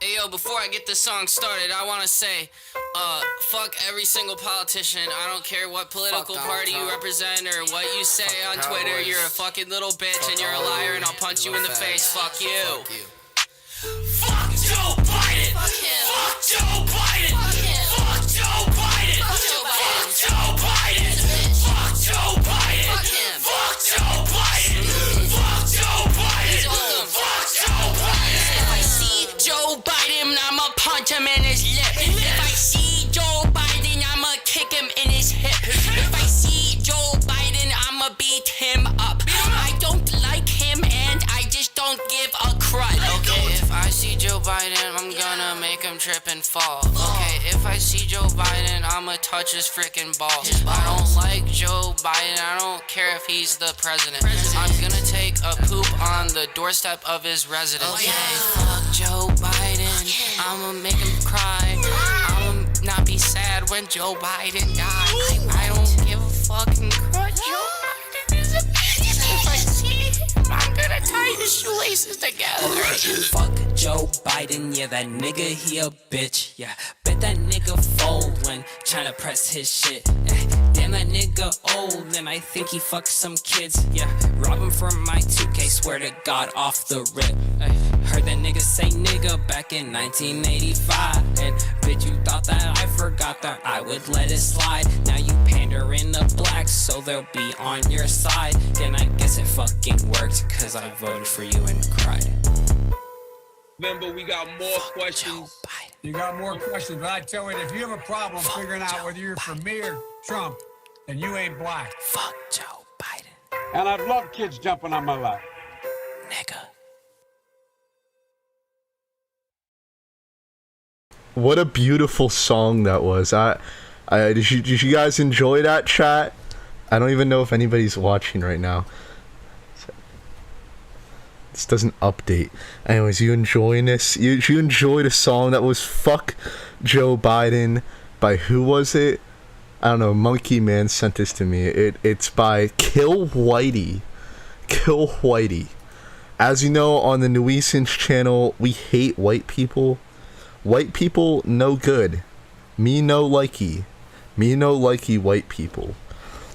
Hey yo, before I get this song started, I wanna say, fuck every single politician. I don't care what political party you represent or what you say on Twitter. You're a fucking little bitch and you're a liar and I'll punch you in the face. Fuck you. Fuck Joe Biden! Fuck him! Fuck Joe Biden! Fuck him! Fuck Joe Biden! Fuck Joe Biden! Fuck Joe Biden! Fuck him! Fuck Joe Biden! Fuck Joe Biden! Fuck Joe Biden! If I see Joe Biden, I'ma punch him in his lip. If I see Joe Biden, I'ma kick him in his hip. If I see Joe Biden, I'ma beat him up. I don't like him and I just don't give a crud. Okay, if I see Joe Biden, I'm gonna make him trip and fall. Okay, if I see Joe Biden, I'ma touch his freaking balls. I don't like Joe Biden, I don't care if he's the president. I'm gonna take a poop on the doorstep of his residence. Okay, fuck Joe Biden, I'ma make him cry. I'ma not be sad when Joe Biden dies. I don't give a fucking crud. Joe Biden is a bitch. If I see him, I'm gonna tie his shoelaces together. Fuck Joe Biden, yeah, that nigga, he a bitch, yeah. Bet that nigga fold when tryna press his shit. Damn, that nigga old, and I think he fucks some kids, yeah. Rob him for my 2K, swear to God, off the rip. Heard that nigga say nigga back in 1985. And bitch, you thought that I forgot that I would let it slide. Now you pandering the blacks, so they'll be on your side. And I guess it fucking worked, cause I voted for you and cried. Remember, we got more questions. You got more questions, but I tell you, if you have a problem figuring out whether you're for me or Trump, then you ain't black. Fuck Joe Biden, And I'd love kids jumping on my lap. nigga. What a beautiful song that was. Did you guys enjoy that, chat? I don't even know if anybody's watching right now. This doesn't update. Anyways, you enjoying this? You enjoyed a song that was Fuck Joe Biden by who was it? I don't know. Monkey Man sent this to me. It's by Kill Whitey. Kill Whitey. As you know, on the Nuisance channel, we hate white people. White people, no good. Me no likey. Me no likey white people.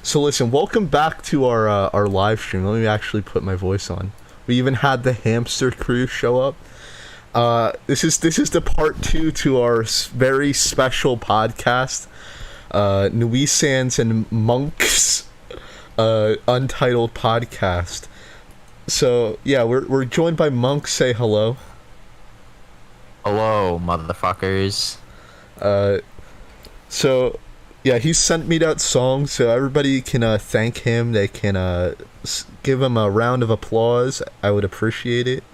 So listen, welcome back to our live stream. Let me actually put my voice on. We even had the hamster crew show up. This is the part 2 to our very special podcast, Nuisance and Monks, untitled podcast. So yeah, we're joined by Monks. Say hello. Hello, motherfuckers. So yeah, he sent me that song, so everybody can thank him. They can give him a round of applause. I would appreciate it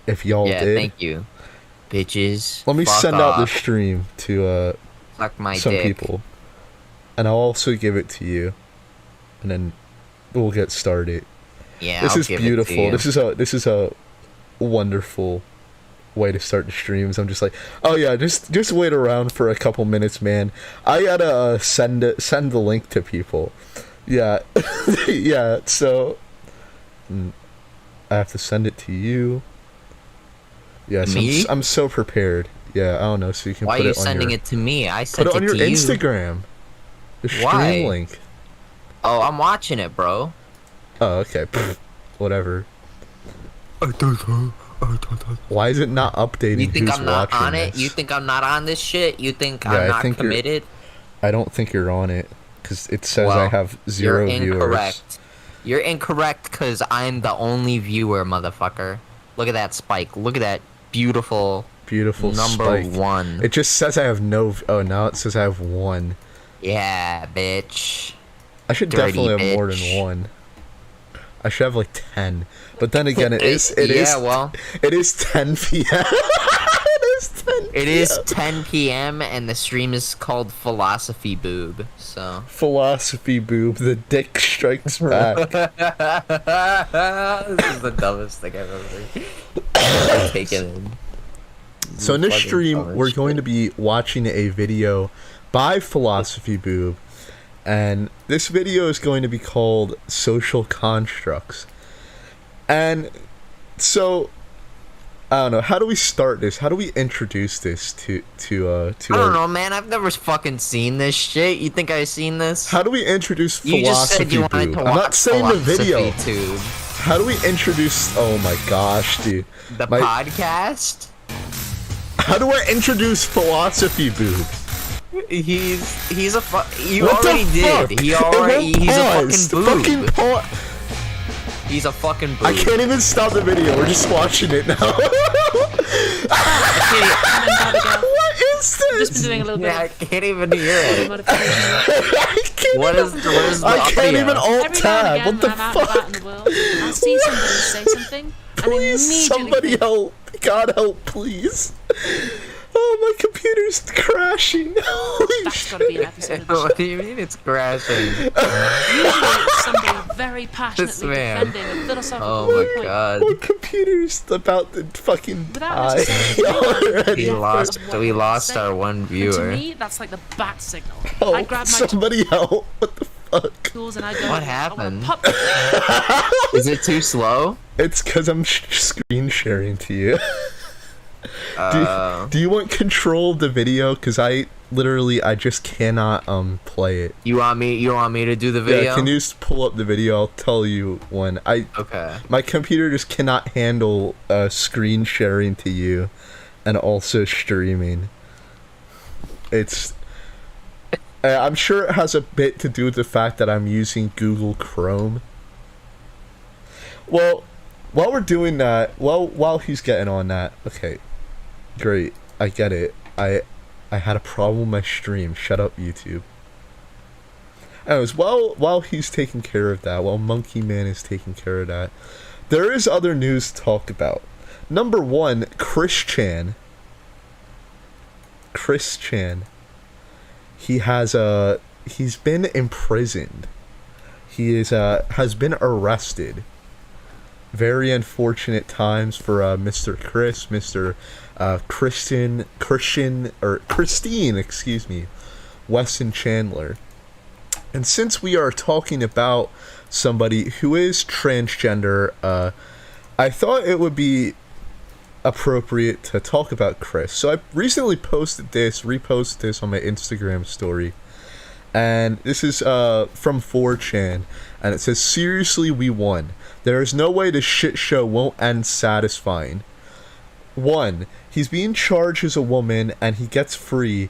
if y'all did. Yeah, thank you, bitches. Let me Fuck send off. out the stream to Suck my some dick. people, and I'll also give it to you, and then we'll get started. Yeah, This I'll is give beautiful. It to you. This is a wonderful way to start the streams. I'm just like, oh yeah, just wait around for a couple minutes, man. I gotta send the link to people. Yeah, yeah. So I have to send it to you. Yes, Me? I'm so prepared. Yeah, I don't know. So you can Why put are you it on sending your, it to me? I put sent it on your to you. Instagram. The stream Why? link. Oh, I'm watching it, bro. Oh, okay. Pfft, whatever. Why is it not updating? You think who's I'm not watching on it? this? You think I'm not on this shit? You think Yeah, I'm I not think you're- committed? I don't think you're on it because it says I Well, have 0 You're viewers. incorrect. You're incorrect because I'm the only viewer, motherfucker. Look at that spike. Look at that beautiful Beautiful number spike. 1. It just says I have no. Oh, now it says I have 1. Yeah, bitch. I should Dirty definitely have more than bitch. 1. I should have like 10. But then again, it is. well, It is 10 p.m. It is 10. it is 10 p.m. and the stream is called Philosophy Boob. So Philosophy Boob. The dick strikes back. this is the dumbest thing I've ever taken in. So in this Fucking stream, dumb as we're shit. going to be watching a video by Philosophy Boob, and this video is going to be called Social Constructs. And so I don't know. How do we start this? How do we introduce this to I don't know, man. I've never fucking seen this shit. You think I've seen this? How do we introduce philosophy? You just said you wanted to I'm watch not saying the video. Tube. How do we introduce? Oh my gosh, dude. The podcast? How do I introduce philosophy, Boob? He's a you What the already fuck? did. He's a fucking boob. He's a fucking boob. I can't even stop the video. We're just watching it now. What is this? Just been doing a little bit. Yeah, I can't even hear it. What is the I can't audio? even alt Every now tab. and What the again, when I'm out and about fuck? in the world, I'll see somebody say something, and Please, immediately somebody think, help. God help, please. Oh, my computer's crashing. Holy that's got to be an episode of the show. What do you mean it's crashing? Usually it's somebody very passionately man. defending a philosophical Oh my point. god. My computer's about to fucking Without die necessarily already. We lost our one And to viewer. me, that's like the bat signal. I Help, grab my somebody help. What the fuck? tools and I go. What I wanna happened? pop Is it too slow? It's because I'm screen sharing to you. Do you want control of the video? Because I just cannot play it. You want me to do the video? Yeah, can you just pull up the video? I'll tell you when. Okay. My computer just cannot handle screen sharing to you and also streaming. I'm sure it has a bit to do with the fact that I'm using Google Chrome. Well, while we're doing that, while he's getting on that, okay, great, I get it. I had a problem with my stream. Shut up, YouTube. Anyways, while he's taking care of that, while Monkey Man is taking care of that, there is other news to talk about. Number one, Chris Chan. He's been imprisoned. He has been arrested. Very unfortunate times for Mr. Christine, excuse me, Weston Chandler. And since we are talking about somebody who is transgender, I thought it would be appropriate to talk about Chris. So I recently reposted this on my Instagram story. And this is from 4chan, and it says, "Seriously, we won. There is no way this shit show won't end satisfying. 1. He's being charged as a woman, and he gets free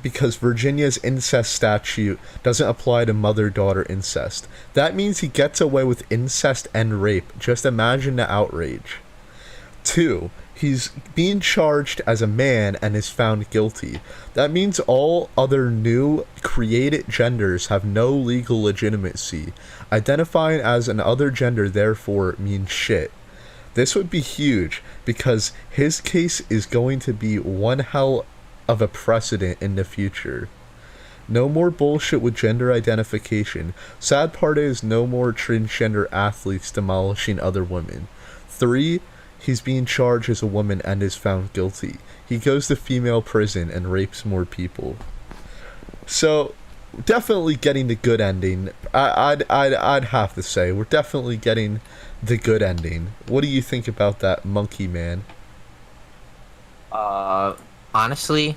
because Virginia's incest statute doesn't apply to mother-daughter incest. That means he gets away with incest and rape. Just imagine the outrage. 2. He's being charged as a man and is found guilty. That means all other new created genders have no legal legitimacy. Identifying as an other gender therefore means shit. This would be huge because his case is going to be one hell of a precedent in the future. No more bullshit with gender identification. Sad part is no more transgender athletes demolishing other women. 3. He's being charged as a woman and is found guilty. He goes to female prison and rapes more people." So, definitely getting the good ending. I'd have to say we're definitely getting the good ending. What do you think about that, Monkey Man? Honestly,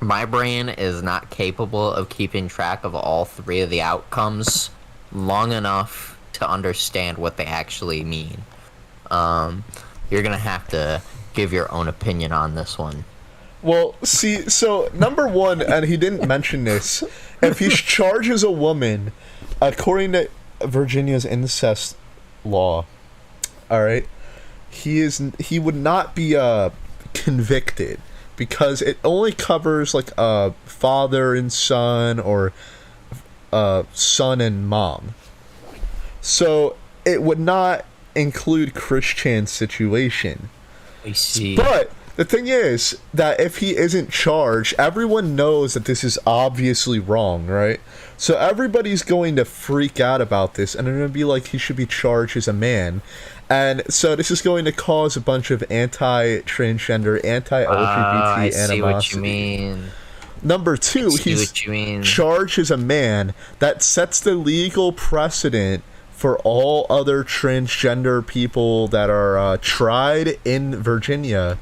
my brain is not capable of keeping track of all three of the outcomes long enough to understand what they actually mean. You're gonna have to give your own opinion on this one. Well, see, so number one, and he didn't mention this, if he's charged as a woman, according to Virginia's incest law, all right, he would not be convicted because it only covers like father and son or son and mom. So it would not include Chris Chan's situation. I see. But the thing is that if he isn't charged, everyone knows that this is obviously wrong, right? So everybody's going to freak out about this, and they're going to be like, he should be charged as a man. And so this is going to cause a bunch of anti-transgender, anti-LGBT I animosity. see what you mean. Number two, he's charged as a man. That sets the legal precedent for all other transgender people that are tried in Virginia,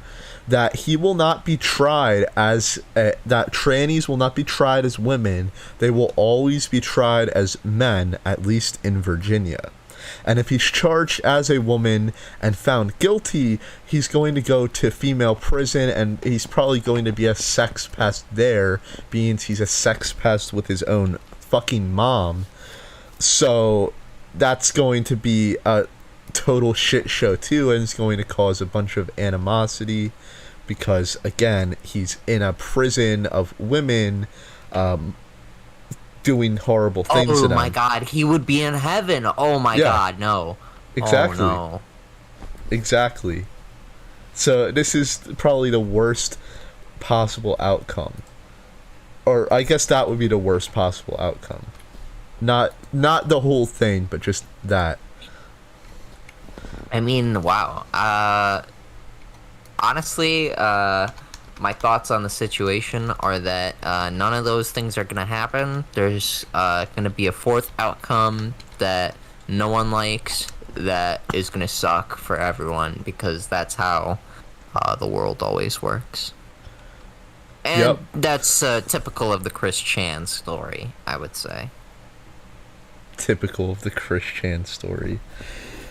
that he will not be tried as that trannies will not be tried as women. They will always be tried as men, at least in Virginia. And if he's charged as a woman and found guilty, he's going to go to female prison, and he's probably going to be a sex pest there, being he's a sex pest with his own fucking mom. So that's going to be a total shit show too, and it's going to cause a bunch of animosity because, again, he's in a prison of women doing horrible things to them. Oh my god, he would be in heaven. Oh my god, no. Exactly. Oh, no. Exactly. So this is probably the worst possible outcome. Or I guess that would be the worst possible outcome. Not the whole thing, but just that. I mean, wow. Honestly, my thoughts on the situation are that none of those things are gonna happen. There's gonna be a fourth outcome that no one likes, that is gonna suck for everyone, because that's how the world always works. And that's typical of the Chris Chan story, I would say. Typical of the Chris Chan story.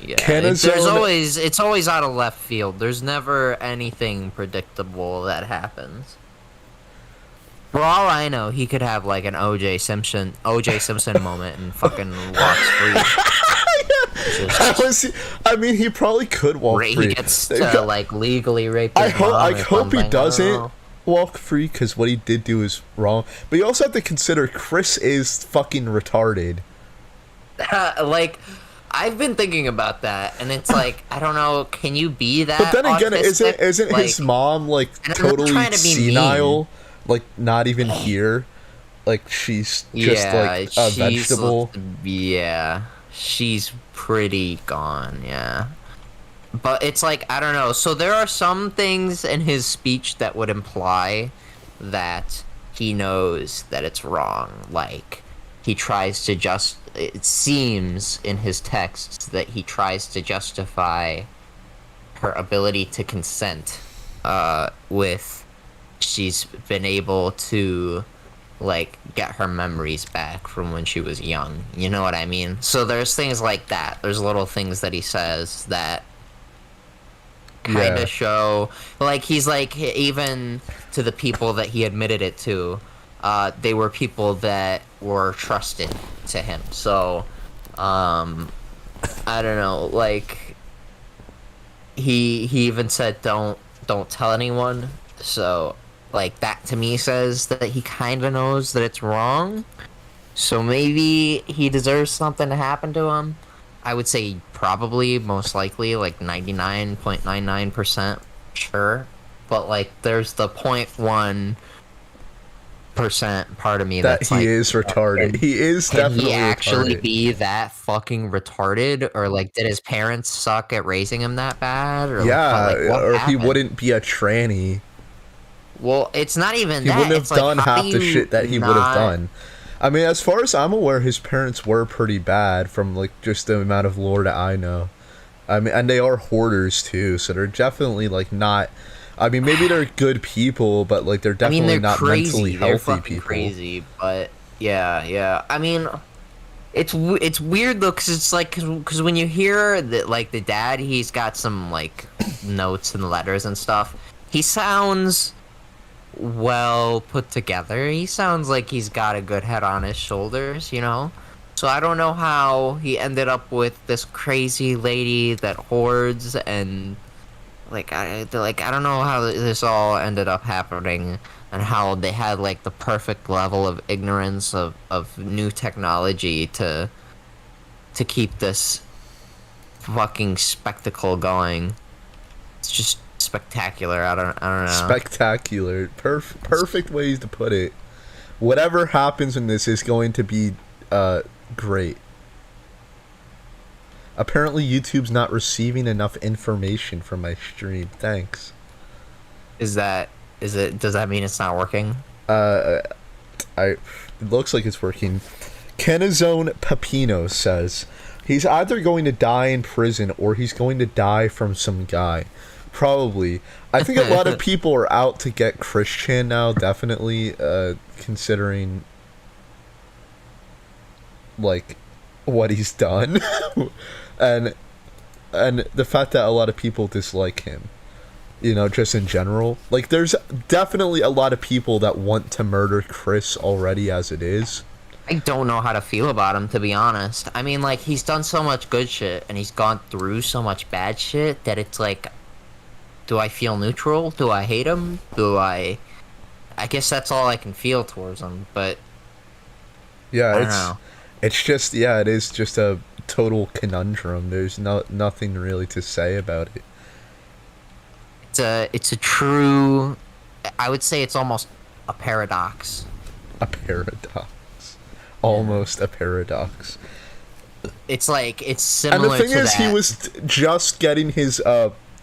Yeah, it's always out of left field. There's never anything predictable that happens. For all I know, he could have like an OJ Simpson moment and fucking walks free. I mean, he probably could walk free. He gets to like legally rape his mom I or hope he something. doesn't walk free, because what he did do is wrong. But you also have to consider Chris is fucking retarded. Like, I've been thinking about that, and it's like, I don't know, can you be that? But then again, autistic? isn't like, his mom like totally senile? Mean. Like not even here? Like she's just like a vegetable? Yeah, she's pretty gone, yeah. But it's like, I don't know, so there are some things in his speech that would imply that he knows that it's wrong. Like, he tries to it seems in his texts that he tries to justify her ability to consent with she's been able to like get her memories back from when she was young. You know what I mean? So there's things like that. There's little things that he says that kind of show, like, he's like, even to the people that he admitted it to, they were people that were trusted to him. So I don't know, like, he even said don't tell anyone. So like, that to me says that he kind of knows that it's wrong. So maybe he deserves something to happen to him. I would say probably, most likely, like 99.99% sure. But like, there's the 0.1% part of me that that's he like, is retarded. He is definitely he actually retarded. be that fucking retarded? Or like, did his parents suck at raising him that bad? Or yeah, like, what or happened? he wouldn't be a tranny. Well, it's not even he that. Wouldn't have it's done like, half the shit that he would have done. I mean, as far as I'm aware, his parents were pretty bad, from like just the amount of lore that I know. I mean, and they are hoarders too, so they're definitely like not. I mean, maybe they're good people, but like they're definitely they're not crazy. mentally They're healthy fucking people. Crazy, but yeah. I mean, it's weird though, because it's like, because when you hear that, like, the dad, he's got some like notes and letters and stuff. He sounds well put together. He sounds like he's got a good head on his shoulders, you know? So I don't know how he ended up with this crazy lady that hoards, and like I don't know how this all ended up happening, and how they had like the perfect level of ignorance of new technology to keep this fucking spectacle going. It's just spectacular. I don't know. Spectacular. Perfect ways to put it. Whatever happens in this is going to be great. Apparently YouTube's not receiving enough information from my stream. Thanks. Does that mean it's not working? It looks like it's working. Kenazone Pepino says, He's either going to die in prison or he's going to die from some guy. Probably. I think a lot of people are out to get Christian now, definitely, considering, like, what he's done. and the fact that a lot of people dislike him. You know, just in general. Like, there's definitely a lot of people that want to murder Chris already as it is. I don't know how to feel about him, to be honest. I mean, like, he's done so much good shit, and he's gone through so much bad shit, that it's like, do I feel neutral? Do I hate him? I guess that's all I can feel towards him, but... Yeah, I don't know. It's just, yeah, it is just a total conundrum. There's nothing really to say about it. It's a true... I would say it's almost a paradox. A paradox. Almost a paradox. It's like, it's similar to that. And the thing is, he was just getting his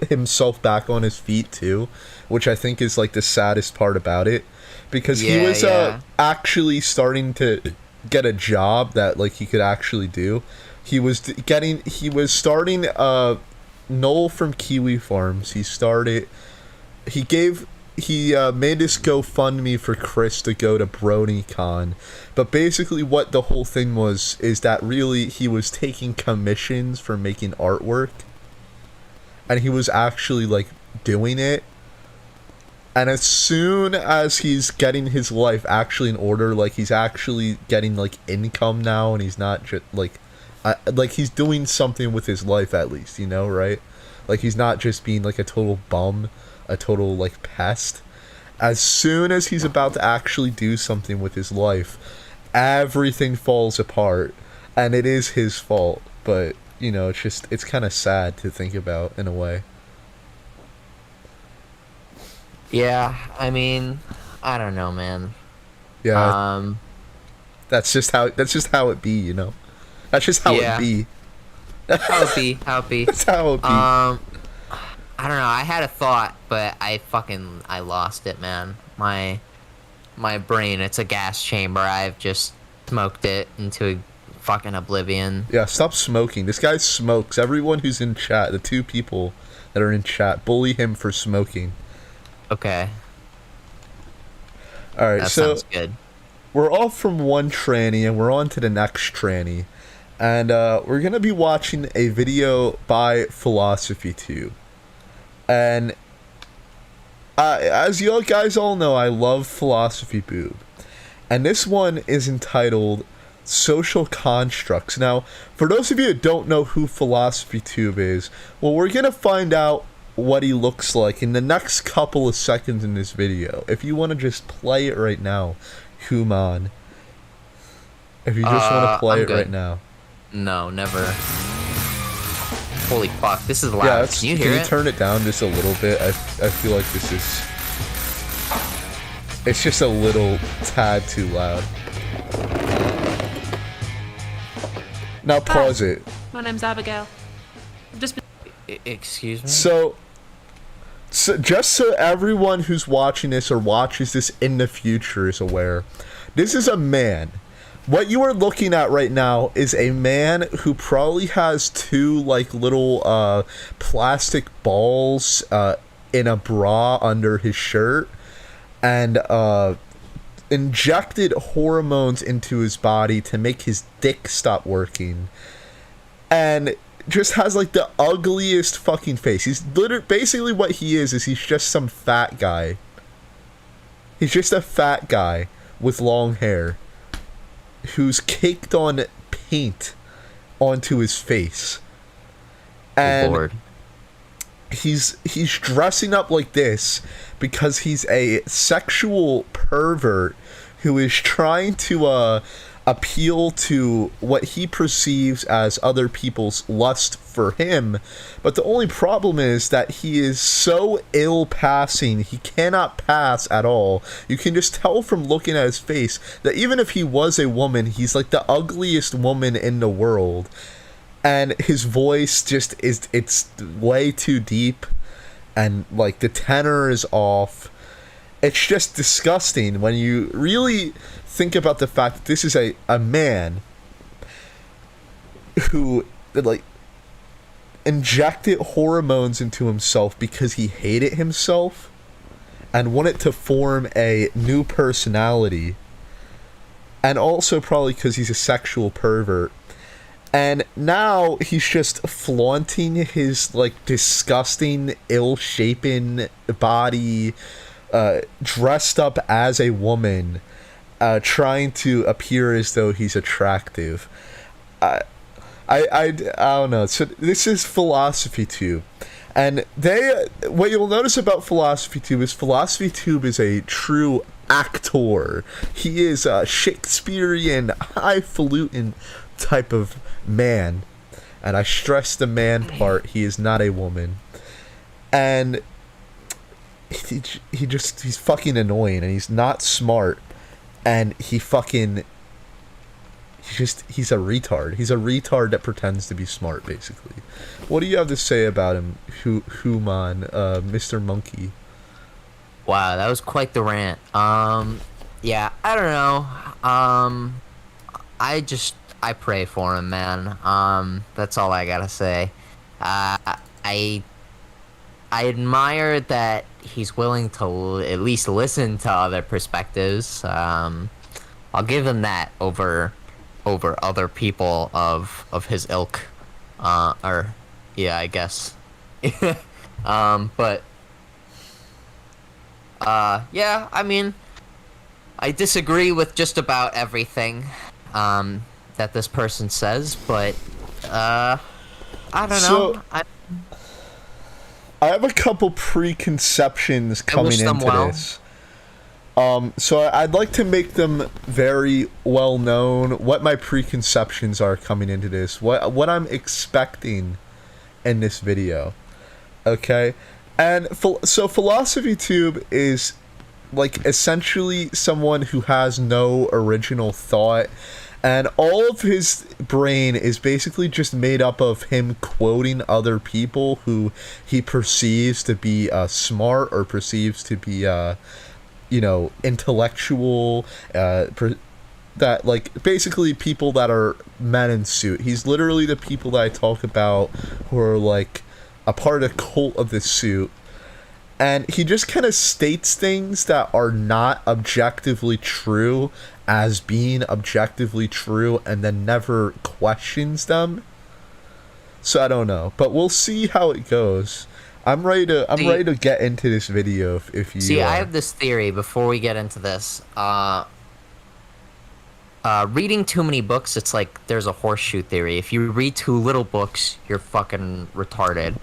himself back on his feet too, which I think is like the saddest part about it, because he was actually starting to get a job that like he could actually do. He was starting Noel from Kiwi Farms. He made this GoFundMe for Chris to go to BronyCon, but basically what the whole thing is that really he was taking commissions for making artwork, and he was actually like doing it. And as soon as he's getting his life actually in order, like he's actually getting like income now, and he's not just like he's doing something with his life at least, you know, right? Like he's not just being like a total bum, a total like pest. As soon as he's about to actually do something with his life, everything falls apart, and it is his fault. But you know, it's kind of sad to think about in a way. Yeah, I mean, I don't know, man. Yeah. That's just how it be, you know. That's just how it be. How it be. That's how it be. I don't know. I had a thought, but I lost it, man. My brain, it's a gas chamber. I've just smoked it into fucking oblivion. Yeah, stop smoking. This guy smokes. Everyone who's in chat, the 2 people that are in chat, bully him for smoking. Okay. Alright, that so sounds good. We're off from one tranny and we're on to the next tranny. And we're going to be watching a video by PhilosophyTube. And as you guys all know, I love Philosophy Boob. And this one is entitled Social Constructs. Now, for those of you that don't know who PhilosophyTube is, well, we're going to find out what he looks like in the next couple of seconds in this video. If you want to just play it right now, Human. If you just want to play it right now. No, never. Holy fuck, this is loud. Yeah, can you hear it? Can you turn it down just a little bit? I feel like this is... It's just a little tad too loud. Now pause it. My name's Abigail. I've just been... Excuse me? So just so everyone who's watching this or watches this in the future is aware, this is a man. What you are looking at right now is a man who probably has 2 like little plastic balls in a bra under his shirt, and injected hormones into his body to make his dick stop working, and just has like the ugliest fucking face. He's basically what he is he's just some fat guy. He's just a fat guy with long hair who's caked on paint onto his face. And Lord. He's dressing up like this because he's a sexual pervert who is trying to appeal to what he perceives as other people's lust for him. But the only problem is that he is so ill-passing, he cannot pass at all. You can just tell from looking at his face that even if he was a woman, he's like the ugliest woman in the world. And his voice just it's way too deep, and like the tenor is off. It's just disgusting when you really think about the fact that this is a man who like injected hormones into himself because he hated himself and wanted to form a new personality, and also probably because he's a sexual pervert. And now he's just flaunting his like disgusting, ill-shapen body, dressed up as a woman, trying to appear as though he's attractive. I don't know. So this is Philosophy Tube, and what you'll notice about Philosophy Tube is a true actor. He is a Shakespearean, highfalutin type of man, and I stress the man part. He is not a woman, and he's fucking annoying, and he's not smart, and he's a retard. He's a retard that pretends to be smart, basically. What do you have to say about him, Human, Mr. Monkey? Wow, that was quite the rant. Yeah, I don't know. I pray for him, man. That's all I gotta say. I admire that he's willing to at least listen to other perspectives. I'll give him that over other people of his ilk. Yeah, I guess. But yeah, I mean, I disagree with just about everything that this person says, but I don't know. I have a couple preconceptions coming into this. So I'd like to make them very well known, what my preconceptions are coming into this, what I'm expecting in this video. Okay? And so Philosophy Tube is like essentially someone who has no original thought, and all of his brain is basically just made up of him quoting other people who he perceives to be smart or perceives to be intellectual, that like basically people that are men in suit. He's literally the people that I talk about who are like a part of the cult of the suit, and he just kind of states things that are not objectively true as being objectively true, and then never questions them. So I don't know, but we'll see how it goes. I'm ready to get into this video if you see. I have this theory before we get into this. Reading too many books, it's like there's a horseshoe theory. If you read too little books, you're fucking retarded.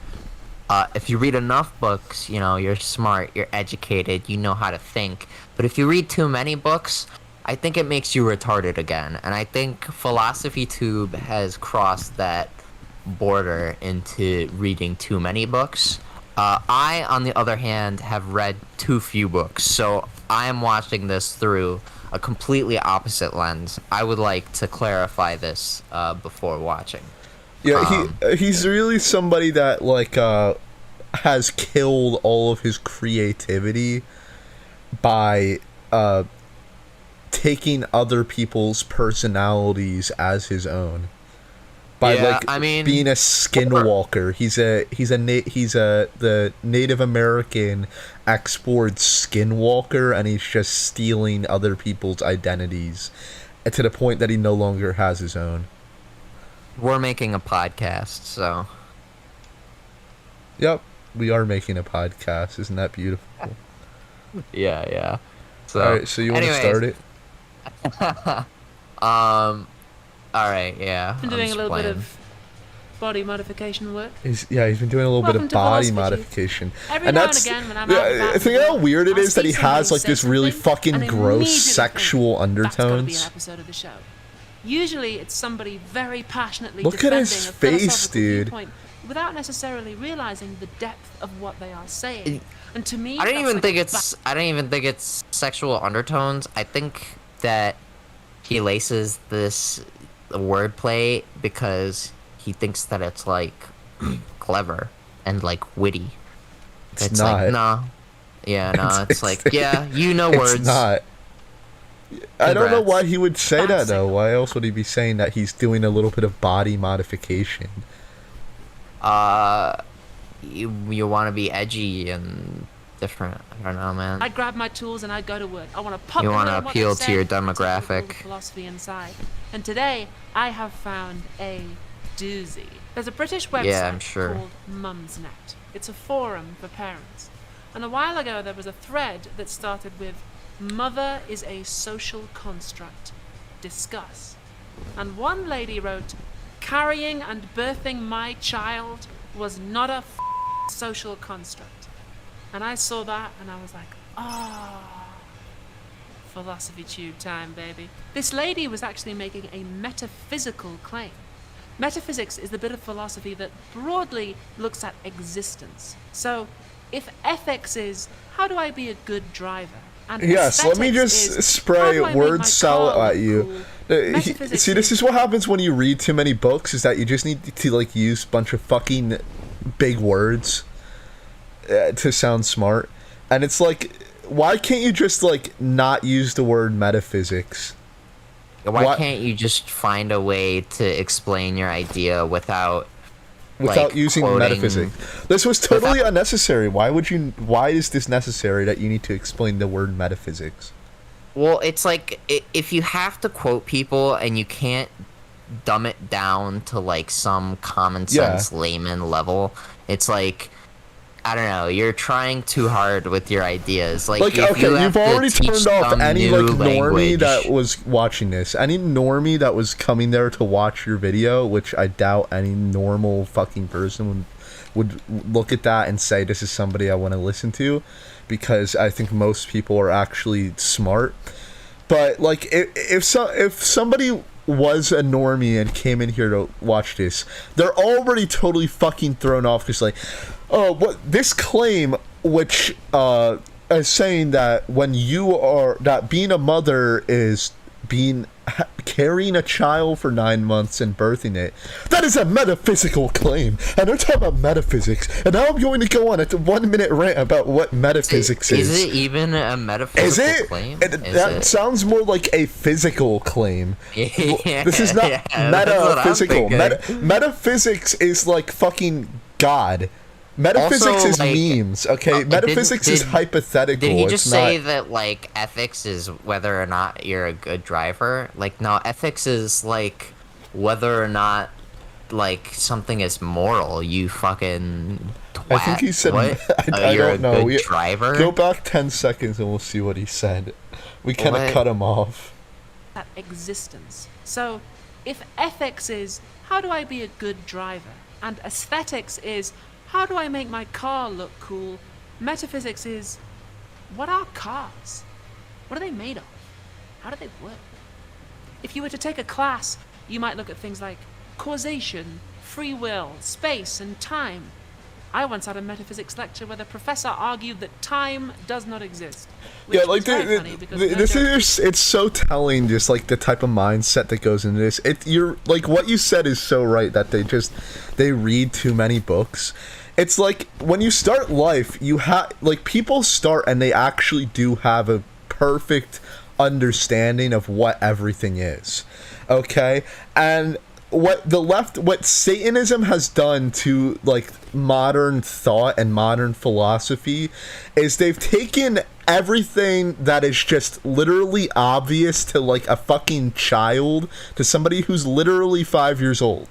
If you read enough books, you're smart, you're educated, you know how to think. But if you read too many books, I think it makes you retarded again. And I think Philosophy Tube has crossed that border into reading too many books. I, on the other hand, have read too few books, so I am watching this through a completely opposite lens. I would like to clarify this before watching. Yeah, he's really somebody that like has killed all of his creativity by taking other people's personalities as his own. By being a skinwalker. He's the Native American export skinwalker, and he's just stealing other people's identities to the point that he no longer has his own. We're making a podcast, so. Yep, we are making a podcast. Isn't that beautiful? Yeah. So, all right, so you want to start it? All right, yeah. Been doing a little bit of body modification work. He's been doing a little bit of body modification. And that's, when I'm I think how weird it is that he has like this really fucking gross sexual undertones. That's gotta be an episode of the show. Usually it's somebody very passionately Look at defending his a face, philosophical dude. viewpoint without necessarily realizing the depth of what they are saying. And to me, I don't even think it's sexual undertones. I think that he laces this wordplay because he thinks that it's like clever and like witty. It's not. like, nah. Yeah, no, it's like, yeah, you know words. It's not. I don't know Congrats. why he would say that That's though. it. Why else would he be saying that he's doing a little bit of body modification? You want to be edgy and different. I don't know, man. I'd grab my tools and I'd go to work. I want to pop. You wanna want appeal to your demographic. Philosophy inside. And today I have found a doozy. There's a British website Yeah, I'm sure. called Mumsnet. It's a forum for parents. And a while ago there was a thread that started with "Mother is a social construct. Discuss." And one lady wrote, "Carrying and birthing my child was not a social construct." And I saw that and I was like, philosophy tube time, baby. This lady was actually making a metaphysical claim. Metaphysics is the bit of philosophy that broadly looks at existence. So, if ethics is, how do I be a good driver? And Yes, let me aesthetics just is, spray how do I make word my salad car at look you. cool? See, Metaphysics this is what happens when you read too many books, is that you just need to, like, use a bunch of fucking big words to sound smart. And it's like, why can't you just, like, not use the word metaphysics? Why What- can't you just find a way to explain your idea without like, using quoting- metaphysics? This was totally without- unnecessary. Why is this necessary that you need to explain the word metaphysics? Well, it's like if you have to quote people and you can't dumb it down to like some common sense layman level, it's like, I don't know, you're trying too hard with your ideas. Like Like, if okay, you have you've to already teach turned off some any, new like, normie language. that was watching this. Any normie that was coming there to watch your video, which I doubt any normal fucking person would look at that and say, this is somebody I want to listen to, because I think most people are actually smart. But, like, if somebody was a normie and came in here to watch this, they're already totally fucking thrown off, because, like, oh, what this claim, which is saying that that being a mother is carrying a child for 9 months and birthing it, that is a metaphysical claim, and they're talking about metaphysics, and now I'm going to go on a 1 minute rant about what metaphysics is. Is it even a metaphysical Is it? claim? That sounds more like a physical claim. Yeah, This is not yeah, that's what I'm metaphysical. thinking. Metaphysics is like fucking God. Metaphysics Also, is like, memes, okay? Metaphysics is hypothetical. Did he just it's say not, that, like, ethics is whether or not you're a good driver? Like, no, ethics is, like, whether or not, like, something is moral, you fucking twat. I think he said, What? I You're don't know. a good driver? Go back 10 seconds and we'll see what he said. We kind of What? cut him off. That existence. So, if ethics is, how do I be a good driver? And aesthetics is, how do I make my car look cool? Metaphysics is, what are cars? What are they made of? How do they work? If you were to take a class, you might look at things like causation, free will, space, and time. I once had a metaphysics lecture where the professor argued that time does not exist. Which Yeah, like was very funny because no this joke- is, it's so telling, just like the type of mindset that goes into this. You're like, what you said is so right, that they read too many books. It's like when you start life, you have, like, people start and they actually do have a perfect understanding of what everything is, okay? And what Satanism has done to, like, modern thought and modern philosophy is they've taken everything that is just literally obvious to, like, a fucking child, to somebody who's literally 5 years old,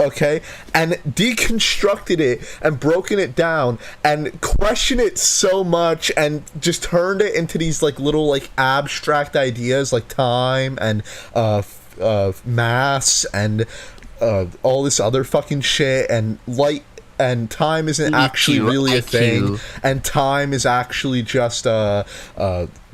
okay, and deconstructed it and broken it down and questioned it so much and just turned it into these, like, little, like, abstract ideas like time and mass and all this other fucking shit, and light and time isn't actually really a thing, and time is actually just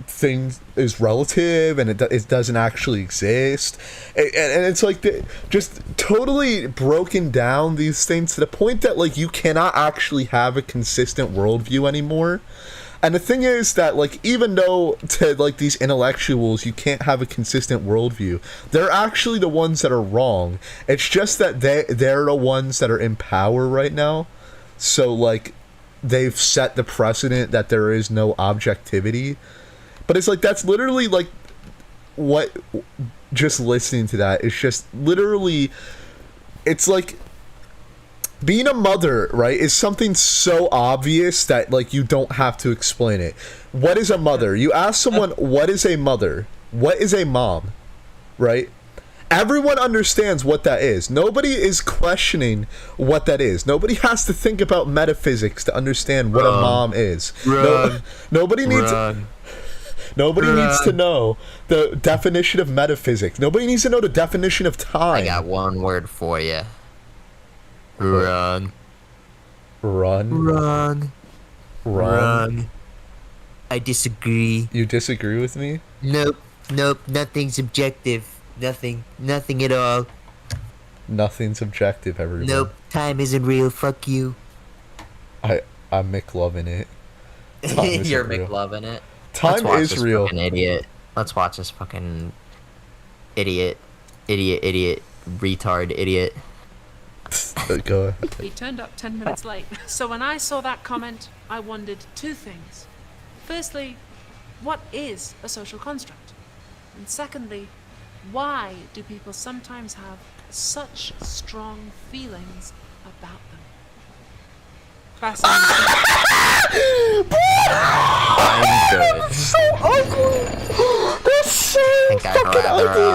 thing is relative, and it doesn't actually exist, and it's like just totally broken down these things to the point that, like, you cannot actually have a consistent worldview anymore. And the thing is that, like, even though to, like, these intellectuals you can't have a consistent worldview, they're actually the ones that are wrong. It's just that they're the ones that are in power right now. So, like, they've set the precedent that there is no objectivity. But it's like, that's literally, like, what just listening to that is just literally, it's like being a mother, right, is something so obvious that like you don't have to explain it. What is a mother? You ask someone, what is a mother? What is a mom? Right? Everyone understands what that is. Nobody is questioning what that is. Nobody has to think about metaphysics to understand what a mom is. Nobody needs to know the definition of metaphysics. Nobody needs to know the definition of time. I got one word for you. Run. Run. Run. Run. I disagree. You disagree with me? Nope. Nothing's objective. Nothing at all. Nothing's objective, everyone. Nope. Time isn't real. Fuck you. I'm McLovin' it. You're McLovin' it. Time is real. Fucking idiot. Let's watch this fucking idiot, retard, idiot. Go ahead. He turned up 10 minutes late. So when I saw that comment, I wondered two things. Firstly, what is a social construct? And secondly, why do people sometimes have such strong feelings about them? Fascinating. I'm good. That's so ugly. That's so fucking ugly.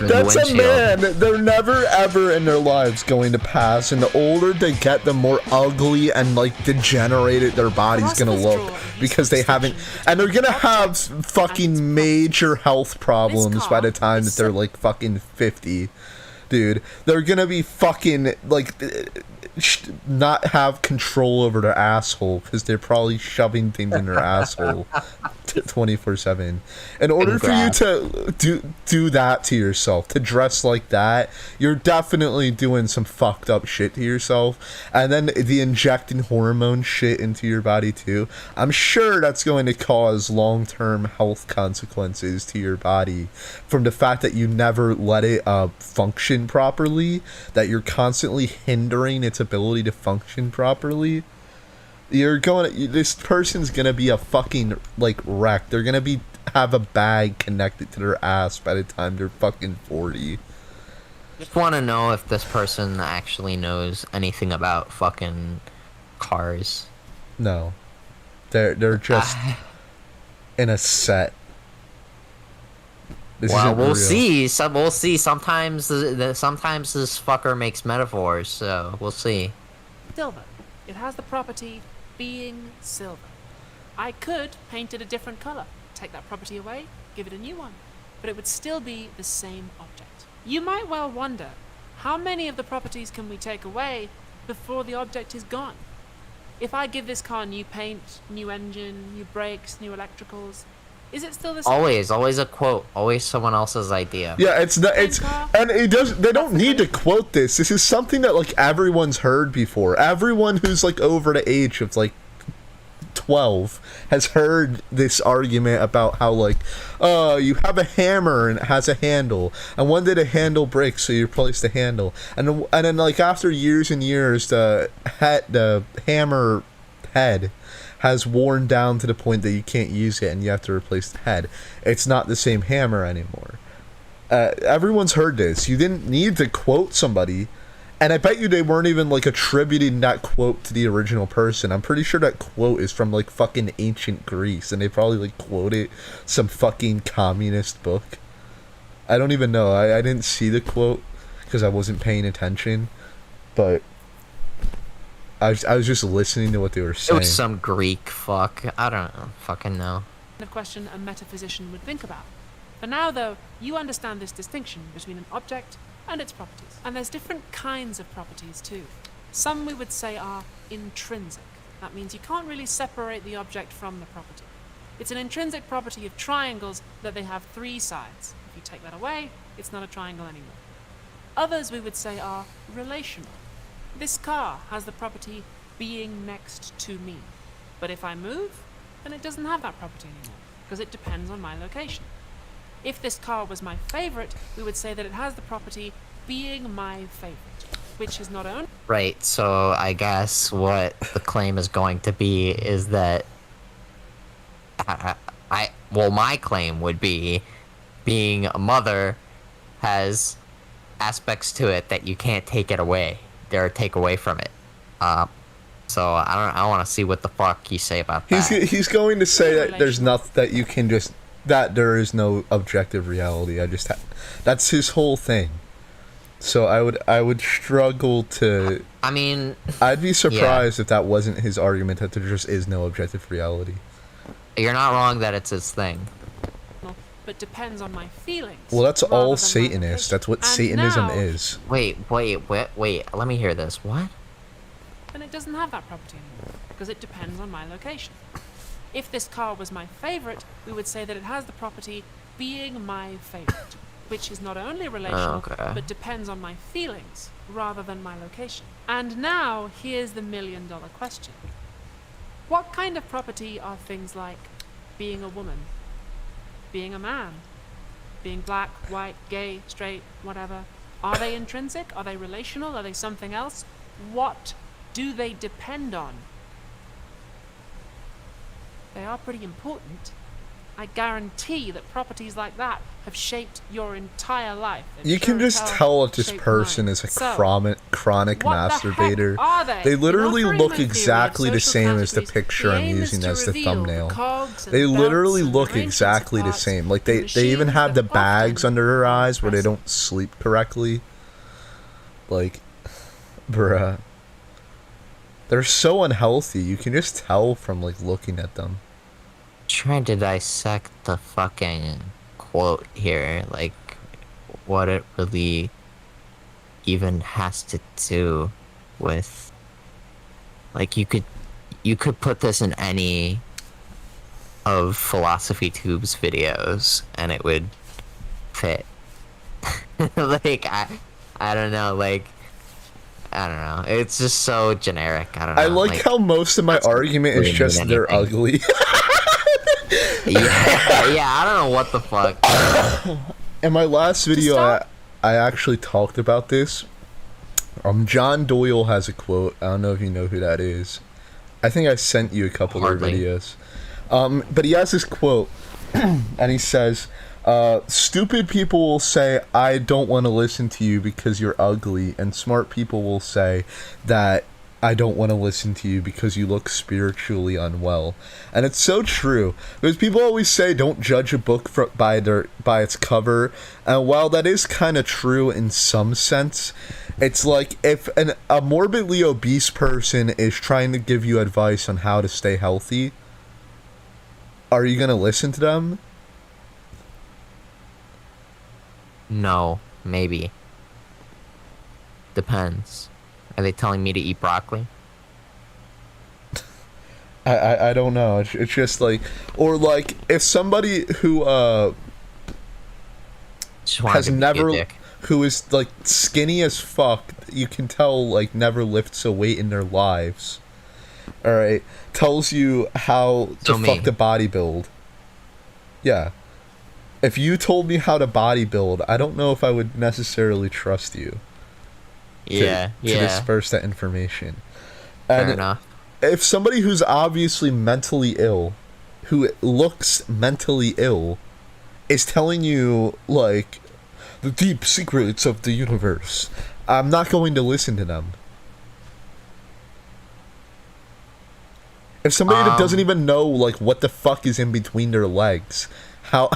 That's a man. They're never ever in their lives going to pass, and the older they get, the more ugly and like degenerated their body's gonna look because they haven't, and they're gonna have fucking major health problems by the time that they're like fucking 50. Dude, they're gonna be fucking like not have control over their asshole because they're probably shoving things in their asshole 24/7. In order for you to do that to yourself, to dress like that, you're definitely doing some fucked up shit to yourself. And then the injecting hormone shit into your body too, I'm sure that's going to cause long-term health consequences to your body from the fact that you never let it function properly, that you're constantly hindering its ability to function properly. This person's gonna be a fucking like wreck. They're gonna have a bag connected to their ass by the time they're fucking 40. Just want to know if this person actually knows anything about fucking cars. No, they're just in a set. Well, we'll see. We'll see. Sometimes sometimes this fucker makes metaphors, so we'll see. Silver. It has the property being silver. I could paint it a different color, take that property away, give it a new one, but it would still be the same object. You might well wonder, how many of the properties can we take away before the object is gone? If I give this car new paint, new engine, new brakes, new electricals, is it still the same? Always a quote. Always someone else's idea. Yeah, they don't need to quote this. This is something that like everyone's heard before. Everyone who's like over the age of like 12 has heard this argument about how like, you have a hammer and it has a handle, and one day the handle breaks, so you replace the handle, and then like after years and years, the hammer head has worn down to the point that you can't use it and you have to replace the head. It's not the same hammer anymore. Everyone's heard this. You didn't need to quote somebody, and I bet you they weren't even like attributing that quote to the original person. I'm pretty sure that quote is from like fucking ancient Greece, and they probably like quoted some fucking communist book. I don't even know. I didn't see the quote because I wasn't paying attention, but I was just listening to what they were saying. It was some Greek fuck. I don't fucking know. A question a metaphysician would think about. For now, though, you understand this distinction between an object and its properties. And there's different kinds of properties, too. Some we would say are intrinsic. That means you can't really separate the object from the property. It's an intrinsic property of triangles that they have 3 sides. If you take that away, it's not a triangle anymore. Others we would say are relational. This car has the property being next to me. But if I move, then it doesn't have that property anymore, because it depends on my location. If this car was my favorite, we would say that it has the property being my favorite, which is not owned. Right, so I guess what the claim is going to be is that Well, my claim would be being a mother has aspects to it that you can't take it away or take away from it. So I want to see what the fuck you say about that. He's going to say that there's nothing that you can just, that there is no objective reality. That's his whole thing. So I would struggle to. I mean, I'd be surprised if that wasn't his argument, that there just is no objective reality. You're not wrong that it's his thing. But depends on my feelings. Well, that's rather all than my Satanists. location. That's what And Satanism now, is. Wait. Let me hear this. What? Then it doesn't have that property anymore, because it depends on my location. If this car was my favorite, we would say that it has the property being my favorite, which is not only relational, Okay. but depends on my feelings rather than my location. And now, here's the million-dollar question. What kind of property are things like being a woman, being a man, being black, white, gay, straight, whatever? Are they intrinsic? Are they relational? Are they something else? What do they depend on? They are pretty important. I guarantee that properties like that have shaped your entire life. and You can sure as just hell tell if this shaped person mine. is a So, chronic what the heck masturbator. are they? They In literally offering look my theory of exactly the social same as the categories, picture the I'm aim is using to as the reveal thumbnail. cogs and They belts literally and look arrangements of exactly the parts same. Like and they even machines have the that bags often under their are eyes where they present. don't sleep correctly. Like, bruh. They're so unhealthy. You can just tell from like looking at them. Trying to dissect the fucking quote here, like what it really even has to do with, like, you could put this in any of Philosophy Tube's videos and it would fit. Like I don't know, like I don't know. It's just so generic. I don't know. I like how most of my argument is really just mean they're anything. ugly. yeah, I don't know what the fuck. In my last video, stop. I actually talked about this. John Doyle has a quote. I don't know if you know who that is. I think I sent you a couple of Hardly. videos. But he has this quote, and he says, stupid people will say, I don't want to listen to you because you're ugly, and smart people will say that I don't want to listen to you because you look spiritually unwell. And it's so true, because people always say don't judge a book by its cover, and while that is kind of true in some sense, it's like if a morbidly obese person is trying to give you advice on how to stay healthy, are you going to listen to them? No, maybe. Depends. Are they telling me to eat broccoli? I don't know. It's just like, or like if somebody who Just wanted has to be a never, dick. who is like skinny as fuck, you can tell like never lifts a weight in their lives. All right, tells you how to So me. fuck the bodybuild. Yeah. If you told me how to bodybuild, I don't know if I would necessarily trust you. To disperse that information. Fair And enough. if somebody who's obviously mentally ill, who looks mentally ill, is telling you, like, the deep secrets of the universe, I'm not going to listen to them. If somebody that doesn't even know, like, what the fuck is in between their legs, how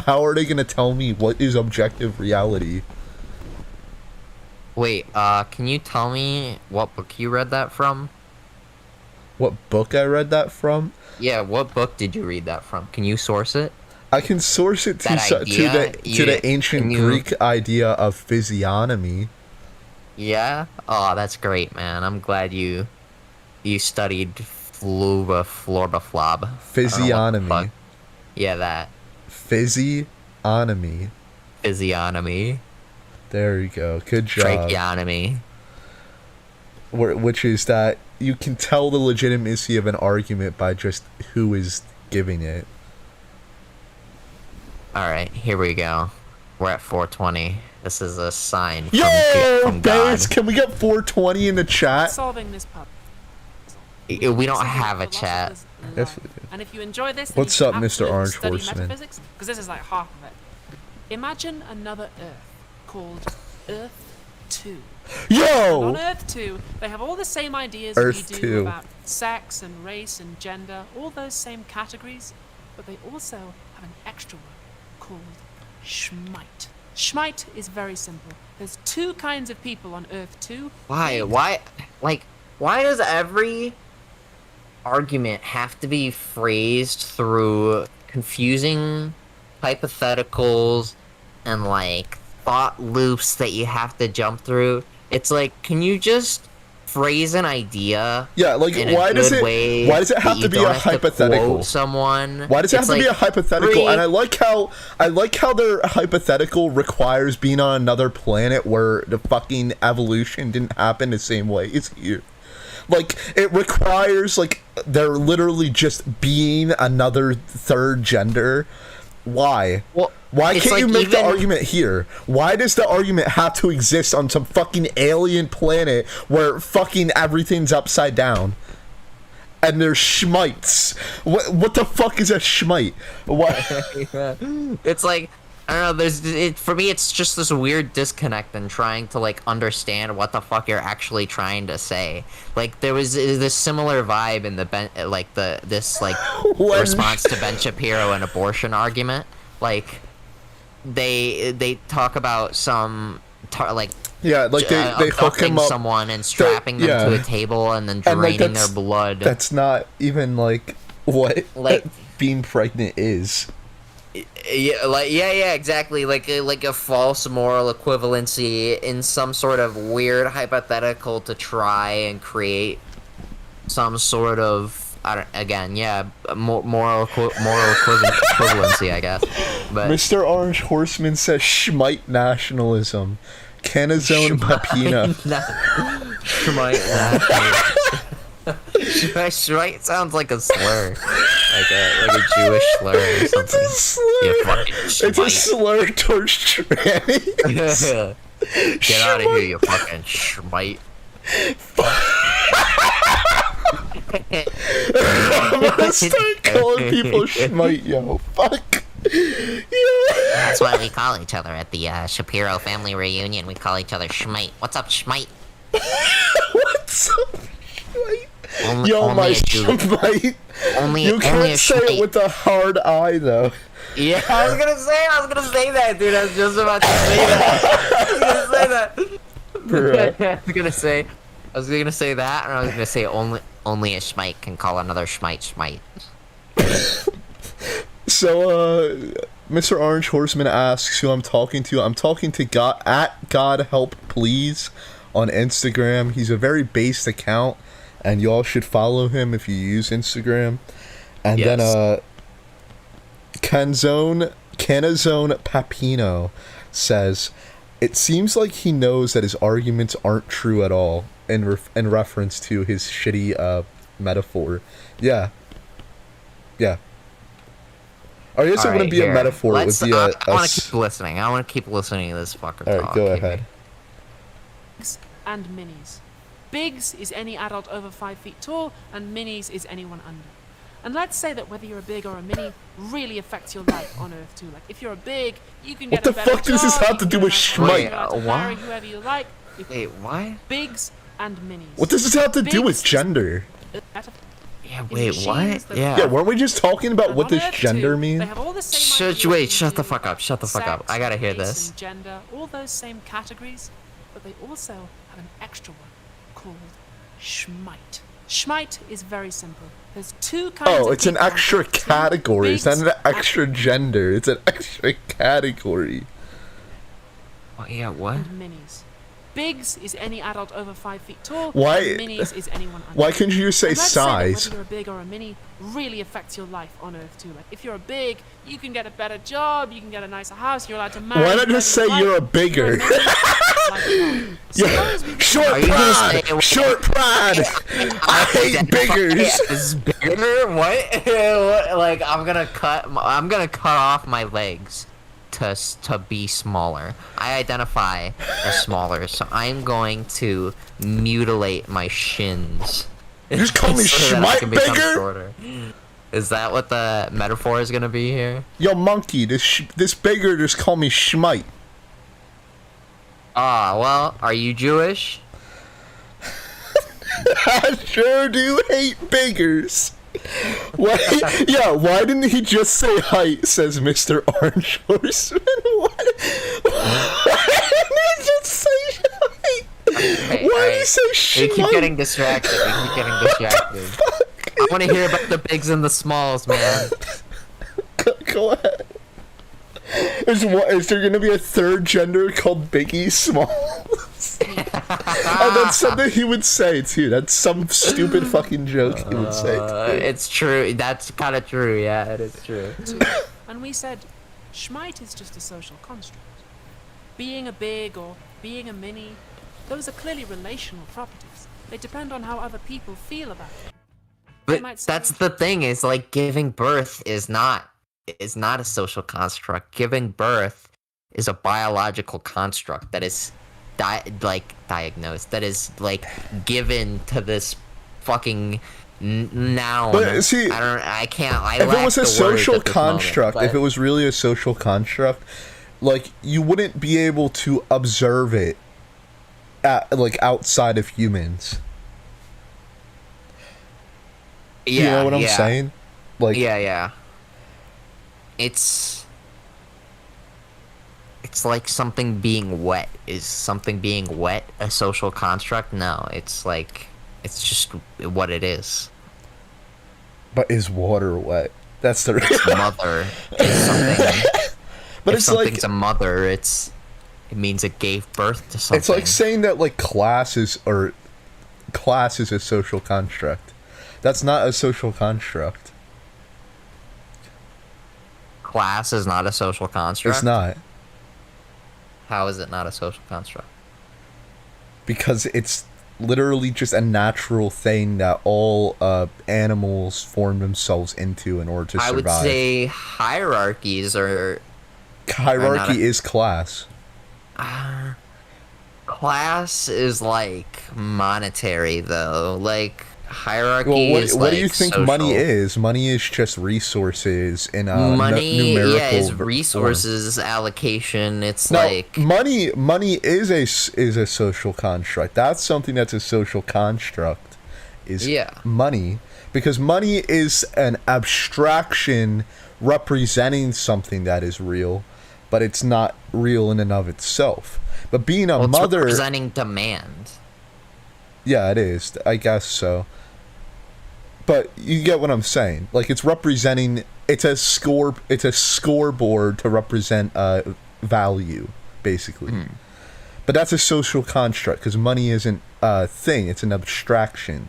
are they gonna tell me what is objective reality? Wait, can you tell me what book you read that from? What book I read that from? Yeah, what book did you read that from? Can you source it? I can source it to That idea? to the ancient Can you- Greek idea of physiognomy. Yeah? Oh, that's great, man. I'm glad you studied florbaflob. Physiognomy. Yeah, that. Physiognomy. Physiognomy. There you go. Good job. Tracheotomy. Which is that you can tell the legitimacy of an argument by just who is giving it. Alright, here we go. We're at 420. This is a sign from, Yo, from God. guys, can we get 420 in the chat? Solving this puzzle. We don't have a chat. in Yes, life. we do. And if you enjoy this, then What's you up, should Mr. absolutely Orange study Horseman? metaphysics, because this is like half of it. Imagine another Earth called Earth 2. And on Yo! Earth 2, they have all the same ideas Earth we do 2. about sex and race and gender, all those same categories, but they also have an extra word called Schmite. Schmite is very simple. There's two kinds of people on Earth 2. Why? Why does every argument have to be phrased through confusing hypotheticals and, like, thought loops that you have to jump through? It's like, can you just phrase an idea? Yeah, like, in a why does good it way have that to you be don't a have to hypothetical? quote someone? Why does it have It's to be a like hypothetical? three- And I like how their hypothetical requires being on another planet where the fucking evolution didn't happen the same way as here. Like, it requires, like, they're literally just being another third gender. Why? Well, Why it's can't you like make the even- argument here? Why does the argument have to exist on some fucking alien planet where fucking everything's upside down? And there's schmites. What the fuck is a schmite? What? It's like, I don't know, for me it's just this weird disconnect in trying to, like, understand what the fuck you're actually trying to say. Like, there was this similar vibe in the When- response to Ben Shapiro and abortion argument. Like, they talk about some Yeah, like they hook him abducting up. someone and strapping them yeah. to a table and then And, like, draining their that's- blood. That's not even like what Like- being pregnant is. Yeah, exactly. Like a false moral equivalency in some sort of weird hypothetical to try and create some sort of moral equivalency, I guess. But Mr. Orange Horseman says schmite nationalism. Canazone Pepino. Schmite sounds like a slur, like a Jewish slur or something. It's a slur. You fucking It's a schmite. slur towards trannies. Get out of here, you fucking schmite. I'm gonna start calling people schmite, yo. Fuck. Yeah. That's why we call each other at the Shapiro family reunion. We call each other Schmite. What's up, Schmite? What's up, schmite? Only, Yo, only my a Jew. schmite. Only, You only can't a say it Schmite. with a hard I, though. Yeah, I was gonna say that, dude. I was just about to say that. I was gonna say that, and I was gonna say Only a Schmite can call another Schmite. So, Mr. Orange Horseman asks who I'm talking to. I'm talking to God at God Help Please on Instagram. He's a very based account, and y'all should follow him if you use Instagram. And Yes. then Canazone Papino says, it seems like he knows that his arguments aren't true at all in reference to his shitty metaphor. Yeah. Or I guess it wouldn't be a metaphor, it would be I want to keep listening. I want to keep listening to this fucker Alright, talk. go ahead. Bigs and minis. Bigs is any adult over 5 feet tall, and minis is anyone under. And let's say that whether you're a big or a mini really affects your life on Earth too. Like, if you're a big, you can What get a the better fuck does this job, have you to can do get a with nice Schmite? house, you have to Wait, marry what? whoever you like. Wait, what? Bigs and minis. What does this have to do with Bigs is- gender? Yeah, is wait, machines what? that- Yeah. Yeah, weren't we just talking about And what on does Earth gender too, mean? They have all the same Shut ideas the we fuck do up, shut the fuck up. sex, I gotta hear race, this. and gender, all those same categories, but they also have an extra one called Schmite. Schmite is very simple. There's two kinds of Oh, it's an people on extra Earth, two category. It's not bigs an extra gender. It's an extra category. Oh, yeah, what? and minis. Bigs is any adult over 5 feet tall. Why- And minis is anyone under. Why couldn't you just say And let's size? that whether you're a big or a mini really affects your life on Earth too. Like, if you're a big, you can get a better job, you can get a nicer house, you're allowed to marry. Why not just say whoever you you're a like. bigger? You're a mini, like that. Yeah, Suppose we- short Are you gonna pride. say- Short pride. I hate biggers. Is bigger? What? What? Like, I'm gonna cut off my legs to be smaller. I identify as smaller, so I'm going to mutilate my shins Just call me So that I can Schmite become Bigger? shorter. Is that what the metaphor is gonna be here? Yo, monkey, this Bigger just call me Schmite. Ah, well, are you Jewish? I sure do hate Biggers. Why? Yeah, why didn't he just say height? Says Mr. Orange Horseman. Why didn't he just say height? Why did he say We keep Schmite? getting distracted. I want to hear about the bigs and the smalls, man. Go ahead. Is there gonna be a third gender called Biggie Smalls? And that's something he would say too. That's some stupid fucking joke he would say too. It's true. That's kind of true. Yeah, it is true. And we said, Schmite is just a social construct. Being a big or being a mini, those are clearly relational properties. They depend on how other people feel about them. They But might say- that's the thing, is like giving birth is not a social construct. Giving birth is a biological construct that is diagnosed, that is like given to this fucking noun. But see, I can't. If it was a social construct, if it was really a social construct, like you wouldn't be able to observe it like outside of humans. Yeah, you know what I'm saying? Like, yeah. It's like something being wet. Is something being wet a social construct? No, it's like it's just what it is. But is water wet? That's the It's mother. It's something. But if it's something's like a mother, it means it gave birth to something. it's like saying that like class is a social construct. That's not a social construct. Class is not a social construct. It's not. How is it not a social construct? Because it's literally just a natural thing that all animals form themselves into in order to survive. I would say hierarchies are... Hierarchy is class. Class is like monetary, though. Like hierarchy Well, is what do you like think social. money is? Money is just resources in a money, numerical yeah, is form. resources allocation. It's Now, like money is a social construct. That's something that's a social construct. Is money, because money is an abstraction representing something that is real, but it's not real in and of itself. But being a it's mother, representing demand. yeah, it is. I guess so. But you get what I'm saying. Like it's representing. It's a scoreboard to represent value, basically. But that's a social construct because money isn't a thing. It's an abstraction.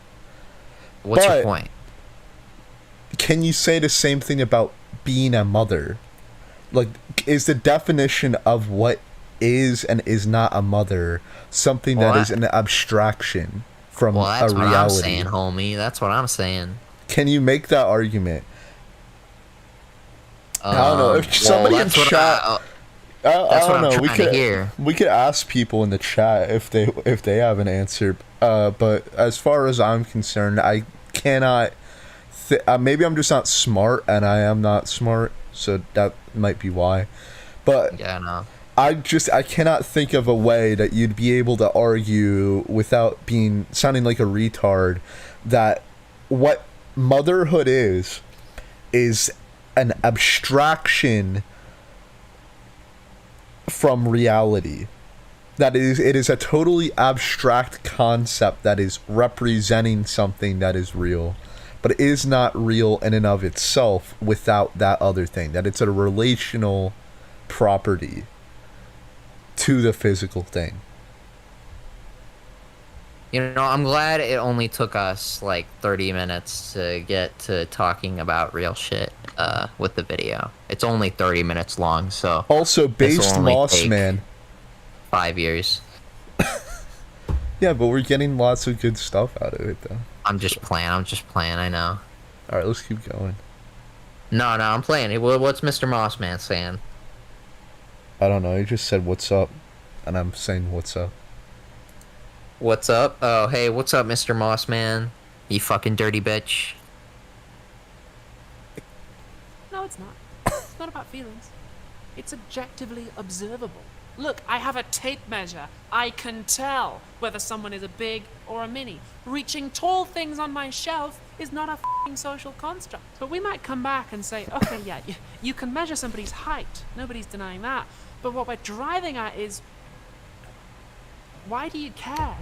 What's your point? Can you say the same thing about being a mother? Like, is the definition of what is and is not a mother something that is an abstraction from that's a what reality? I'm saying, homie. That's what I'm saying. Can you make that argument? I don't know. If somebody in chat, I don't know. We could ask people in the chat if they have an answer. But as far as I'm concerned, I cannot. Maybe I'm just not smart, and I am not smart, so that might be why. But yeah, no. I cannot think of a way that you'd be able to argue without sounding like a retard that what motherhood is an abstraction from reality. That it is a totally abstract concept that is representing something that is real, but it is not real in and of itself without that other thing. That it's a relational property to the physical thing. You know, I'm glad it only took us like 30 minutes to get to talking about real shit with the video. It's only 30 minutes long, so... Also, based Moss Man. 5 years. Yeah, but we're getting lots of good stuff out of it, though. I'm just playing, I know. Alright, let's keep going. No, I'm playing. What's Mr. Moss Man saying? I don't know, he just said what's up, and I'm saying what's up. What's up? Oh, hey, what's up, Mr. Moss Man? You fucking dirty bitch. No, it's not. It's not about feelings. It's objectively observable. Look, I have a tape measure. I can tell whether someone is a big or a mini. Reaching tall things on my shelf is not a f***ing social construct. But we might come back and say, okay, yeah, you can measure somebody's height. Nobody's denying that. But what we're driving at is, why do you care?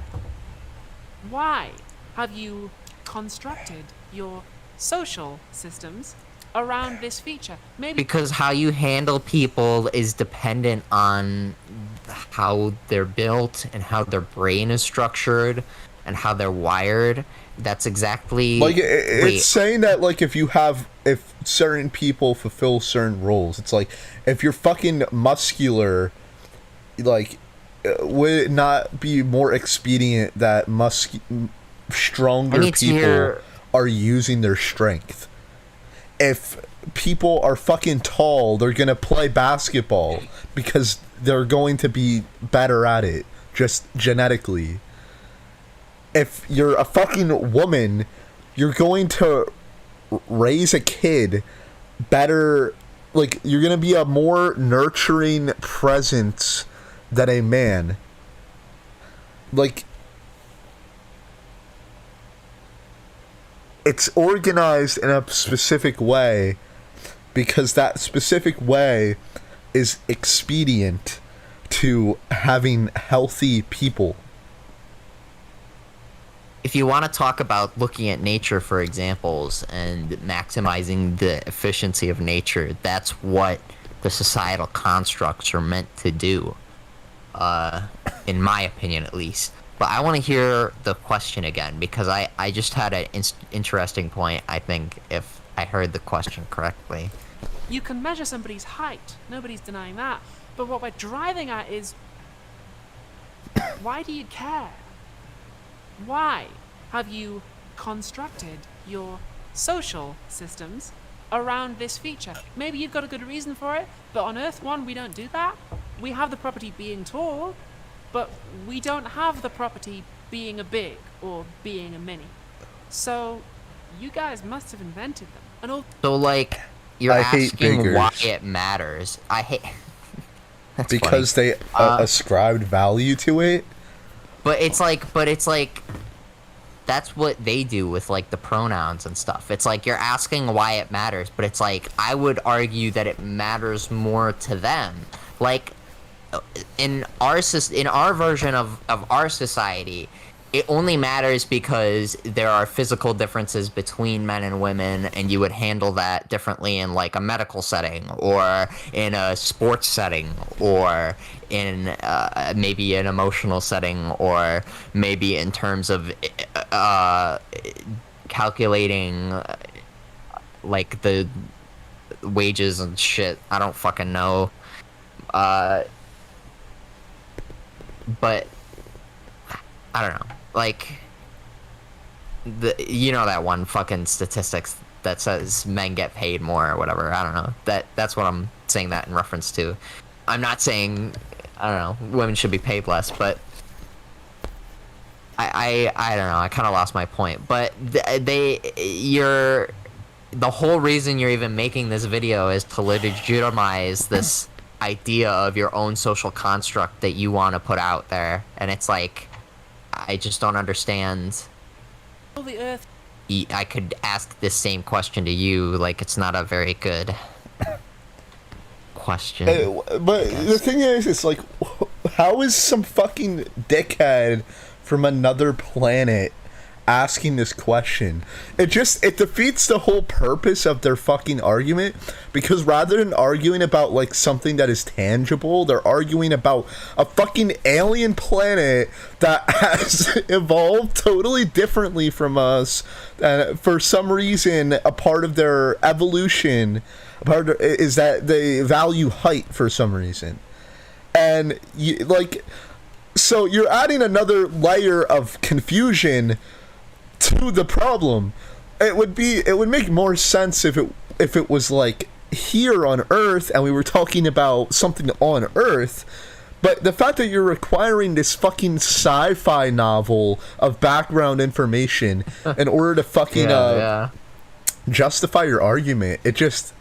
Why have you constructed your social systems around this feature? Maybe because how you handle people is dependent on how they're built and how their brain is structured and how they're wired. That's exactly like it's saying that like if certain people fulfill certain roles, it's like if you're fucking muscular, like would it not be more expedient that stronger people are using their strength? If people are fucking tall, they're gonna play basketball because they're going to be better at it, just genetically. If you're a fucking woman, you're going to raise a kid better, like, you're gonna be a more nurturing presence than a man. Like, it's organized in a specific way because that specific way is expedient to having healthy people. If you want to talk about looking at nature for examples and maximizing the efficiency of nature, that's what the societal constructs are meant to do, in my opinion at least. But I want to hear the question again, because I just had an interesting point, I think, if I heard the question correctly. you can measure somebody's height. Nobody's denying that. But what we're driving at is, why do you care? Why have you constructed your social systems around this feature? Maybe you've got a good reason for it, but on Earth 1 we don't do that. We have the property being tall, but we don't have the property being a big or being a mini. So you guys must have invented them. And all So like, you're asking why it matters. I hate That's because funny. They ascribed value to it. But it's like that's what they do with like the pronouns and stuff. It's like you're asking why it matters, but it's like I would argue that it matters more to them. Like in our version of our society, it only matters because there are physical differences between men and women, and you would handle that differently in like a medical setting or in a sports setting or in maybe an emotional setting or maybe in terms of calculating like the wages and shit. I don't fucking know. But I don't know. Like, you know that one fucking statistics that says men get paid more or whatever. I don't know. That's what I'm saying that in reference to. I'm not saying, I don't know, women should be paid less, but I don't know. I kind of lost my point. But the whole reason you're even making this video is to legitimize this idea of your own social construct that you want to put out there, and it's like, I just don't understand. the Earth. I could ask this same question to you, like it's not a very good question. But the thing is, it's like, how is some fucking dickhead from another planet asking this question? It defeats the whole purpose of their fucking argument, because rather than arguing about like something that is tangible, they're arguing about a fucking alien planet that has evolved totally differently from us, and for some reason a part of their evolution is that they value height for some reason. And so you're adding another layer of confusion to the problem. It would make more sense if it was like here on Earth and we were talking about something on Earth, But the fact that you're requiring this fucking sci-fi novel of background information in order to fucking justify your argument, it's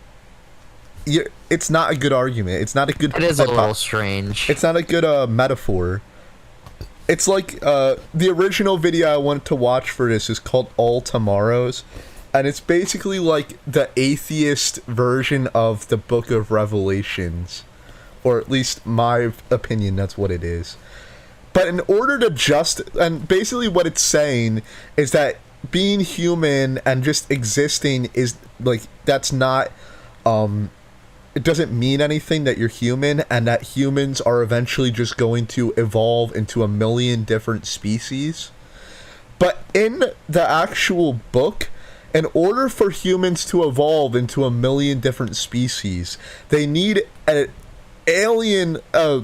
not a good argument. It's not a good. It is a little strange. It's not a good metaphor. It's like the original video I wanted to watch for this is called All Tomorrows, and it's basically like the atheist version of the Book of Revelations, or at least my opinion, that's what it is. But in order to and basically what it's saying is that being human and just existing is like, that's not it doesn't mean anything that you're human, and that humans are eventually just going to evolve into a million different species. But in the actual book, in order for humans to evolve into a million different species, they need a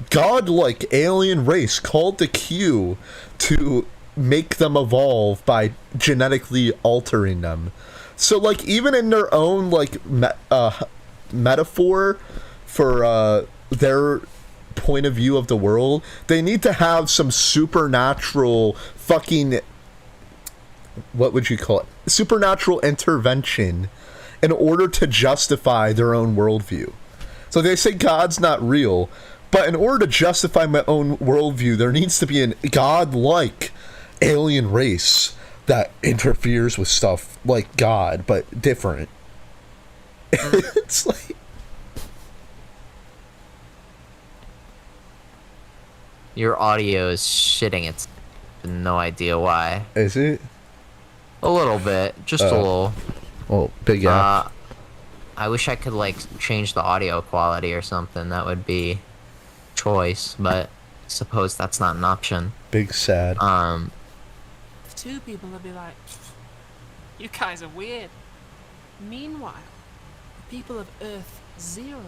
godlike alien race called the Q to make them evolve by genetically altering them. So like, even in their own like metaphor for their point of view of the world, they need to have some supernatural fucking, what would you call it, supernatural intervention in order to justify their own worldview. So they say God's not real, but in order to justify my own worldview, there needs to be a god-like alien race that interferes with stuff like God, but different. It's like, your audio is shitting. It's no idea why. Is it? A little bit, just a little. Oh, big app. I wish I could like change the audio quality or something. That would be choice, but I suppose that's not an option. Big sad. Two people will be like, you guys are weird. Meanwhile, the people of Earth Zero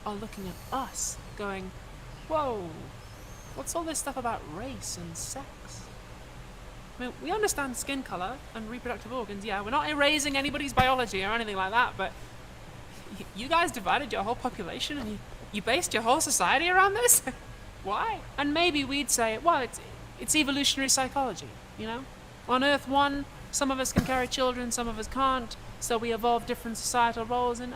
are looking at us, going, whoa, what's all this stuff about race and sex? I mean, we understand skin color and reproductive organs, yeah, we're not erasing anybody's biology or anything like that, but you guys divided your whole population and you based your whole society around this? Why? And maybe we'd say, well, it's evolutionary psychology, you know? On Earth 1, some of us can carry children, some of us can't, so we evolve different societal roles, and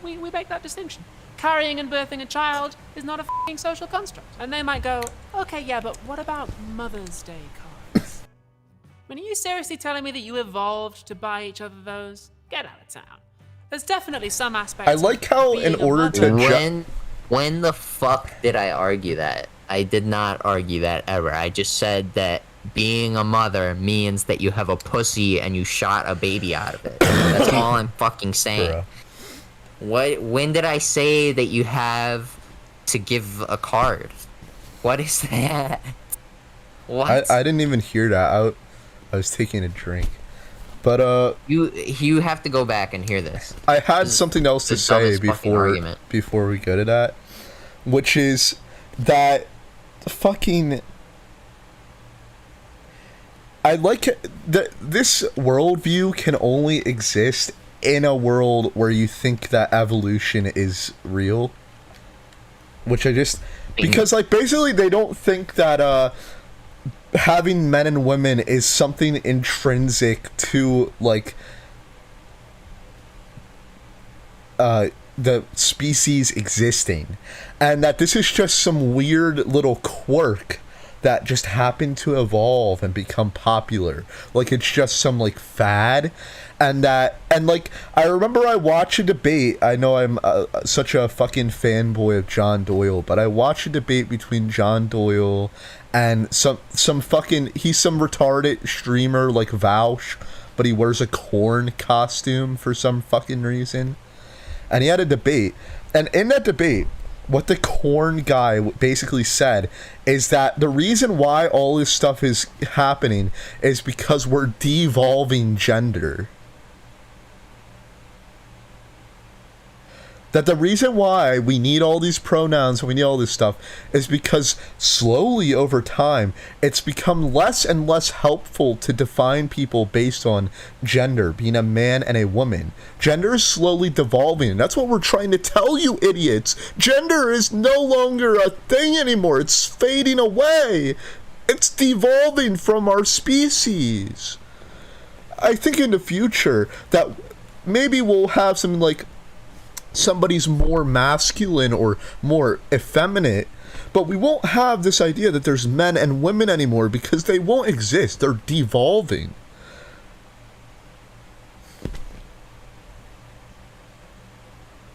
we make that distinction. Carrying and birthing a child is not a f***ing social construct. And they might go, okay, yeah, but what about Mother's Day cards? I mean, are you seriously telling me that you evolved to buy each other those? Get out of town. There's definitely some aspects. I like how in order to when the fuck did I argue that? I did not argue that ever. I just said that being a mother means that you have a pussy and you shot a baby out of it. That's all I'm fucking saying. When did I say that you have to give a card? What is that? What? I didn't even hear that. I was taking a drink. But you have to go back and hear this. I had something else to say before we go to that, which is that fucking, I like that this worldview can only exist in a world where you think that evolution is real, which I just, because like basically they don't think that having men and women is something intrinsic to like the species existing, and that this is just some weird little quirk that just happened to evolve and become popular, like it's just some like fad. And like I remember I watched a debate, I know I'm such a fucking fanboy of John Doyle, but I watched a debate between John Doyle and some fucking, he's some retarded streamer like Vaush, but he wears a corn costume for some fucking reason. And he had a debate, and in that debate, what the corn guy basically said is that the reason why all this stuff is happening is because we're devolving gender. That the reason why we need all these pronouns and we need all this stuff is because slowly over time, it's become less and less helpful to define people based on gender, being a man and a woman. Gender is slowly devolving, and that's what we're trying to tell you idiots. Gender is no longer a thing anymore. It's fading away. It's devolving from our species. I think in the future that maybe we'll have something like somebody's more masculine or more effeminate, but we won't have this idea that there's men and women anymore because they won't exist. They're devolving.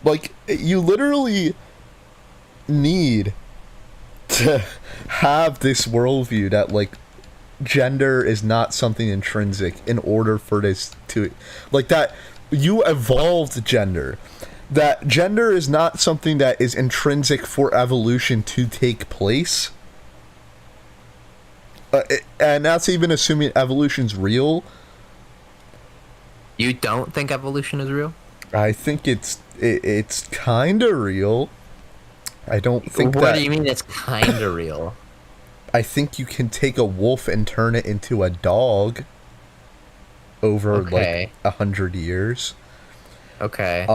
Like, you literally need to have this worldview that, like, gender is not something intrinsic in order for this to, like, that you evolved gender. That gender is not something that is intrinsic for evolution to take place. And that's even assuming evolution's real. You don't think evolution is real? I think it's kind of real. I don't think What do you mean it's kind of real? I think you can take a wolf and turn it into a dog over like 100 years. Okay.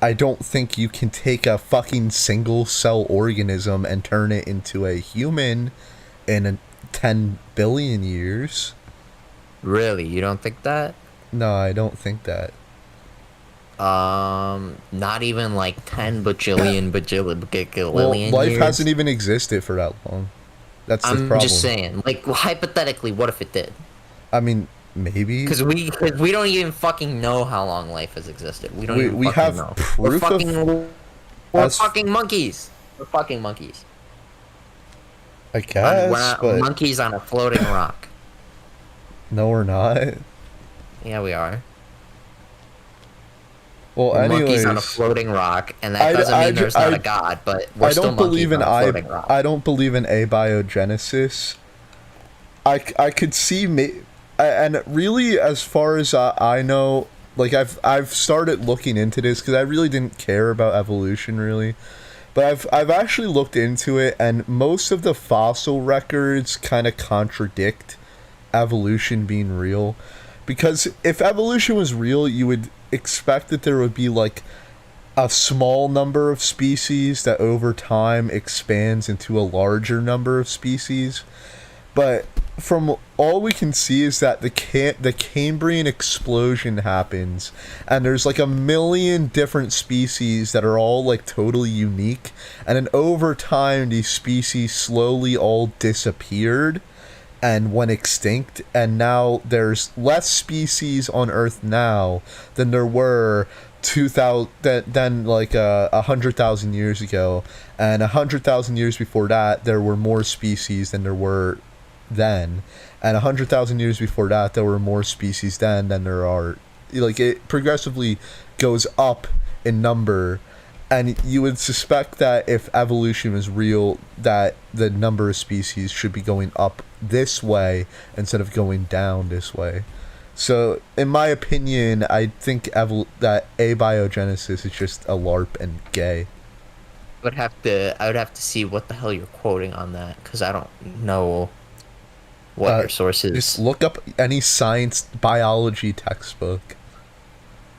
I don't think you can take a fucking single cell organism and turn it into a human in 10 billion years. Really? You don't think that? No, I don't think that. Not even like 10 bajillion Well, life years? hasn't even existed for that long. That's the problem. I'm just saying, like, hypothetically, what if it did? I mean, maybe. Because we don't even fucking know how long life has existed. We don't even we fucking have know. proof We're fucking monkeys. We're fucking monkeys. I guess, We're not but monkeys on a floating rock. no, we're not. Yeah, we are. Well, We're anyways, monkeys on a floating rock, and that doesn't mean there's not a god, but we're still monkeys on a floating rock. I don't believe in abiogenesis. I could see and really, as far as I know, like I've started looking into this because I really didn't care about evolution really, but I've actually looked into it, and most of the fossil records kind of contradict evolution being real, because if evolution was real, you would expect that there would be like a small number of species that over time expands into a larger number of species. But from all we can see is that the Cambrian explosion happens, and there's like 1 million different species that are all like totally unique, and then over time these species slowly all disappeared and went extinct, and now there's less species on Earth now than there were 100,000 years ago, and 100,000 years before that there were more species than there were then, and 100,000 years before that there were more species then than there are. Like, it progressively goes up in number, and you would suspect that if evolution was real, that the number of species should be going up this way instead of going down this way. So, in my opinion, I think that abiogenesis is just a LARP and gay. I would have to see what the hell you're quoting on that, because I don't know what your source is. Just look up any science biology textbook.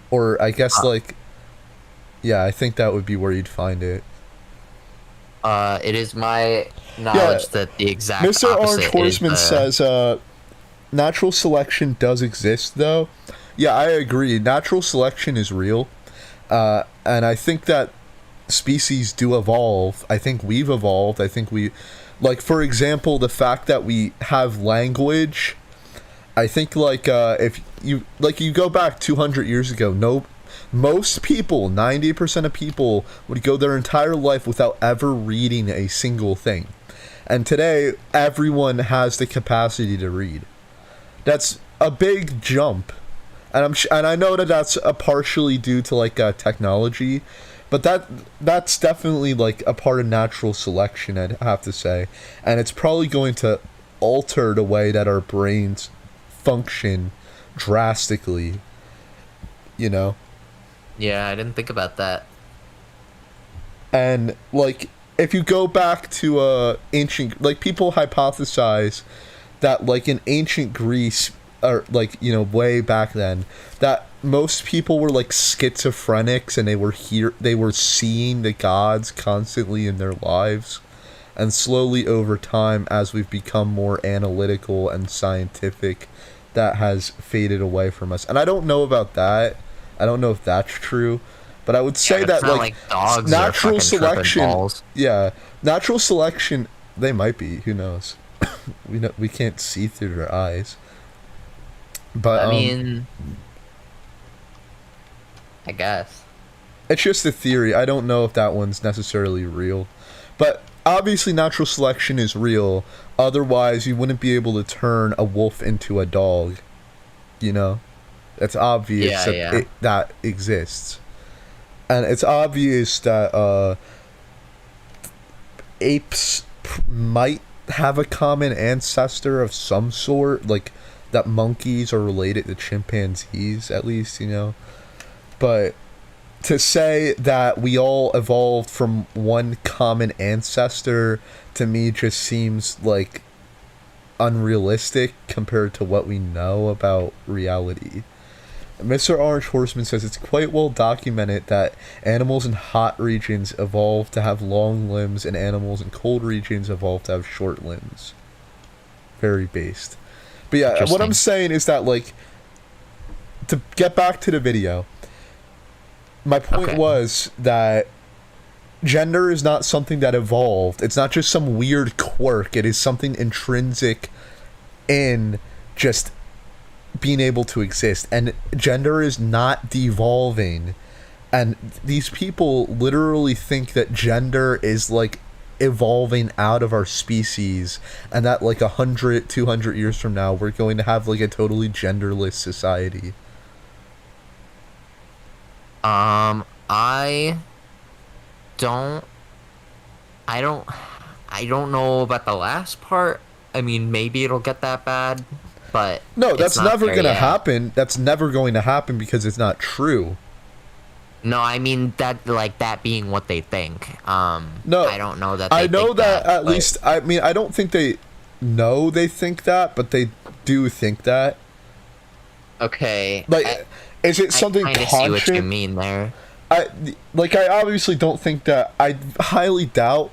Or I guess yeah, I think that would be where you'd find it. It is my knowledge that the exact Mr. opposite Orange Horseman says, natural selection does exist, though. Yeah, I agree. Natural selection is real. And I think that species do evolve. I think we've evolved. I think like, for example, the fact that we have language, I think, like, if you go back 200 years ago, most people, 90% of people, would go their entire life without ever reading a single thing. And today, everyone has the capacity to read. That's a big jump. And I know that that's partially due to, like, technology, but that's definitely, like, a part of natural selection, I'd have to say. And it's probably going to alter the way that our brains function drastically, you know? Yeah, I didn't think about that. And like, if you go back to ancient, like, people hypothesize that like in ancient Greece, or like, you know, way back then, that most people were like schizophrenics and they were seeing the gods constantly in their lives. And slowly over time, as we've become more analytical and scientific, that has faded away from us. And I don't know about that. I don't know if that's true. But I would say that like dogs natural are selection, balls. yeah, natural selection, they might be. Who knows? we can't see through their eyes. But I mean, I guess it's just a theory. I don't know if that one's necessarily real. But obviously, natural selection is real. Otherwise, you wouldn't be able to turn a wolf into a dog. You know, that's obvious that exists. And it's obvious that apes might have a common ancestor of some sort, like that monkeys are related to chimpanzees, at least, you know. But to say that we all evolved from one common ancestor, to me, just seems like unrealistic compared to what we know about reality. Mr. Orange Horseman says it's quite well documented that animals in hot regions evolved to have long limbs and animals in cold regions evolved to have short limbs. Very based. But yeah, what I'm saying is that, like, to get back to the video, my point was that gender is not something that evolved. It's not just some weird quirk. It is something intrinsic in just being able to exist, and gender is not devolving. And these people literally think that gender is like evolving out of our species, and that like 100, 200 years from now we're going to have like a totally genderless society. I don't know about the last part. I mean, maybe it'll get that bad. But no, that's never going to happen. That's never going to happen because it's not true. No, I mean that, like, that being what they think. No, I don't know that. I know that at least. I mean, I don't think they know they think that, but they do think that. Okay. Like, is it something conscious? I see what you mean there. I obviously don't think that. I highly doubt.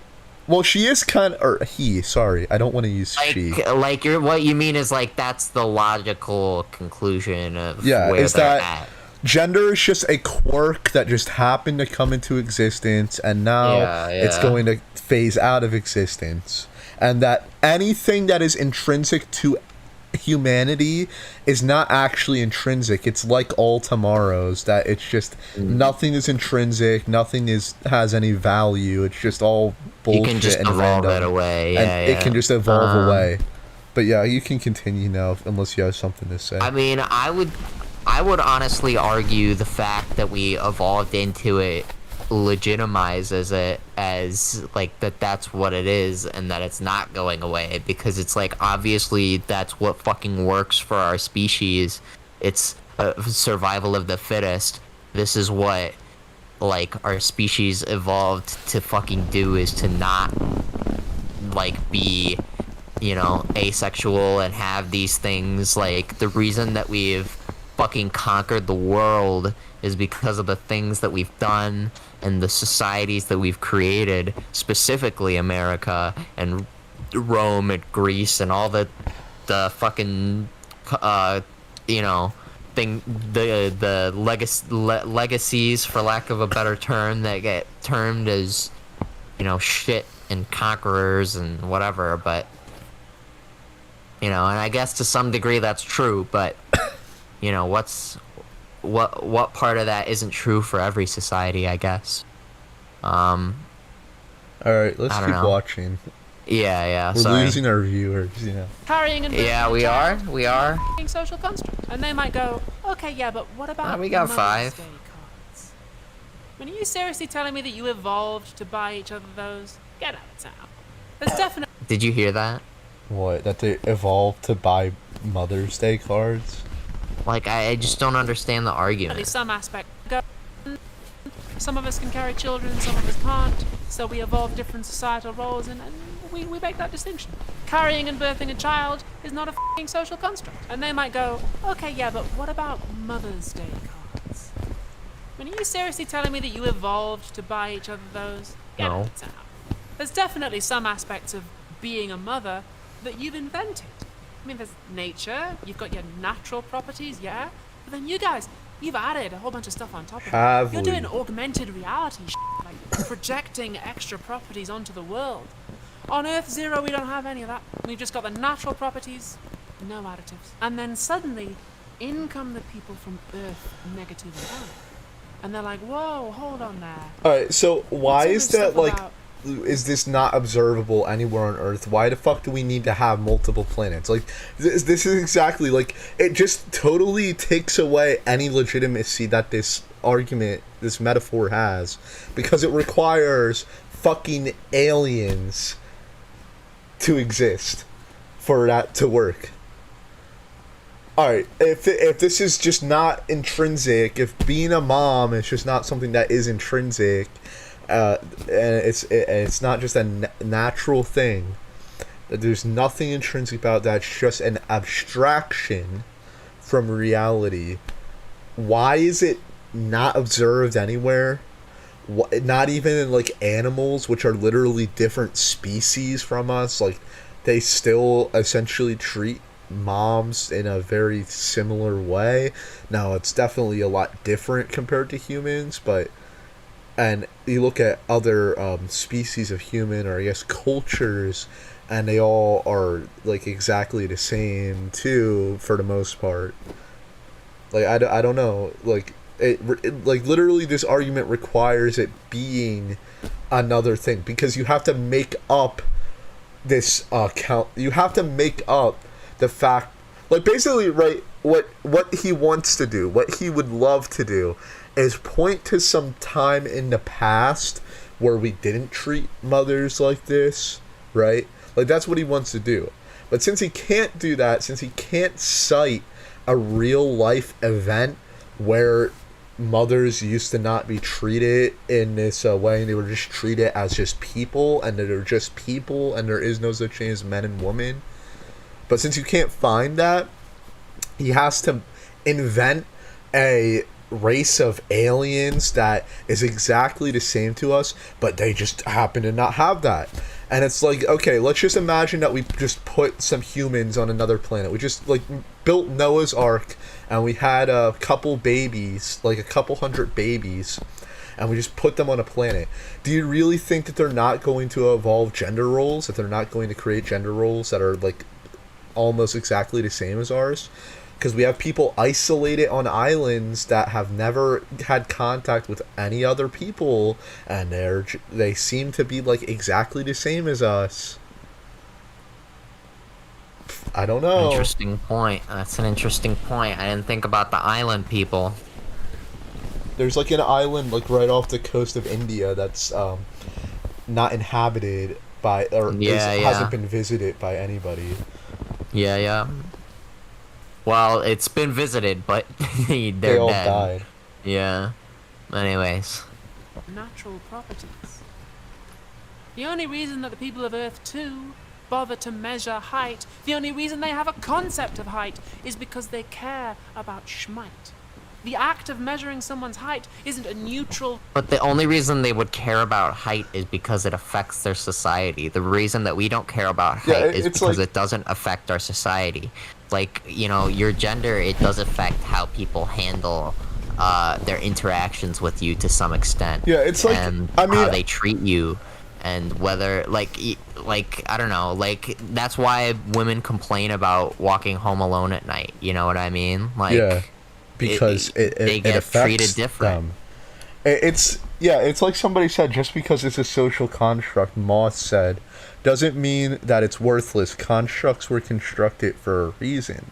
Well, she is kind of, or he, sorry, I don't want to use she. Like, what you mean is, like, that's the logical conclusion of where is they're at. Gender is just a quirk that just happened to come into existence, and now it's going to phase out of existence. And that anything that is intrinsic to humanity is not actually intrinsic. It's like all tomorrows, that it's just nothing is intrinsic, nothing has any value. It's just all bullshit. You can just evolve it away. It can just evolve away. But yeah, you can continue now unless you have something to say. I mean, I would honestly argue the fact that we evolved into it legitimizes it as like that's what it is, and that it's not going away, because it's like, obviously that's what fucking works for our species. It's survival of the fittest. This is what, like, our species evolved to fucking do, is to not, like, be, you know, asexual and have these things. Like, the reason that we've fucking conquered the world is because of the things that we've done and the societies that we've created, specifically America and Rome and Greece and all the fucking you know, the legacies, for lack of a better term, that get termed as, you know, shit and conquerors and whatever. But, you know, and I guess to some degree that's true, but, you know, what part of that isn't true for every society, I guess. Alright, let's keep watching. Yeah, We're sorry. losing our viewers, you know. Carrying and we are. social construct. And they might go, okay, yeah, but what about we got Mother's 5. Day cards? I mean, are you seriously telling me that you evolved to buy each other those? Get out of town. There's definitely... Did you hear that? What, that they evolved to buy Mother's Day cards? Like, I just don't understand the argument. some aspect. Go. Some of us can carry children, some of us can't. So we evolve different societal roles, and we make that distinction. Carrying and birthing a child is not a f***ing social construct. And they might go, okay, yeah, but what about Mother's Day cards? I mean, are you seriously telling me that you evolved to buy each other those? No. It out. There's definitely some aspects of being a mother that you've invented. I mean, there's nature, you've got your natural properties, yeah? But then you guys, you've added a whole bunch of stuff on top of it. You're doing augmented reality like projecting extra properties onto the world. On Earth Zero, we don't have any of that. We've just got the natural properties, no additives. And then suddenly, in come the people from Earth -1. And they're like, whoa, hold on there. Alright, so why is that, like, about... is this not observable anywhere on Earth? Why the fuck do we need to have multiple planets? Like, this is exactly, like, it just totally takes away any legitimacy that this argument, this metaphor has, because it requires fucking aliens to exist for that to work. Alright, if this is just not intrinsic, if being a mom is just not something that is intrinsic, and it's not just a natural thing, that there's nothing intrinsic about that, it's just an abstraction from reality, why is it not observed anywhere? Not even in, like, animals, which are literally different species from us, like, they still essentially treat moms in a very similar way. Now, it's definitely a lot different compared to humans, but, and you look at other species of human, or I guess cultures, and they all are, like, exactly the same too, for the most part. Like, I don't know, like, like, literally this argument requires it being another thing, because you have to make up this you have to make up the fact, like, basically, right, what he wants to do, what he would love to do, is point to some time in the past where we didn't treat mothers like this, right? Like, that's what he wants to do. But since he can't do that, since he can't cite a real life event where mothers used to not be treated in this way, and they were just treated as just people, and they're just people, and there is no such thing as men and women. But since you can't find that, he has to invent a race of aliens that is exactly the same to us, but they just happen to not have that. And it's like, okay, let's just imagine that we just put some humans on another planet. We just, like, built Noah's Ark, and we had a couple babies, like a couple hundred babies, and we just put them on a planet. Do you really think that they're not going to evolve gender roles? That they're not going to create gender roles that are, like, almost exactly the same as ours? Because we have people isolated on islands that have never had contact with any other people, and they seem to be, like, exactly the same as us. I don't know. Interesting point. That's an interesting point. I didn't think about the island people. There's, like, an island, like, right off the coast of India that's not inhabited by, or hasn't been visited by anybody. Yeah. Well, it's been visited, but they're they all dead. died. Yeah. Anyways. Natural properties. The only reason that the people of Earth 2 bother to measure height, the only reason they have a concept of height, is because they care about schmite. The act of measuring someone's height isn't a neutral... But the only reason they would care about height is because it affects their society. The reason that we don't care about height is because it doesn't affect our society. Like, you know, your gender, it does affect how people handle their interactions with you to some extent. Yeah, it's like, and I mean, how they treat you, and whether, like, I don't know, like, that's why women complain about walking home alone at night, you know what I mean? Like, yeah, because they get affects treated different. Them. It's like somebody said, just because it's a social construct, Moss said, doesn't mean that it's worthless. Constructs were constructed for a reason.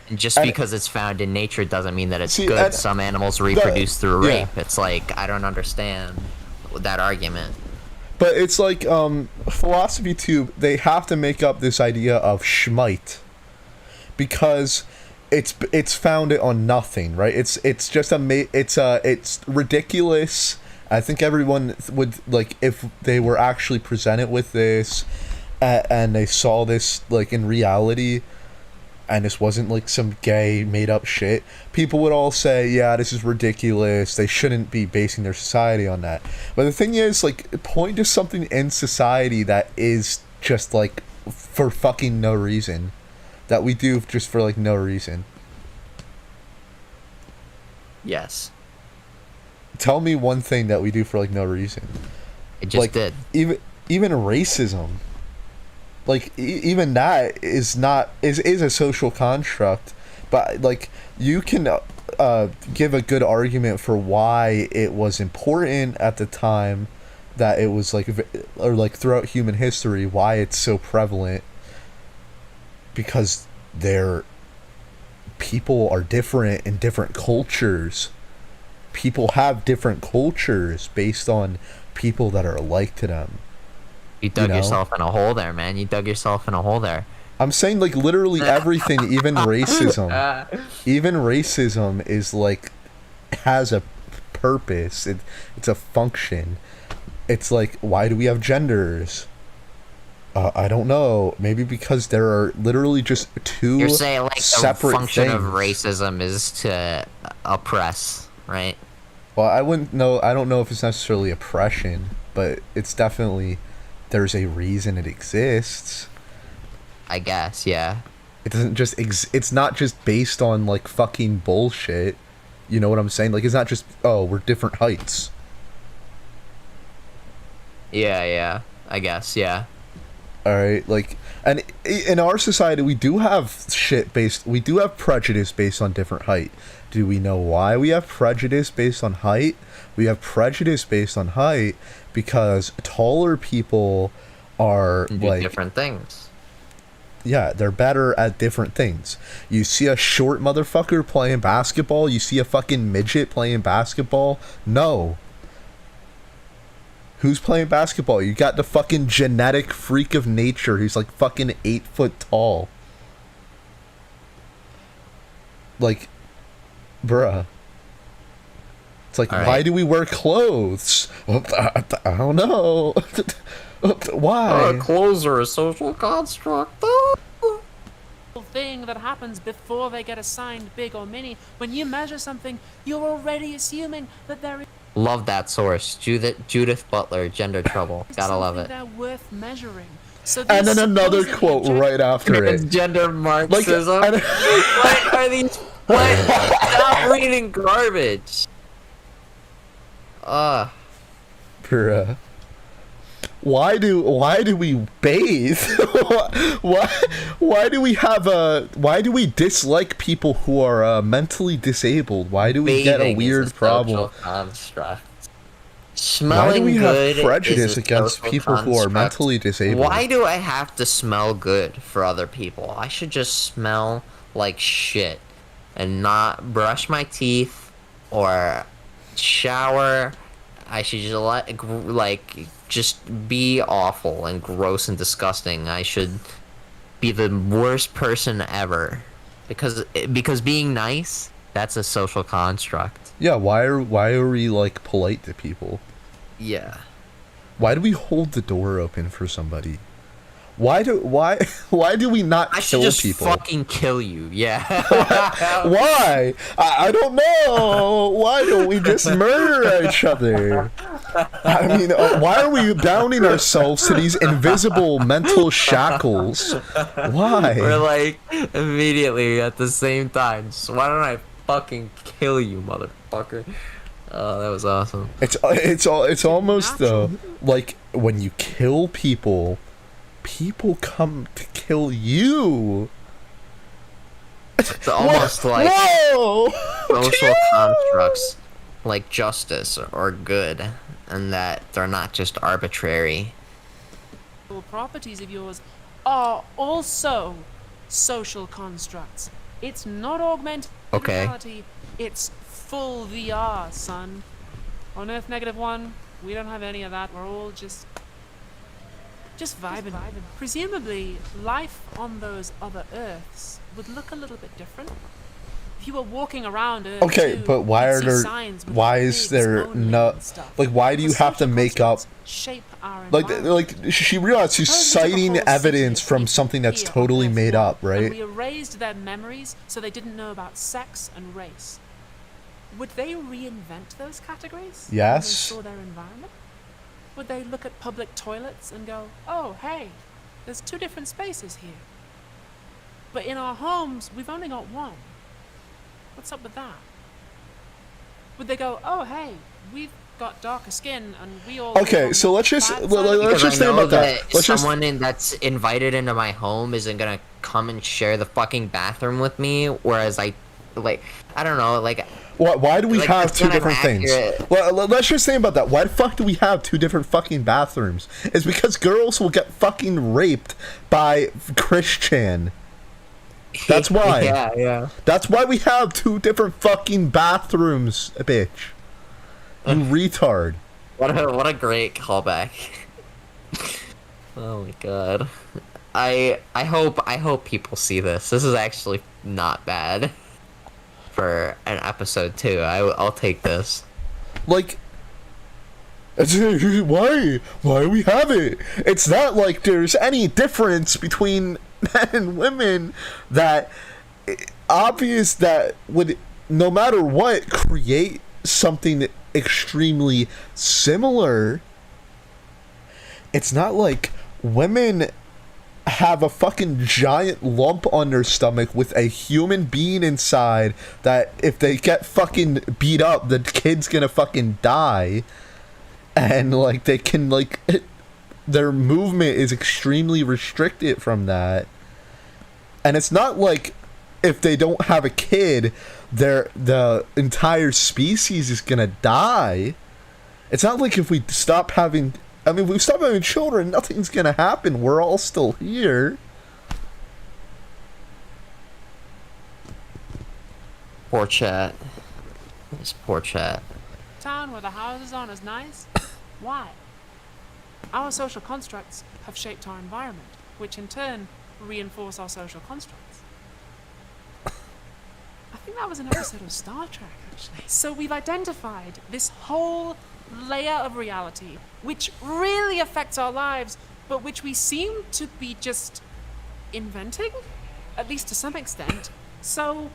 And just because it's found in nature doesn't mean that it's good. Some animals reproduce through rape. It's like, I don't understand that argument. But it's like, Philosophy Tube, they have to make up this idea of schmite, because it's founded on nothing, right? It's just it's ridiculous I think everyone would, like, if they were actually presented with this and they saw this, like, in reality, and this wasn't, like, some gay made-up shit, people would all say, yeah, this is ridiculous, they shouldn't be basing their society on that. But the thing is, like, point to something in society that is just, like, for fucking no reason. That we do just for, like, no reason. Yes. Tell me one thing that we do for, like, no reason. It just like, did. Even racism. Like, even that is a social construct. But, like, you can give a good argument for why it was important at the time that it was, like, or, like, throughout human history, why it's so prevalent. Because people are different in different cultures. People have different cultures based on people that are alike to them. You dug yourself in a hole there, man. You dug yourself in a hole there. I'm saying, like, literally everything, even racism. Even racism is, like, has a purpose. It's a function. It's like, why do we have genders? I don't know. Maybe because there are literally just two You're saying, like, the function things. of racism is to oppress, right? Well, I don't know if it's necessarily oppression, but it's definitely, there's a reason it exists. I guess, yeah. It doesn't just it's not just based on, like, fucking bullshit. You know what I'm saying? Like, it's not just, oh, we're different heights. Yeah, I guess, yeah. Alright, like, and in our society, we do have prejudice based on different height. Do we know why we have prejudice based on height? We have prejudice based on height because taller people are, Do like, different things. Yeah, they're better at different things. You see a short motherfucker playing basketball, you see a fucking midget playing basketball. No. Who's playing basketball? You got the fucking genetic freak of nature who's, like, fucking 8 foot tall. Like, bruh. It's like, why do we wear clothes? I don't know. Why? Clothes are a social construct. Thing that happens before they get assigned big or mini. When you measure something, you're already assuming that there is Love that source. Judith Butler, Gender Trouble. Gotta love it. they're worth measuring. So And then these another supposedly quote objective- right after it. Gender Marxism. Like, What are these? What? Stop reading garbage. Bruh. Why do we bathe? why do we dislike people who are mentally disabled? Why do we get a weird problem? Smelling Why do we good have prejudice is a against social people who are construct. mentally disabled? Why do I have to smell good for other people? I should just smell like shit and not brush my teeth or shower. I should just be awful and gross and disgusting. I should be the worst person ever because being nice, that's a social construct. Yeah, why are we, like, polite to people? Yeah. Why do we hold the door open for somebody? Why do we not I should kill just people? fucking kill you. Yeah. Why? I don't know. Why don't we just murder each other? I mean, why are we bounding ourselves to these invisible mental shackles? Why? We're like immediately at the same time. So why don't I fucking kill you, motherfucker? Oh, that was awesome. It's almost like when you kill people, people come to kill you. It's almost like social constructs like justice or good, and that they're not just arbitrary. Properties of yours are also social constructs. It's not augmented reality, it's full VR, son. On Earth -1, we don't have any of that. We're all just vibing. Presumably, life on those other Earths would look a little bit different. if you were walking around Earth Okay, 2, but why you'd are see there? signs with Why pigs is there moaning no? and stuff. Like, why do you Because have to social make up? constructs shape our Like, environment. she realized she's Suppose we took a citing whole evidence city of from people something that's here on totally Earth made 1, up, right? And we erased their memories so they didn't know about sex and race. Would they reinvent those categories? Yes. When they saw their environment? Would they look at public toilets and go, oh, hey, there's 2 different spaces here. But in our homes, we've only got 1. What's up with that? Would they go, oh, hey, we've got darker skin and we all... Okay, so let's just let's Because just I think know about that. Let's just someone that's invited into my home isn't gonna come and share the fucking bathroom with me, whereas I don't know, like... why do we Like, have that's 2 not different things? accurate. Well, let's just think about that. Why the fuck do we have 2 different fucking bathrooms? It's because girls will get fucking raped by Christian. That's why. Yeah. That's why we have 2 different fucking bathrooms, bitch. You retard. What a great callback. Oh my god. I hope people see this. This is actually not bad for an episode 2. I'll take this. Like, why we have it? It's not like there's any difference between men and women that obvious that would, no matter what, create something extremely similar. It's not like women have a fucking giant lump on their stomach with a human being inside that if they get fucking beat up, the kid's gonna fucking die. And like they can like their movement is extremely restricted from that. And it's not like if they don't have a kid, the entire species is gonna die. It's not like if we stop having if we stop having children, nothing's gonna happen. We're all still here. Poor chat. This poor chat. Town where the houses aren't as nice? Why? Our social constructs have shaped our environment, which in turn reinforce our social constructs. I think that was an episode of Star Trek, actually. So we've identified this whole layer of reality, which really affects our lives, but which we seem to be just inventing, at least to some extent. So,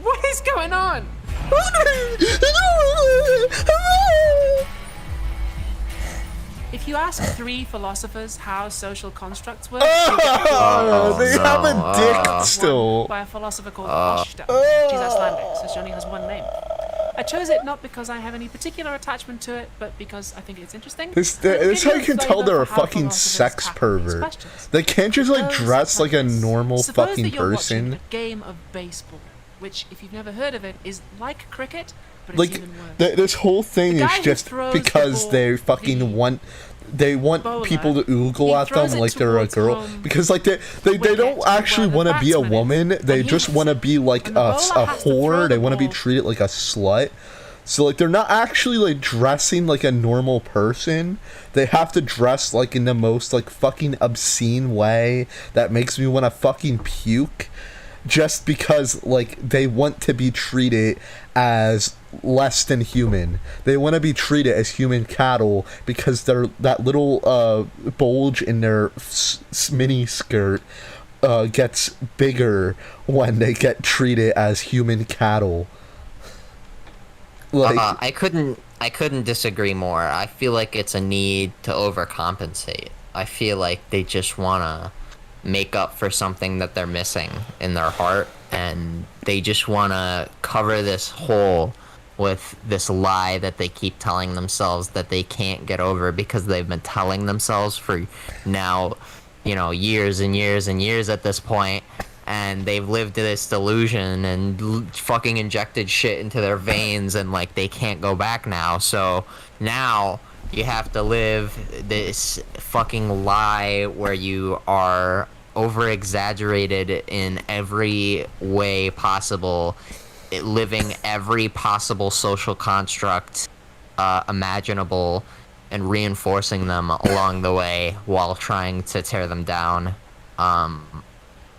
what is going on? If you ask 3 philosophers how social constructs work, you'll get They have a dick one still. by a philosopher called Hochstadt. She's Icelandic, so she only has 1 name. I chose it not because I have any particular attachment to it, but because I think it's interesting. This And it'll is give how you can a tell flavour they're a for how fucking philosophers sex tackle these pervert. questions. They can't just like Suppose dress like a this. normal Suppose fucking that you're watching person. a game of baseball, which, if you've never heard of it, is like cricket, but it's Like even worse. this whole thing The is guy who just throws the because ball, they fucking the want. They want bowler, people to oogle he at them throws it like they're a towards girl home because like they wicket don't actually where the want to be a batsman is, woman. They and he just hits want to it. be like And the a bowler has to throw whore. They the want to be ball. treated like a slut. So like they're not actually like dressing like a normal person. They have to dress like in the most like fucking obscene way that makes me want to fucking puke. Just because like they want to be treated as less than human. They want to be treated as human cattle because they're that little bulge in their mini skirt gets bigger when they get treated as human cattle. Like I couldn't disagree more. I feel like it's a need to overcompensate. I feel like they just wanna make up for something that they're missing in their heart, and they just wanna cover this hole with this lie that they keep telling themselves that they can't get over because they've been telling themselves for now, years and years and years at this point. And they've lived this delusion and fucking injected shit into their veins, and like they can't go back now. So now you have to live this fucking lie where you are over exaggerated in every way possible, living every possible social construct imaginable, and reinforcing them along the way while trying to tear them down.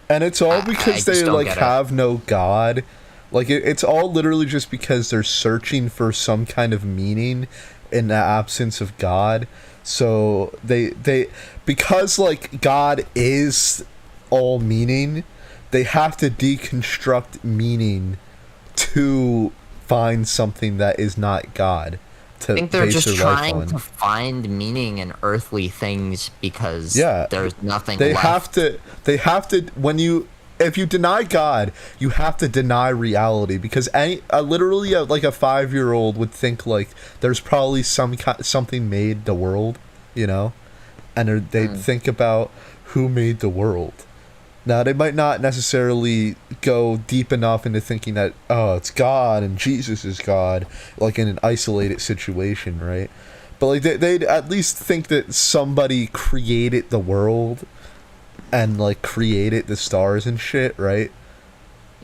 And it's all I because just they don't like get it. have no god. Like it's all literally just because they're searching for some kind of meaning in the absence of God. So they because like God is all meaning, they have to deconstruct meaning to find something that is not God. I think they're base just their life trying on. to find meaning in earthly things because Yeah, there's nothing they left. have to when you if you deny God, you have to deny reality because literally like a 5-year-old would think like there's probably something made the world, you know, and they'd think about who made the world. Now they might not necessarily go deep enough into thinking that it's God and Jesus is God, like in an isolated situation, right? But like they'd at least think that somebody created the world and like created the stars and shit, right?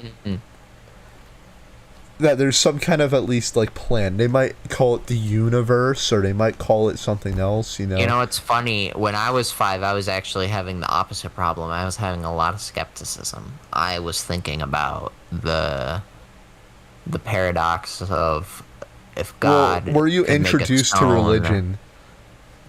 Mm-hmm. That there's some kind of at least like plan. They might call it the universe or they might call it something else, you know. You know, it's funny. When I was 5, I was actually having the opposite problem. I was having a lot of skepticism. I was thinking about the paradox of if God. Well, were you could make a introduced to stone- religion?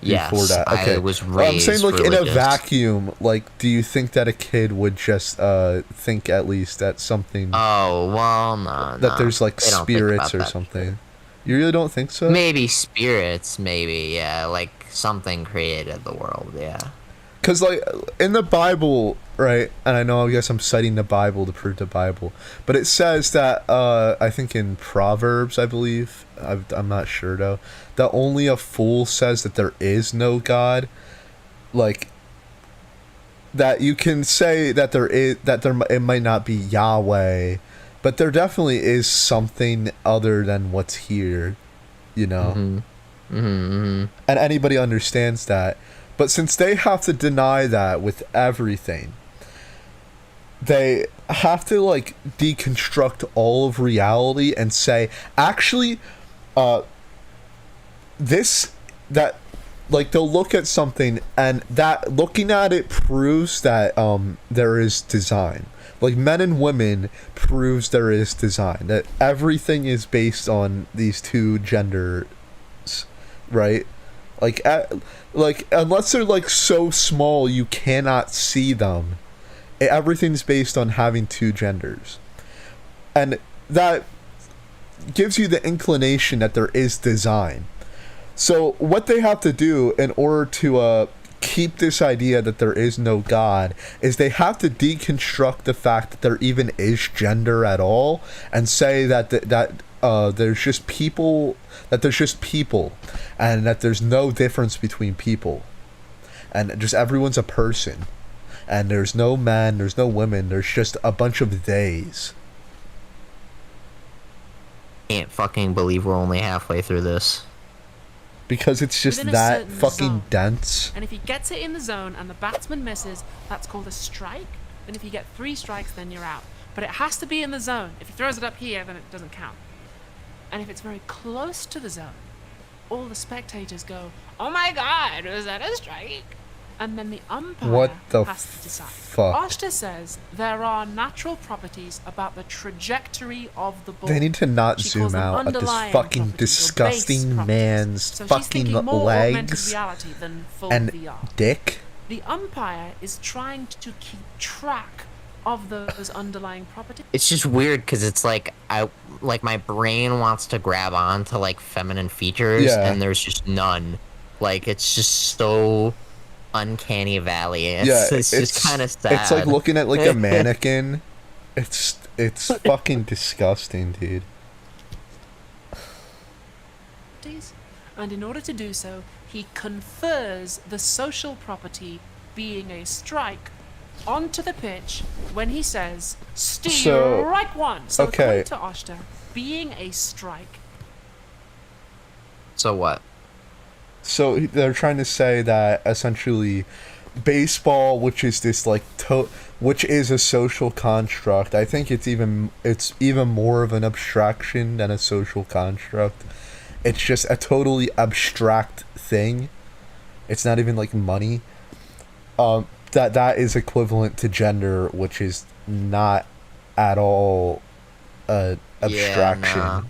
Yes, Before that. Okay. I was I'm raised saying like in a religious. vacuum, like do you think that a kid would just think at least that something Oh well, no. that there's like They don't think spirits about or that something? You really don't think so? Maybe spirits, maybe, yeah, like something created the world, yeah. Because like in the Bible, right? And I guess I'm citing the Bible to prove the Bible, but it says that I think in Proverbs, I believe, I'm not sure though, that only a fool says that there is no God. Like that you can say that it might not be Yahweh, but there definitely is something other than what's here, you know. Mm-hmm. Mm-hmm. And anybody understands that. But since they have to deny that with everything, they have to like deconstruct all of reality and say, actually, they'll look at something and that looking at it proves that there is design. Like men and women proves there is design. That everything is based on these two genders, right? Like unless they're like so small you cannot see them, everything's based on having two genders, and that gives you the inclination that there is design. So what they have to do in order to keep this idea that there is no God is they have to deconstruct the fact that there even is gender at all, and say that there's just people, and that there's no difference between people, and just everyone's a person, and there's no men, there's no women, there's just a bunch of theys. Can't fucking believe we're only halfway through this. Because it's just Within a that certain fucking zone. dense. And if he gets it in the zone and the batsman misses, that's called a strike. And if you get 3 strikes, then you're out. But it has to be in the zone. If he throws it up here, then it doesn't count. And if it's very close to the zone, all the spectators go, "Oh my God, was that a strike?" And then the umpire What the has to decide. fuck? Oshta says there are natural properties about the trajectory of the ball. They need to not She zoom calls them out at this underlying fucking properties or base disgusting properties. man's So she's fucking thinking more augmented legs reality than full and VR. dick. The umpire is trying to keep track of those underlying properties. It's just weird because it's like my brain wants to grab on to like feminine features, Yeah. and there's just none. Like it's just so uncanny valley. Yeah, It's just kind of sad. It's like looking at like a mannequin. It's fucking disgusting, dude. And in order to do so, he confers the social property, being a strike, onto the pitch when he says, "Strike one." So okay. according to Oshta, being a strike. So what? So they're trying to say that essentially baseball, which is this like which is a social construct. I think it's even more of an abstraction than a social construct. It's just a totally abstract thing. It's not even like money. that is equivalent to gender, which is not at all a abstraction. nah.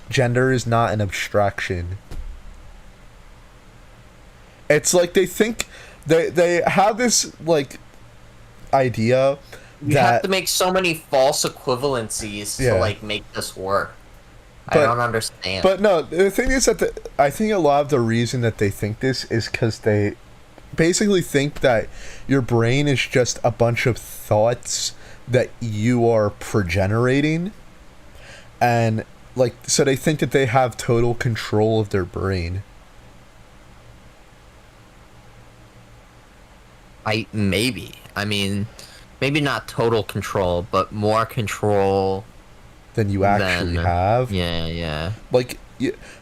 Gender is not an abstraction. It's like they think they have this like idea You that have to make so many false equivalencies Yeah. to like make this work. I But- don't understand. But no, the thing is that I think a lot of the reason that they think this is because they basically think that your brain is just a bunch of thoughts that you are progenerating, and like so they think that they have total control of their brain. I mean, maybe not total control, but more control Than you actually than have. Yeah. Like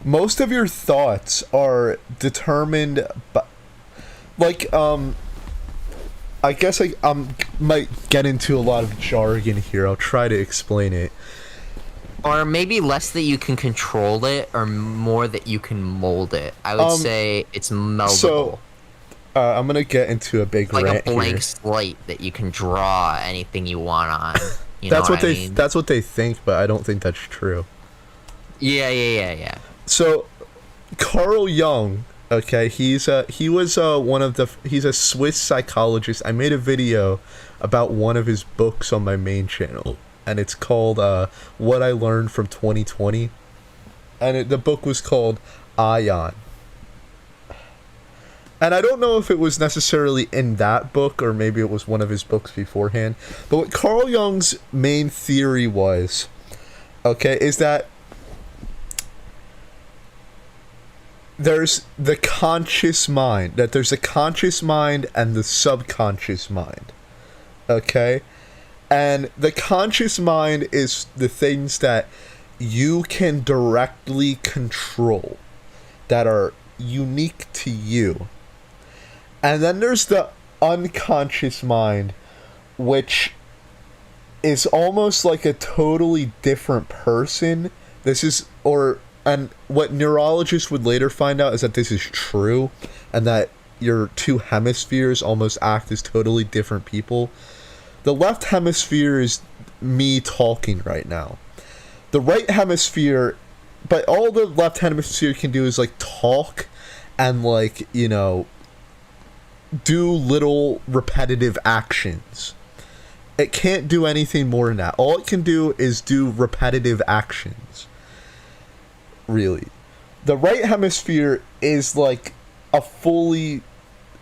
most of your thoughts are determined by, like I guess I might get into a lot of jargon here. I'll try to explain it. Or maybe less that you can control it, or more that you can mold it. I would say it's meldable. So I'm gonna get into a big like rant a blank here. slate that you can draw anything you want on. You That's know what I they mean? that's what they think, but I don't think that's true. Yeah. So Carl Jung, okay, he's a Swiss psychologist. I made a video about one of his books on my main channel, and it's called What I Learned from 2020, and the book was called Ion. And I don't know if it was necessarily in that book or maybe it was one of his books beforehand. But what Carl Jung's main theory was, okay, is that there's the conscious mind, that there's a conscious mind and the subconscious mind. Okay? And the conscious mind is the things that you can directly control, that are unique to you. And then there's the unconscious mind, which is almost like a totally different person. And what neurologists would later find out is that this is true, and that your two hemispheres almost act as totally different people. The left hemisphere is me talking right now. The right hemisphere, but all the left hemisphere can do is like talk and like, you know, do little repetitive actions. It can't do anything more than that. All it can do is do repetitive actions. Really. The right hemisphere is like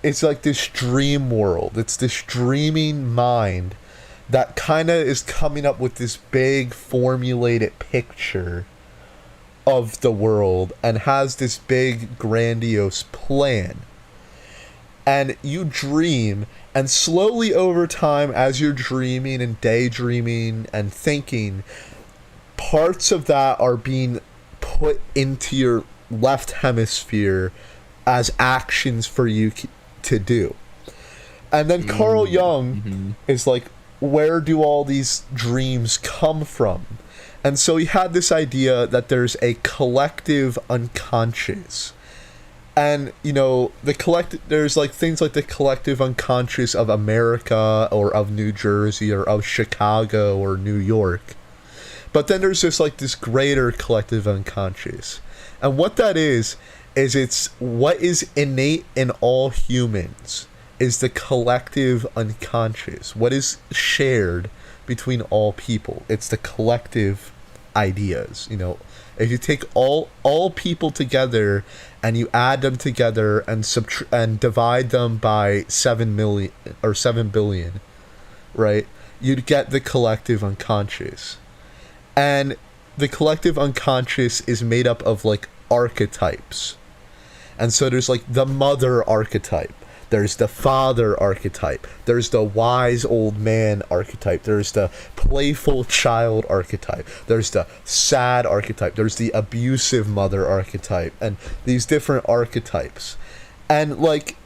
it's like this dream world. It's this dreaming mind that kind of is coming up with this big formulated picture of the world and has this big grandiose plan. And you dream, and slowly over time, as you're dreaming and daydreaming and thinking, parts of that are being put into your left hemisphere as actions for you to do. And then Carl Jung is like, where do all these dreams come from? And so he had this idea that there's a collective unconscious. And, you know, there's like things like the collective unconscious of America or of New Jersey or of Chicago or New York. But then there's just like this greater collective unconscious. And what that is it's what is innate in all humans is the collective unconscious. What is shared between all people. It's the collective ideas, you know. If you take all people together and you add them together and divide them by 7 million or 7 billion, right? You'd get the collective unconscious. And the collective unconscious is made up of like archetypes. And so there's like the mother archetype. There's the father archetype. There's the wise old man archetype. There's the playful child archetype. There's the sad archetype. There's the abusive mother archetype. And these different archetypes. And like,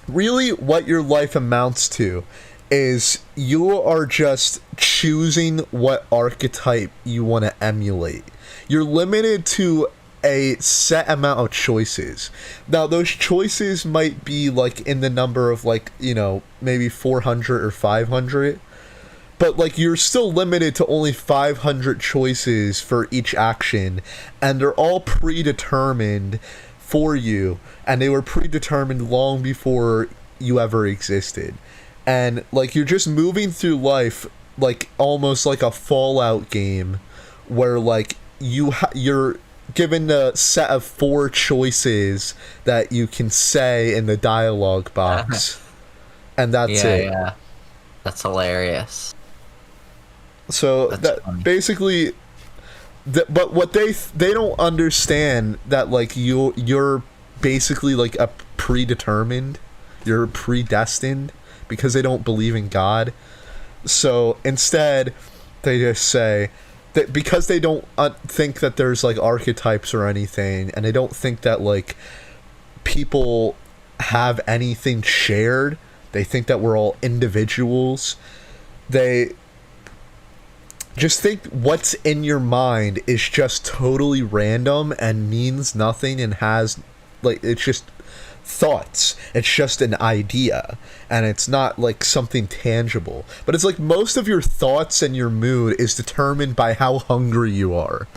really what your life amounts to is you are just choosing what archetype you want to emulate. You're limited to a set amount of choices. Now, those choices might be like in the number of like, you know, maybe 400 or 500, but like you're still limited to only 500 choices for each action, and they're all predetermined for you, and they were predetermined long before you ever existed. And like you're just moving through life like almost like a Fallout game, where like you're given a set of 4 choices that you can say in the dialogue box, and that's it. Yeah, that's hilarious. So that basically, but what they don't understand that like you're basically like a predetermined, you're predestined, because they don't believe in God. So instead, they just say that because they don't think that there's like archetypes or anything, and they don't think that like people have anything shared, they think that we're all individuals. They just think what's in your mind is just totally random and means nothing, and has like, it's just thoughts, it's just an idea, and it's not like something tangible. But it's like most of your thoughts and your mood is determined by how hungry you are.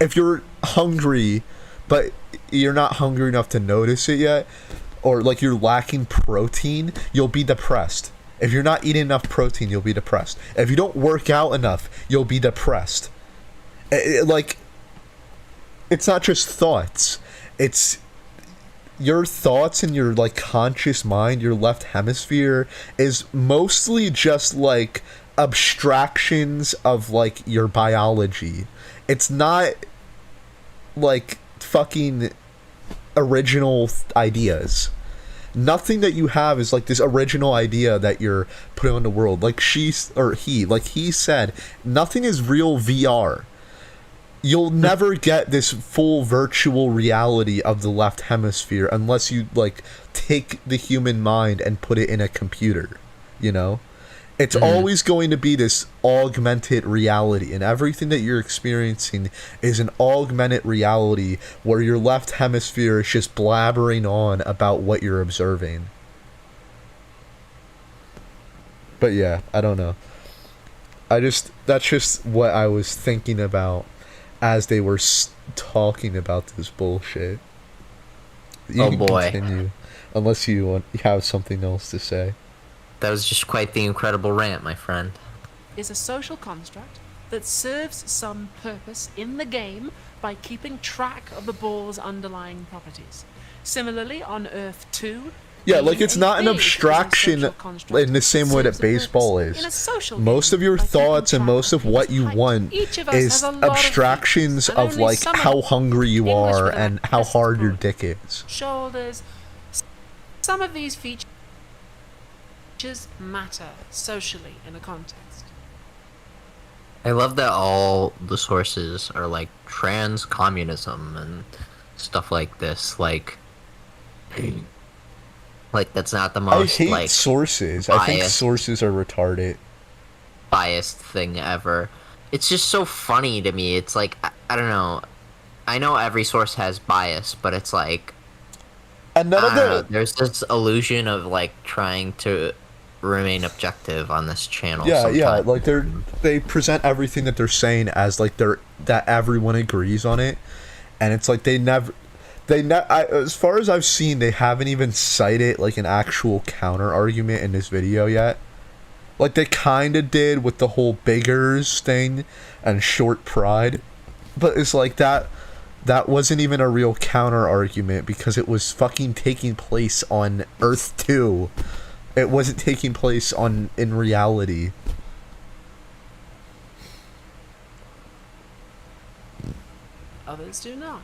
If you're hungry but you're not hungry enough to notice it yet, or like you're lacking protein, you'll be depressed. If you're not eating enough protein, you'll be depressed. If you don't work out enough, you'll be depressed. Like, it's not just thoughts, it's your thoughts and your like conscious mind, your left hemisphere, is mostly just like abstractions of like your biology. It's not like fucking original ideas. Nothing that you have is like this original idea that you're putting on the world. Like he said, nothing is real VR. You'll never get this full virtual reality of the left hemisphere unless you like take the human mind and put it in a computer, you know? It's always going to be this augmented reality, and everything that you're experiencing is an augmented reality where your left hemisphere is just blabbering on about what you're observing. But yeah, I don't know. That's just what I was thinking about as they were talking about this bullshit. You can continue, unless you have something else to say. That was just quite the incredible rant, my friend. Is a social construct that serves some purpose in the game by keeping track of the ball's underlying properties. Similarly, on Earth 2, yeah, like it's not an abstraction in the same way that baseball is. Most of your thoughts and most of what you want is abstractions of like how hungry you are and how hard your dick is. Shoulders. Some of these features matter socially in a context. I love that all the sources are like trans communism and stuff like this. Like that's not the most I hate like sources. I think sources are retarded. Biased thing ever. It's just so funny to me. It's like I don't know. I know every source has bias, but it's like there's this illusion of like trying to remain objective on this channel. Yeah, like they present everything that they're saying as like that everyone agrees on it, and it's like as far as I've seen, they haven't even cited like an actual counter argument in this video yet. Like they kind of did with the whole biggers thing and short pride, but it's like that wasn't even a real counter argument because it was fucking taking place on Earth 2. It wasn't taking place in reality. Others do not.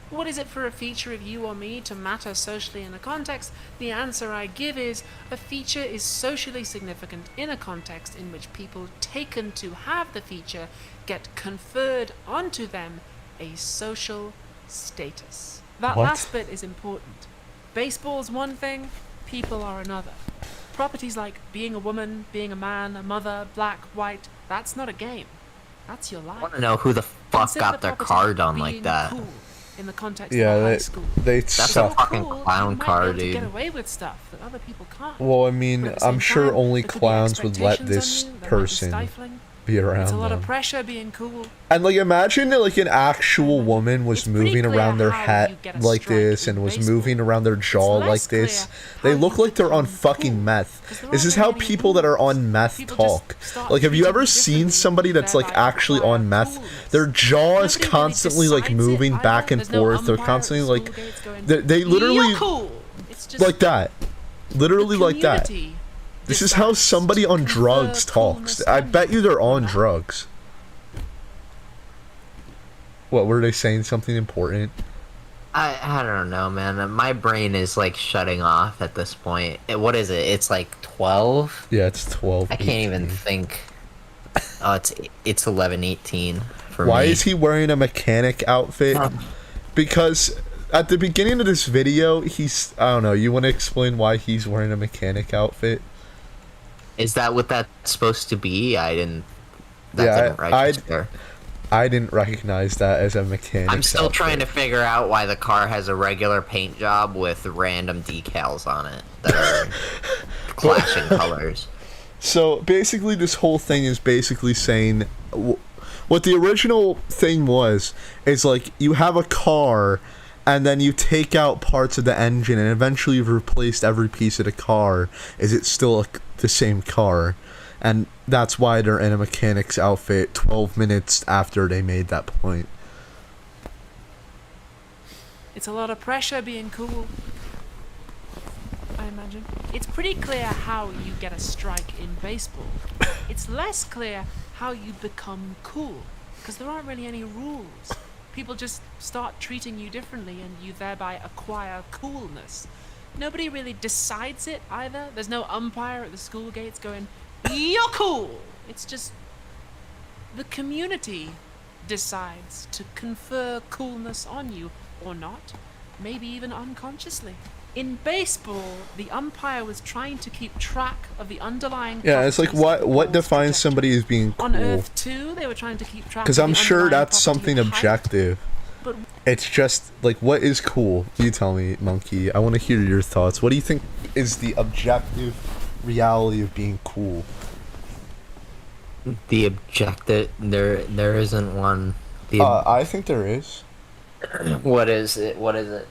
What is it for a feature of you or me to matter socially in a context? The answer I give is, a feature is socially significant in a context in which people taken to have the feature get conferred onto them a social status. That last bit is important. Baseball's one thing, people are another. Properties like being a woman, being a man, a mother, black, white, that's not a game. That's your life. I want to know who the fuck got their car done like that. Cool. in the context Yeah, of a high they school. That's a suck. fucking Cool, clown you might car, be able to dude. get away with stuff that other people can't. Well, I But mean, at the I'm same sure time, only there could be clowns would let expectations this on you that might be person stifling. be around It's a lot of them. pressure being cool. And like, imagine that, like, an actual woman was It's pretty moving clear around their how head you get a like strike this in and was baseball. moving around their jaw less like this. clear They how look you like they're on become fucking cool, meth. 'cause there This aren't is how really any people that are on rules. meth People just talk. start Like, have you treating ever you seen differently, somebody that's like thereby actually on acquire meth? coolness. Their jaw is Nobody really constantly like decides it moving either. back and There's no forth. They're umpire at constantly the like, school gates going, they literally "You're cool." It's just like that. Literally the like that. community This is how decides somebody to on confer drugs talks. coolness I on bet you they're or on not. drugs. What, were they saying something important? I don't know, man. My brain is like shutting off at this point. What is it? It's like 12. Yeah, it's 12. I can't even 18. think. Oh, it's 11:18 for Why me. is he wearing a mechanic outfit? Because at the beginning of this video, he's, I don't know, you want to explain why he's wearing a mechanic outfit? Is that what that's supposed to be? I didn't. That Yeah, didn't register. I didn't recognize that as a mechanic. I'm still trying to figure out why the car has a regular paint job with random decals on it that are clashing colors. So basically, this whole thing is basically saying what the original thing was is like you have a car and then you take out parts of the engine and eventually you've replaced every piece of the car. Is it still the same car? And that's why they're in a mechanic's outfit 12 minutes after they made that point. It's a lot of pressure being cool, I imagine. It's pretty clear how you get a strike in baseball. It's less clear how you become cool, because there aren't really any rules. People just start treating you differently and you thereby acquire coolness. Nobody really decides it either. There's no umpire at the school gates going, "You're cool." It's just the community decides to confer coolness on you, or not, maybe even unconsciously. In baseball, the umpire was trying to keep track of the underlying. Yeah, it's like properties of the what ball's defines trajectory. somebody as being On cool? Earth too, they were trying to keep track. Because of I'm the sure underlying that's property something of height, objective. but It's just like, what is cool? You tell me, Monkey. I want to hear your thoughts. What do you think is the objective reality of being cool? The objective there isn't one. I think there is. What is it? What is it?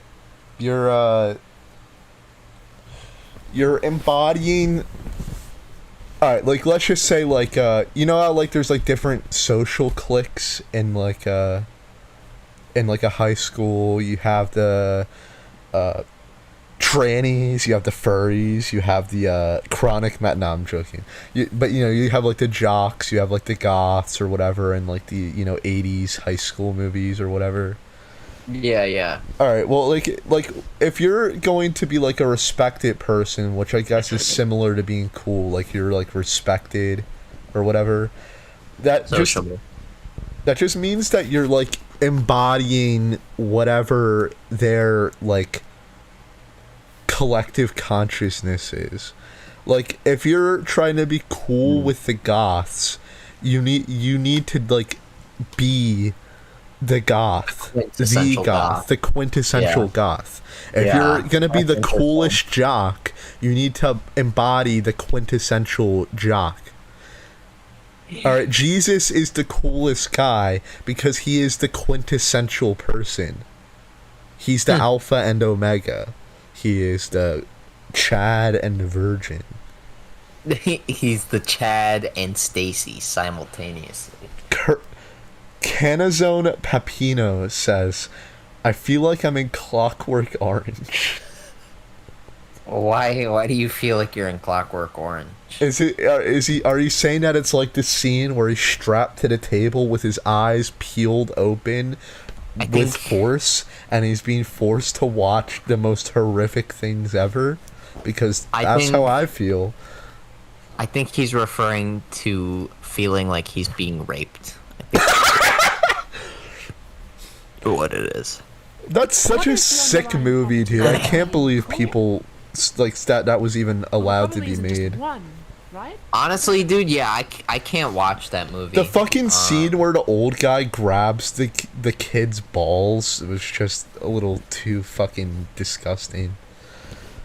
You're embodying. Alright, like, let's just say, like, you know how, like, there's, like, different social cliques in, like, a high school? You have the, trannies, you have the furries, you have the, no, I'm joking. But, you know, you have, like, the jocks, you have, like, the goths or whatever, and, like, the, you know, 80s high school movies or whatever. Yeah. Alright, well, like, if you're going to be, like, a respected person, which I guess is similar to being cool, like, you're, like, respected or whatever, that just means that you're, like, embodying whatever their, like, collective consciousness is. Like, if you're trying to be cool with the goths, you need to, like, be the goth, the quintessential goth. If you're gonna be the coolest jock, you need to embody the quintessential jock. Alright, Jesus is the coolest guy because he is the quintessential person. He's the Alpha and Omega. He is the Chad and the Virgin. He's the Chad and Stacy simultaneously. Canazone Pepino says, "I feel like I'm in Clockwork Orange." Why do you feel like you're in Clockwork Orange? Are you saying that it's like the scene where he's strapped to the table with his eyes peeled open with force, and he's being forced to watch the most horrific things ever? Because that's how I feel. I think he's referring to feeling like he's being raped. What it is. That's such a sick movie, dude. I can't believe people like that was even allowed to be Probably isn't just made. one. right? Honestly, dude, yeah, I can't watch that movie. The fucking scene where the old guy grabs the kid's balls was just a little too fucking disgusting.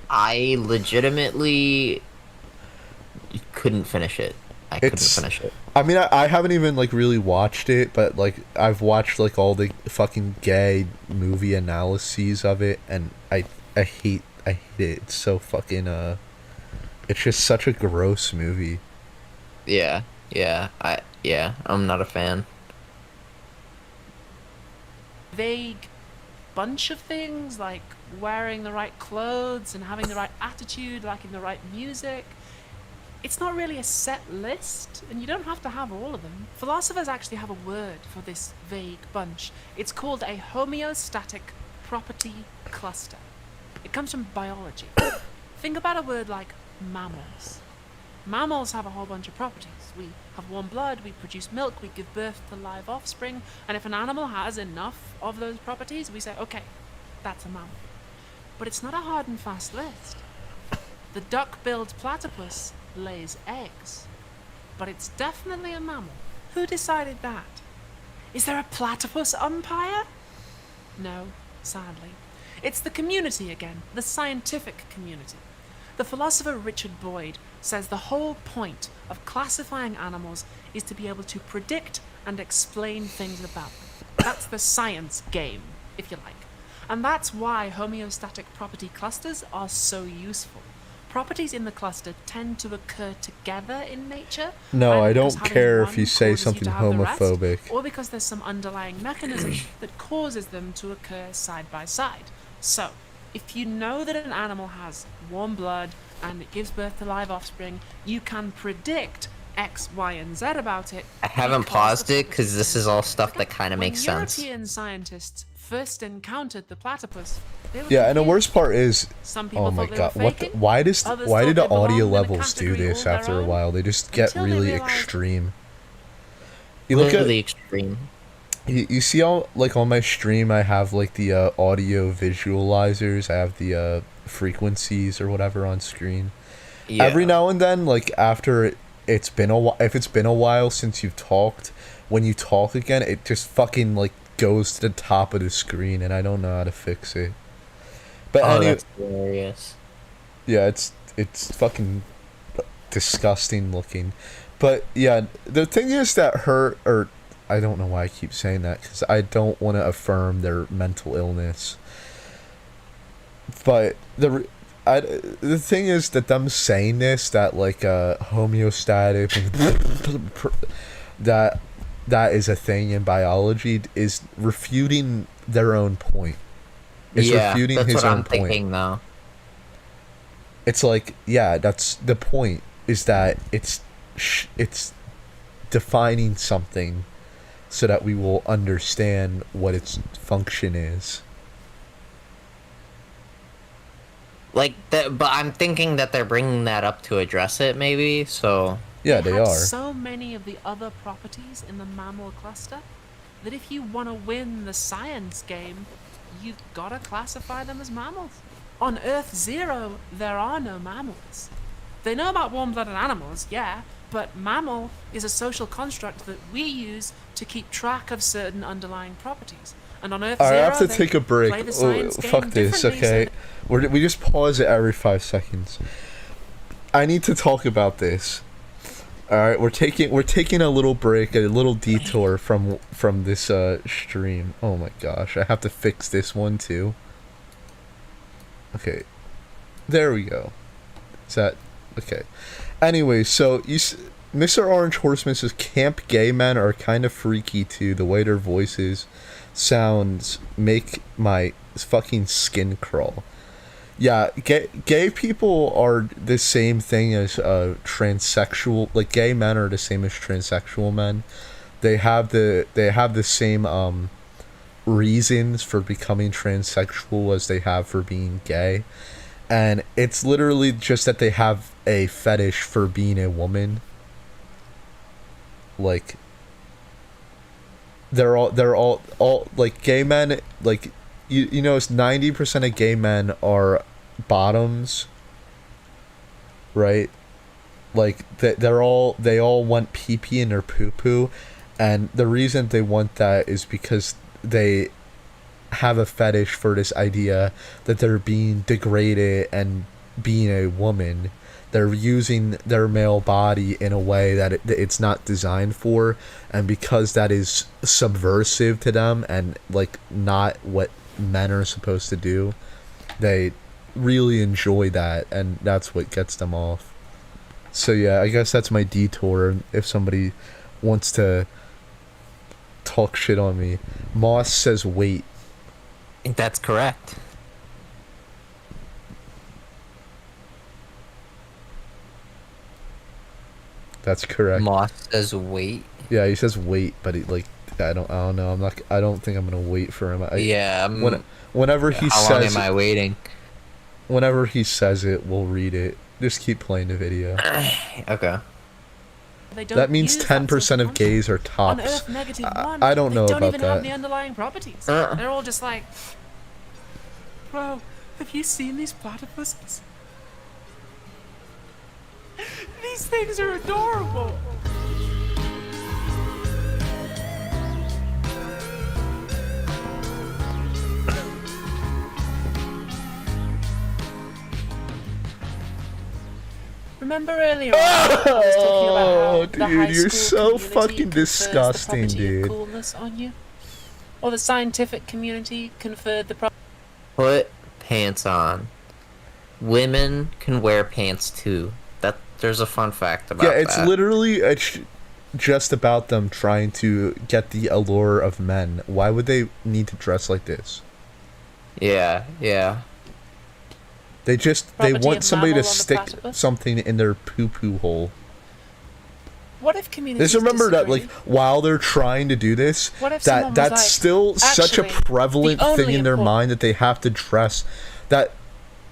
I legitimately couldn't finish it. I couldn't finish it. I mean, I haven't even like really watched it, but like I've watched like all the fucking gay movie analyses of it, and I hate it. It's so fucking it's just such a gross movie. Yeah, I'm not a fan. Vague bunch of things like wearing the right clothes and having the right attitude, liking the right music. It's not really a set list, and you don't have to have all of them. Philosophers actually have a word for this vague bunch. It's called a homeostatic property cluster. It comes from biology. Think about a word like mammals. Mammals have a whole bunch of properties. We have warm blood, we produce milk, we give birth to live offspring, and if an animal has enough of those properties, we say, okay, that's a mammal. But it's not a hard and fast list. The duck-billed platypus lays eggs, but it's definitely a mammal. Who decided that? Is there a platypus umpire? No, sadly. It's the community again, the scientific community. The philosopher Richard Boyd says the whole point of classifying animals is to be able to predict and explain things about them. That's the science game, if you like. And that's why homeostatic property clusters are so useful. Properties in the cluster tend to occur together in nature. No, I don't having care one if you say causes something to have the rest, homophobic. or because there's some underlying mechanism that causes them to occur side by side. So, if you know that an animal has warm blood and it gives birth to live offspring, you can predict X, Y, and Z about it. I haven't paused it because this is all stuff that kind of makes sense. When European scientists first encountered the platypus, they were Yeah, and the confused. worst part is, Some people oh my thought they god, were what? faking. Why Others did the thought they audio belonged in a levels do category this all their after a own, while? They just get until they really realized- extreme. You look Really at extreme. you see all like on my stream, I have like the audio visualizers. I have the frequencies or whatever on screen. Yeah. Every now and then, like after it's been a while, if it's been a while since you've talked, when you talk again, it just fucking like goes to the top of the screen, and I don't know how to fix it. But Oh, that's hilarious. yeah, it's fucking disgusting looking. But yeah, the thing is that or I don't know why I keep saying that, because I don't want to affirm their mental illness. But the thing is that them saying this, that like homeostatic that is a thing in biology, is refuting their own point. It's refuting that's his what own I'm point. thinking now. It's like, yeah, that's the point, is that it's defining something so that we will understand what its function is. Like that, but I'm thinking that they're bringing that up to address it, maybe. So Yeah, they have are. so many of the other properties in the mammal cluster that if you want to win the science game, you've got to classify them as mammals. On Earth Zero, there are no mammals. They know about warm-blooded animals, yeah, but mammal is a social construct that we use to keep track of certain underlying properties. And on Earth I Zero, have to they take a break. play the Oh, science game fuck this, differently, so okay? We just pause it every 5 seconds. I need to talk about this. All right, we're taking a little break, a little detour from this stream. Oh my gosh, I have to fix this one too. Okay, there we go. Is that okay? Anyway, so Mr. Orange Horseman says camp gay men are kind of freaky too. The way their voices, sounds make my fucking skin crawl. Yeah, gay people are the same thing as transsexual. Like gay men are the same as transsexual men. They have the same reasons for becoming transsexual as they have for being gay, and it's literally just that they have a fetish for being a woman. Like they're all like gay men, like you know, it's 90% of gay men are bottoms, right? like they all want pee pee in their poo poo, and the reason they want that is because they have a fetish for this idea that they're being degraded and being a woman. They're using their male body in a way that it's not designed for, and because that is subversive to them and like not what men are supposed to do, they really enjoy that, and that's what gets them off. So yeah, I guess that's my detour. If somebody wants to talk shit on me, Moss says wait. I think that's correct. That's correct. Moss says wait. Yeah, he says wait, but he like I don't know. I don't think I'm gonna wait for him. Whenever he how says, long am I waiting? Whenever he says it, we'll read it. Just keep playing the video. Okay. That means 10% of gays are tops. On Earth negative one, I don't know they don't about even have that. the underlying properties. They're all just like, bro, have you seen these platypuses? These things are adorable. Remember earlier on, I was talking about how the high dude, you're school so community fucking confers the disgusting, property of dude. coolness on you? Or the scientific community conferred the Put pants on. Women can wear pants too. There's a fun fact about that. Yeah, it's literally just about them trying to get the allure of men. Why would they need to dress like this? Yeah. They Property want of somebody to mammal on the stick platypus? something in their poo-poo hole. What if communities Just remember that, disagree? like, while they're trying to do this, What if someone was that's like, still such a "Actually, prevalent the only thing in their important-" mind that they have to dress. That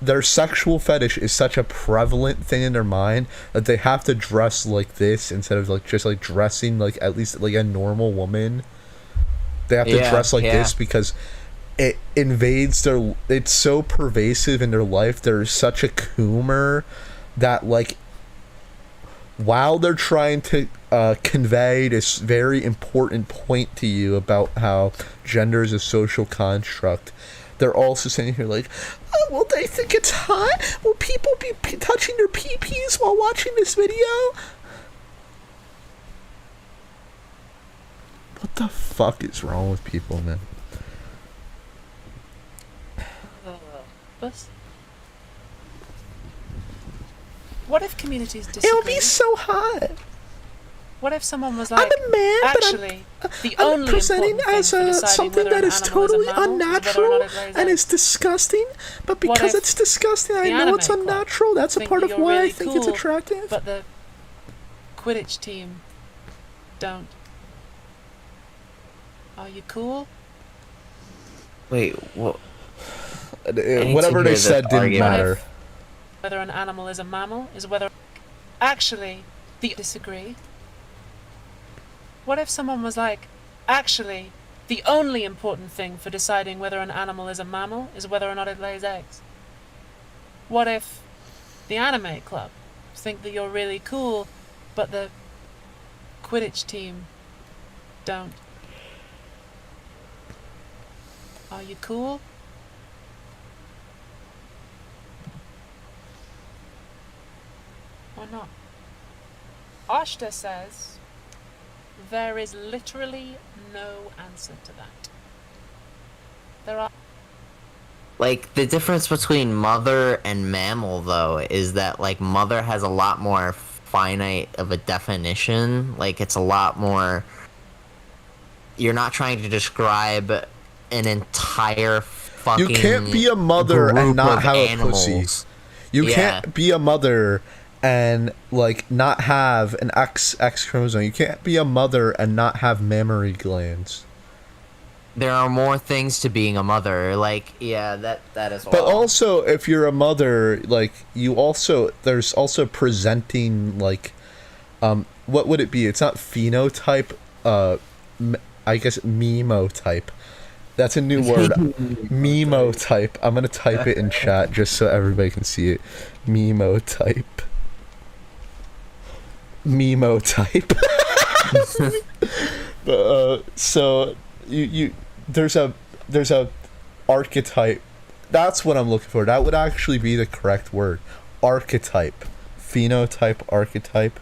their sexual fetish is such a prevalent thing in their mind that they have to dress like this instead of like just like dressing like at least like a normal woman. They have to dress like this because it invades their. It's so pervasive in their life. There's such a coomer that like while they're trying to convey this very important point to you about how gender is a social construct, they're also sitting here like, oh, will they think it's hot? Will people be touching their pee-pees while watching this video? What the fuck is wrong with people, man? What if communities disagree? It'll be so hot. What if someone was like, I'm a man, actually, the I'm only presenting important thing as for deciding something whether that an is animal is a totally mammal is whether or unnatural not it lays and eggs. it's disgusting, but What because if it's disgusting, I the know anime it's club unnatural. That's a think part that of you're why I really think it's cool, attractive. But the Quidditch team don't. Are you cool? Wait, what? Whatever they said didn't argument. matter. Whether an animal is a mammal is whether... Actually, the disagree. What if someone was like, actually, the only important thing for deciding whether an animal is a mammal is whether or not it lays eggs? What if the anime club think that you're really cool, but the Quidditch team don't? Are you cool? Or not? Ashta says, there is literally no answer to that. There are... Like, the difference between mother and mammal, though, is that, like, mother has a lot more finite of a definition. Like, it's a lot more... You're not trying to describe an entire fucking You can't be a mother and group not of have animals. a pussy. You Yeah. can't be a mother and like not have an X chromosome. You can't be a mother and not have mammary glands. There are more things to being a mother. Like, yeah, that is. But all. also, if you're a mother, like there's also presenting like, what would it be? It's not phenotype. I guess memotype. That's a new word. Memotype. I'm gonna type it in chat just so everybody can see it. Memotype. Memo type. So you there's a archetype. That's what I'm looking for. That would actually be the correct word. Archetype. Phenotype, archetype.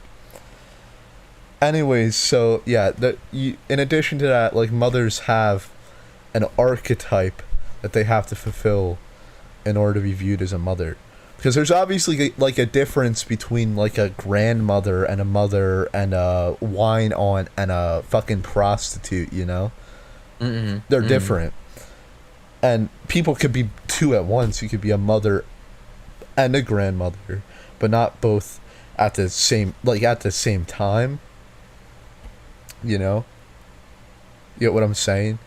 Anyways, so yeah, in addition to that, like, mothers have an archetype that they have to fulfill in order to be viewed as a mother. Because there's obviously like a difference between like a grandmother and a mother and a wine aunt and a fucking prostitute, you know? They're different. And people could be two at once. You could be a mother and a grandmother, but not both at the same time. You know? You get what I'm saying?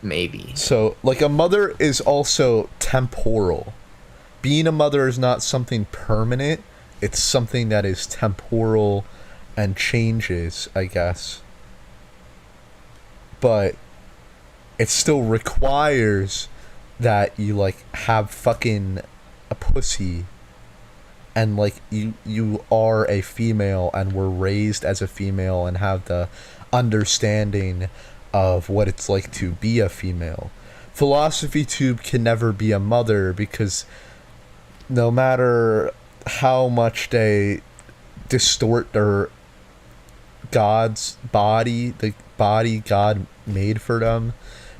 Maybe. So, like, a mother is also temporal. Being a mother is not something permanent. It's something that is temporal and changes, I guess. But it still requires that you, like, have fucking a pussy, and, like, you are a female and were raised as a female and have the understanding of what it's like to be a female. Philosophy Tube can never be a mother, because no matter how much they distort their God's body, the body God made for them,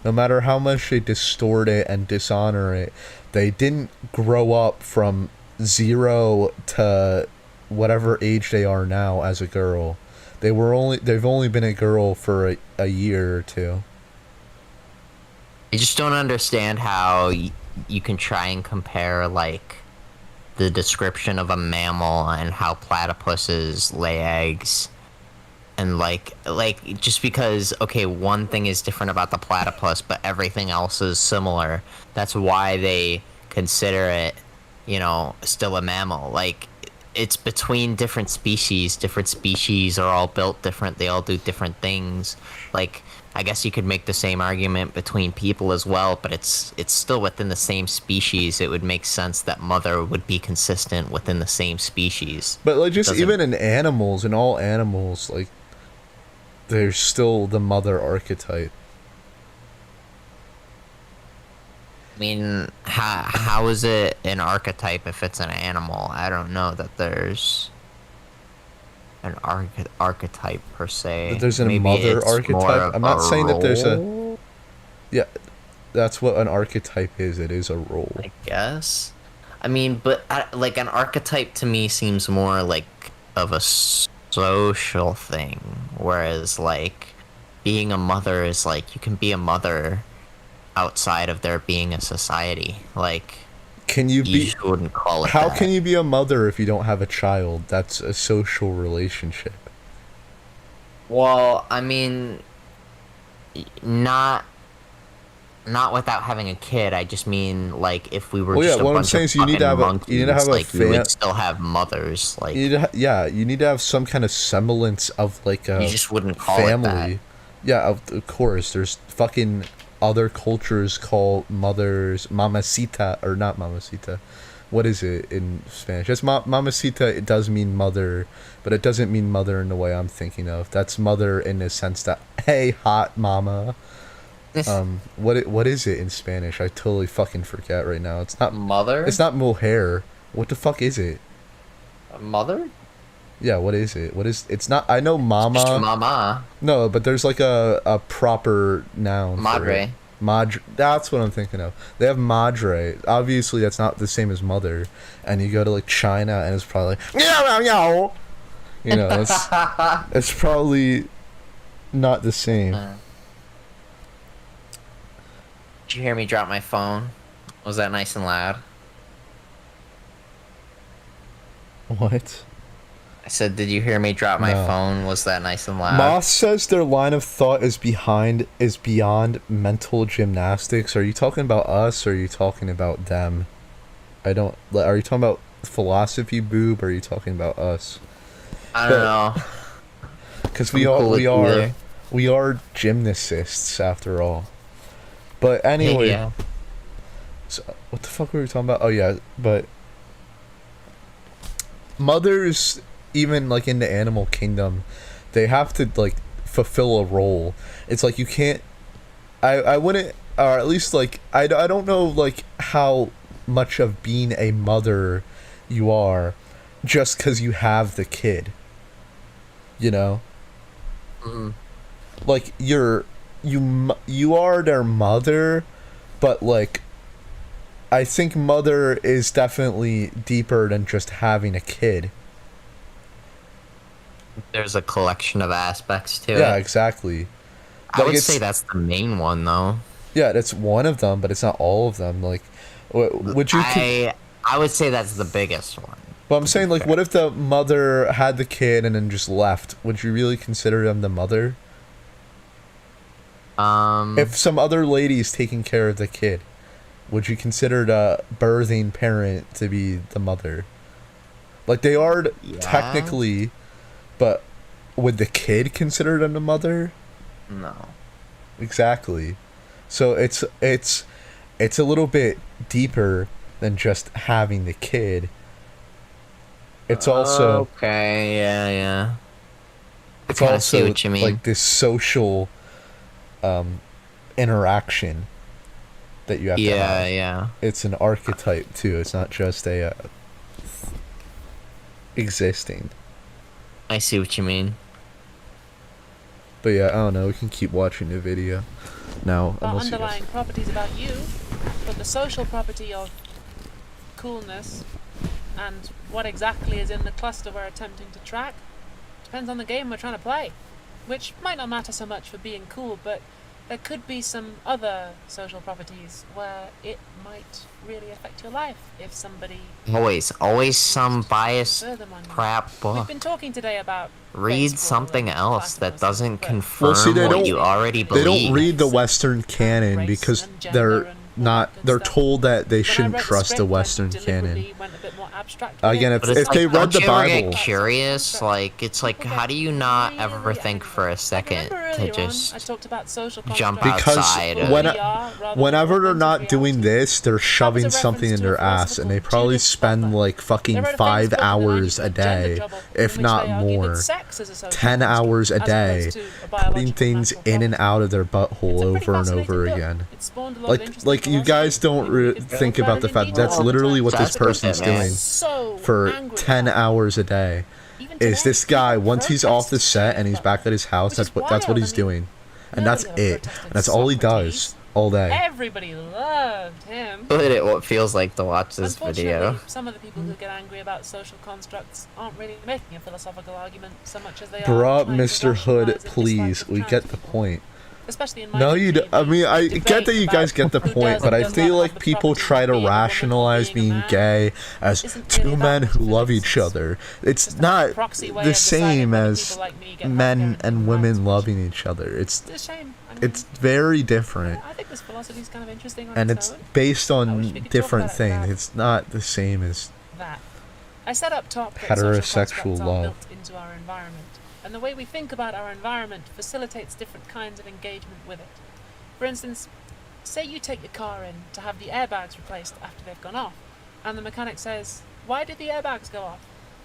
no matter how much they distort it and dishonor it, they didn't grow up from 0 to whatever age they are now as a girl. They've only been a girl for a year or two. I just don't understand how you can try and compare, like, the description of a mammal and how platypuses lay eggs, and like just because, okay, one thing is different about the platypus but everything else is similar, that's why they consider it, you know, still a mammal. Like, it's between different species. Different species are all built different. They all do different things. Like, I guess you could make the same argument between people as well, but it's still within the same species. It would make sense that mother would be consistent within the same species. But, like, just even in animals, in all animals, like, there's still the mother archetype. I mean, how is it an archetype if it's an animal? I don't know that there's an archetype per se. That there's a Maybe mother it's archetype? more I'm not of saying that there's role, Yeah, that's what an archetype is. It is a role. I guess. I mean, but like, an archetype to me seems more like of a social thing, whereas, like, being a mother is like, you can be a mother outside of there being a society. Like, Can you be? just wouldn't call it How that. can you be a mother if you don't have a child? That's a social relationship. Well, I mean, not without having a kid. I just mean, like, if we were Well, yeah, just a what I'm bunch saying of is you need to fucking have you need to have monkeys, a like, we fam- would still have mothers. Like, You need to you need to have some kind of semblance of, like, a you just wouldn't call it that. family. Yeah, of course. There's fucking other cultures call mothers mamacita, or not mamacita. What is it in Spanish? It's mamacita. It does mean mother, but it doesn't mean mother in the way I'm thinking of. That's mother in the sense that, hey, hot mama. What is it in Spanish? I totally fucking forget right now. It's not Mother? It's not mujer. What the fuck is it? Mother? Yeah, what is it? It's not. I know mama. Just mama. No, but there's like a proper noun. for Madre. it. Madre. That's what I'm thinking of. They have madre. Obviously, that's not the same as mother. And you go to, like, China, and it's probably like, meow, meow, meow. You know, it's probably not the same. Did you hear me drop my phone? Was that nice and loud? What? I said, did you hear me drop my No. phone? Was that nice and loud? Moss says their line of thought is beyond mental gymnastics. Are you talking about us, or are you talking about them? Are you talking about philosophy, Boob, or are you talking about us? I don't know. Because I'm cool with either. we are gymnasts after all. But anyway, Yeah. so what the fuck were we talking about? Oh yeah, but mothers even like in the animal kingdom, they have to like fulfill a role. It's like you can't. I wouldn't, or at least like I don't know like how much of being a mother you are, just because you have the kid. You know. Like you are their mother, but like I think mother is definitely deeper than just having a kid. There's a collection of aspects to it. Yeah, exactly. I Like, would it's- say that's the main one, though. Yeah, that's one of them, but it's not all of them. Like, would you? I would say that's the biggest one. But I'm saying, like, what if the mother had the kid and then just left? Would you really consider them the mother? If some other lady is taking care of the kid, would you consider the birthing parent to be the mother? Like, they are technically, but would the kid consider them the mother? No. Exactly. So it's a little bit deeper than just having the kid. It's also okay, yeah. It's kinda see also what you mean. like this social interaction that you have to have. Yeah. It's an archetype too. It's not just a existing. I see what you mean. But yeah, I don't know. We can keep watching the video now. The Unless you underlying properties about you, but the social property of coolness and what exactly is in the cluster we're attempting to track depends on the game we're trying to play, which might not matter so much for being cool, but there could be some other social properties where it might really affect your life if somebody Always some biased further on you. crap We've book. been talking today about Read baseball something and else that classicals, doesn't but confirm Well, see, they what don't- you already They believe. don't read the Western canon because they're not. They're told that they when I shouldn't wrote the trust the script, I Western canon. deliberately went a bit more abstract with Again, it. if But it's they like, read don't the you ever Bible, get curious? Like, it's like, how do you not ever think for a second Remember to earlier on, I just talked about social jump constructs. because outside of- whenever they're not doing this, they're shoving reference something in to a their ass, philosopher and they called probably Judith spend Butler. like They fucking wrote a famous 5 book in the hours 90s a called Gender day, Trouble, if in which not they argue that more. sex is a social 10 hours a construct, as day, opposed to a putting biological things natural in and problem. out of their butthole It's a pretty over and fascinating over book. again. It spawned a lot of interesting Like you guys philosophy. don't think about the fact that's literally what this That's good, person's man. doing So for angry 10 about it. hours a day. Even Is today, this guy, people once he's off the protest set and he's Judith back at his house, Which is that's what wild. he's I mean, doing, and that's nobody ever it. protested And that's all he Socrates. does all day. Everybody loved him. But what feels like to watch this Unfortunately, video. some of the people who get angry about social constructs aren't really making a philosophical argument so much as they are Bruh, trying to Mr. Hood, rationalize a dislike please, of we trans get the people. point. Especially in my No, you. community, I mean, I debate get that you guys about get the who point, does but and I does feel not like have the people property try of to being a woman or rationalize being a being man. gay as Isn't two really men that who much love each difference. other. It's Just a not proxy way the of deciding same whether as people like me get men healthcare and and women rights. loving each other. It's It's a shame. I mean, it's very different, I think this philosophy is kind of interesting on and its it's own. based I on wish we could talk different about it things. without It's not the same as that. I said up top that Heterosexual social constructs love. are built into our environment, and the way we think about our environment facilitates different kinds of engagement with it. For instance, say you take your car in to have the airbags replaced after they've gone off, and the mechanic says, "Why did the airbags go off?"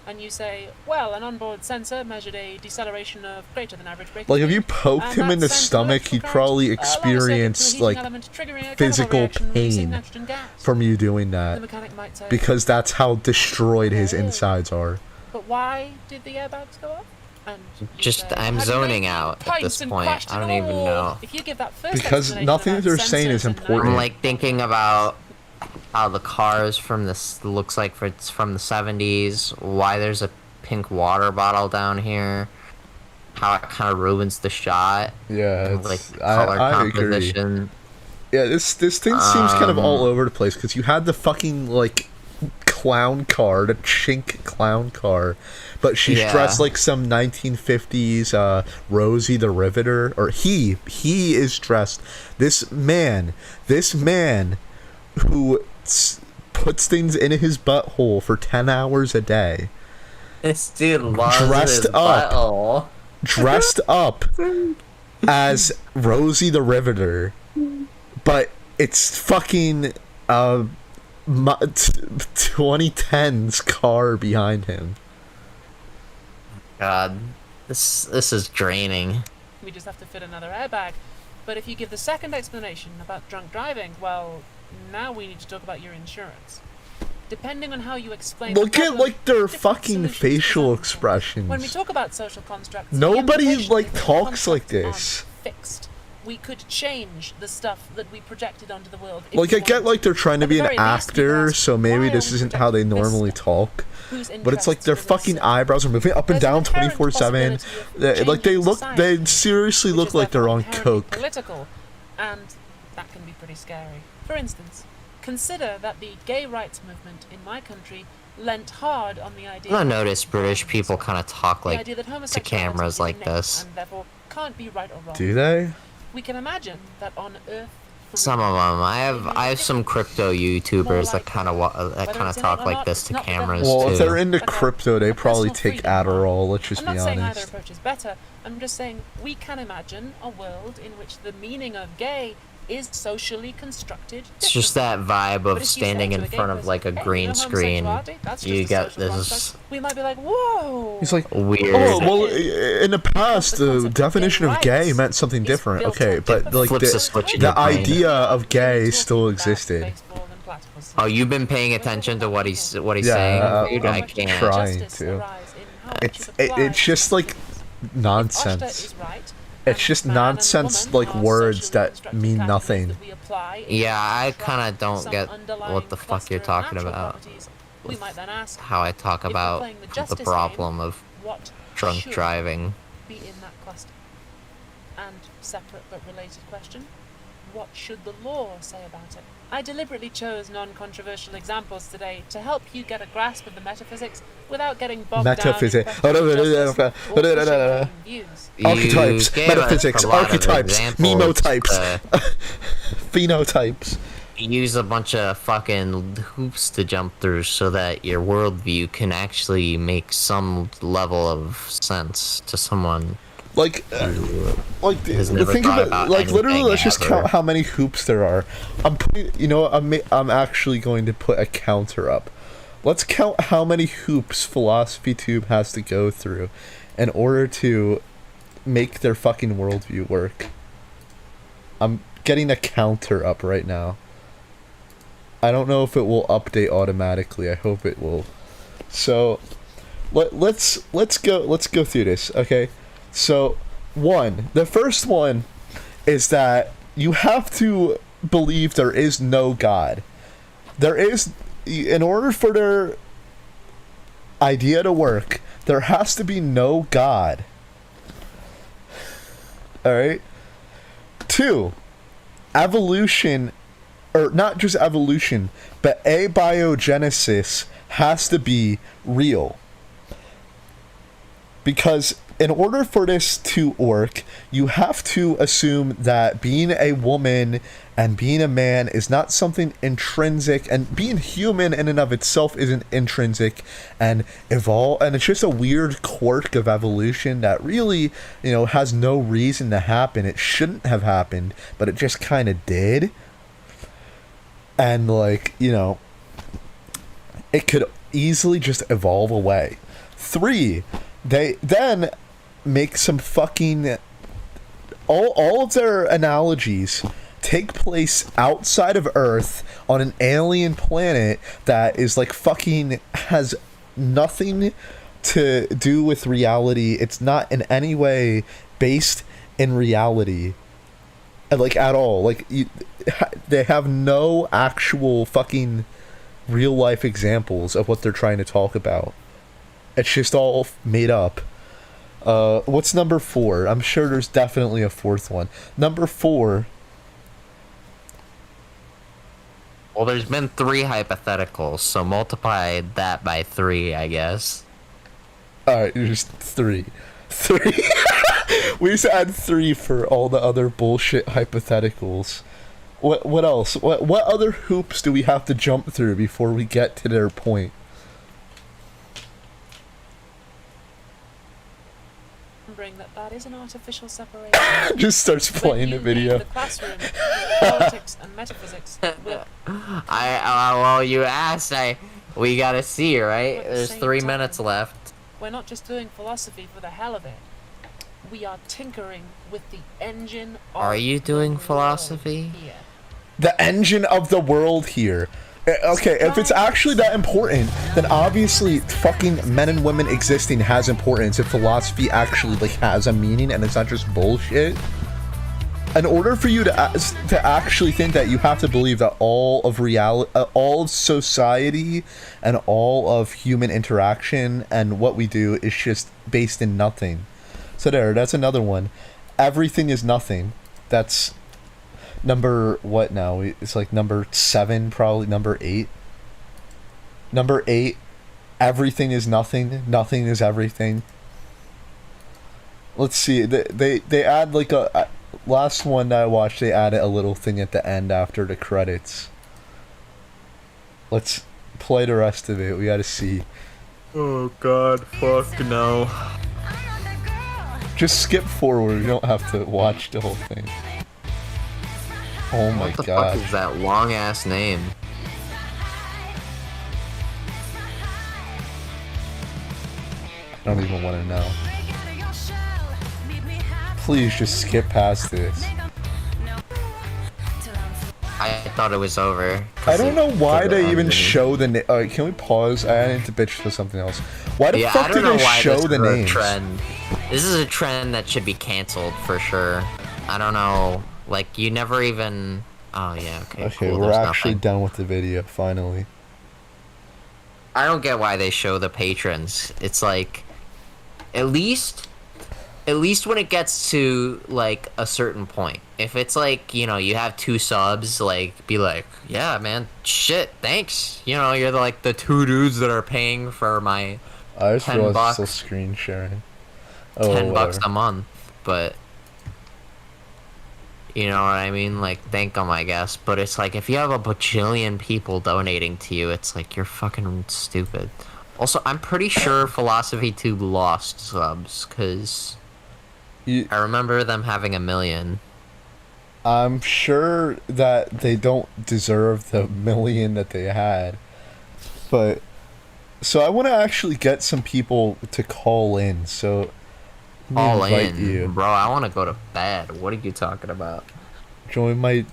And you say, "Well, an onboard sensor measured a deceleration of greater than average braking like if speed, you poked and him that in the sent stomach, electrical he'd current probably along a circuit to a experience heating like element, triggering a chemical physical reaction releasing pain nitrogen gas." from you doing The that mechanic might say, because that's how destroyed his Yeah. insides are. "But why did the airbags go off?" And you Just, say, I'm "Have you zoning made out at pints this and point. crashed I don't it even all?" know. If you give that first Because explanation nothing about they're saying is sensors and important. I'm like thinking about how the cars from this looks like it's from the 70s. Why there's a pink water bottle down here. How it kind of ruins the shot. Yeah, and, like it's, color I agree. composition. Yeah, this thing seems kind of all over the place because you had the fucking like clown car, the chink clown car, but she's Yeah. dressed like some 1950s Rosie the Riveter, or he is dressed. This man who puts things in his butthole for 10 hours a day, This dude loves Dressed his up. butthole. dressed up as Rosie the Riveter, but it's fucking 2010's car behind him. God, this is draining. We just have to fit another airbag. But if you give the second explanation about drunk driving, well, now we need to talk about your insurance. Depending on how you explain Look the at problem, like their different fucking solutions facial present themselves. When we expressions. talk about social constructs, the Nobody implication like is that talks like constructs this. aren't fixed. We could change the stuff that we projected onto the world. if Like we I get wanted like they're trying to At the be an very least, we could actor, ask, so maybe why this are we isn't how they projecting this normally stuff? talk. Whose But it's like interests their are we fucking serving? eyebrows are moving up and There's an down inherent 24/7. possibility of Like they changing look, society, they seriously which look is like they're therefore on inherently coke. political, and that can be pretty scary. For instance, consider that the gay rights movement in my country lent hard on the idea. I that noticed British people kind of talk the like idea that to homosexuality cameras is like innate this. and therefore can't be right or wrong. Do they? We can imagine that on Earth. Some of them. I have some crypto YouTubers that kind of talk like this to cameras Well, if they're too. into crypto, they probably personal take freedom. Adderall. Let's just I'm be not saying either honest. approach is better. I'm just saying we can imagine a world in which the meaning of gay is socially constructed. It's just that vibe of standing in front of like a green screen. You got this We might be like, whoa. He's like, weird. oh, well, in the past, the definition of gay meant something different. Okay, but like Flips a switch in the your brain. idea of gay still existed. Oh, you've been paying attention to what he's Yeah, saying? Dude, I I'm can't. trying to. It's just like nonsense. It's just nonsense, like words that mean nothing. Yeah, I kind of don't get what the fuck you're talking about. We might then ask How I talk if we're about playing the the justice problem game, of what drunk should driving. be in that cluster. And separate but related question, what should the law say about it? I deliberately chose non-controversial examples today to help you get a grasp of the metaphysics without getting bogged Metaphysics. down in questions of justice or pushing your own views. Archetypes, You gave us metaphysics, a lot of archetypes, examples, memotypes, phenotypes. Use a bunch of fucking hoops to jump through so that your worldview can actually make some level of sense to someone. Like Has the never thing thought of it, about like literally, anything let's just ever. count how many hoops there are. I'm putting, you know, I'm actually going to put a counter up. Let's count how many hoops Philosophy Tube has to go through in order to make their fucking worldview work. I'm getting a counter up right now. I don't know if it will update automatically. I hope it will. So, let's go through this, okay? So, the first one is that you have to believe there is no God. There is, in order for their idea to work, there has to be no God. Alright? 2, evolution, or not just evolution, but abiogenesis has to be real. Because in order for this to work, you have to assume that being a woman and being a man is not something intrinsic, and being human in and of itself isn't intrinsic and evolve, and it's just a weird quirk of evolution that really, you know, has no reason to happen. It shouldn't have happened, but it just kind of did. And like, you know, it could easily just evolve away. 3, they then make some fucking, all of their analogies take place outside of Earth on an alien planet that is like fucking has nothing to do with reality. It's not in any way based in reality, like at all. Like they have no actual fucking real life examples of what they're trying to talk about. It's just all made up. What's number 4? I'm sure there's definitely a 4th one. Number 4. Well, there's been 3 hypotheticals, so multiply that by 3, I guess. Alright, just 3. 3. We just add 3 for all the other bullshit hypotheticals. What else? What other hoops do we have to jump through before we get to their point? Remembering that is an artificial separation. Just starts playing the video. The classroom, politics and metaphysics will Well, you asked. We gotta see, right? There's 3 minutes left. we're not just doing philosophy for the hell of it. We are tinkering with the engine of Are you doing the philosophy? world here. The engine of the world here. Okay, if it's actually that important, then obviously fucking men and women existing has importance if philosophy actually like has a meaning and it's not just bullshit. In order for you to actually think that, you have to believe that all of reality, all of society and all of human interaction and what we do is just based in nothing. So that's another one. Everything is nothing. That's number, what now? It's like number 7, probably number 8. Number 8, everything is nothing. Nothing is everything. Let's see. They add like a last one that I watched. They added a little thing at the end after the credits. Let's play the rest of it. We gotta see. Oh god, fuck no. Just skip forward. You don't have to watch the whole thing. Oh my What the god. fuck is that long ass name? I don't even want to know. Please just skip past this. I thought it was over. I don't know why they even show the name. Can we pause? I need to bitch for something else. Why the fuck do they show the names? Trend. This is a trend that should be canceled for sure. I don't know. Like, you never even... Oh, yeah, okay. Okay, cool, we're there's actually nothing. done with the video, finally. I don't get why they show the patrons. It's like... At least when it gets to, like, a certain point. If it's like, you know, you have 2 subs, like, be like, yeah, man, shit, thanks. You know, you're like the 2 dudes that are paying for my I just $10 realized it's still screen sharing. Oh, $10 whatever. a month, but you know what I mean? Like, thank them, I guess. But it's like, if you have a bajillion people donating to you, it's like, you're fucking stupid. Also, I'm pretty sure Philosophy Tube lost subs, because I remember them having 1 million. I'm sure that they don't deserve the 1 million that they had. But, so I want to actually get some people to call in, so... All invite in, you. bro. I want to go to bed. What are you talking about? Join my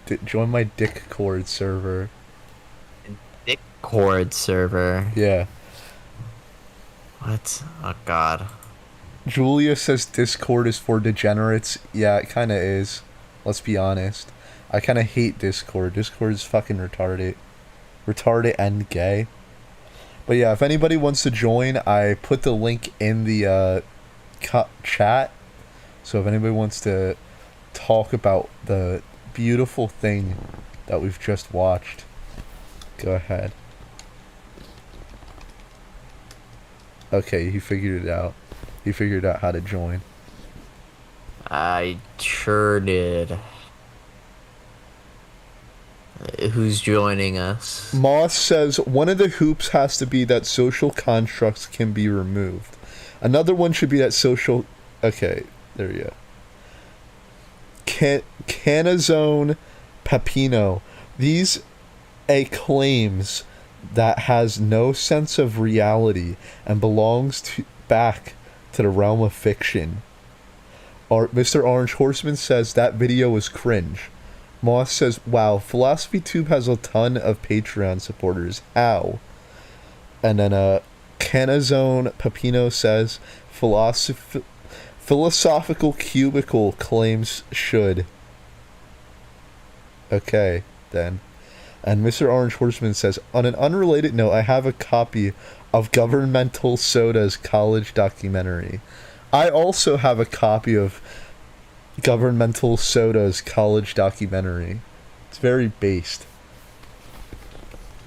Discord server. Discord server. Yeah. What? Oh god. Julia says Discord is for degenerates. Yeah, it kind of is. Let's be honest. I kind of hate Discord. Discord is fucking retarded. Retarded and gay. But yeah, if anybody wants to join, I put the link in the chat. So if anybody wants to talk about the beautiful thing that we've just watched, go ahead. Okay, he figured it out. He figured out how to join. I sure did. Who's joining us? Moss says one of the hoops has to be that social constructs can be removed. Another one should be that social... Okay, there you go. Canazone Pepino. These claims that has no sense of reality and belongs back to the realm of fiction. Mr. Orange Horseman says that video was cringe. Moss says, wow, Philosophy Tube has a ton of Patreon supporters. How? And then Canazone Pepino says, philosophical cubicle claims should. Okay, then. And Mr. Orange Horseman says, on an unrelated note, I have a copy of Governmental Soda's college documentary. I also have a copy of Governmental Soda's college documentary. It's very based.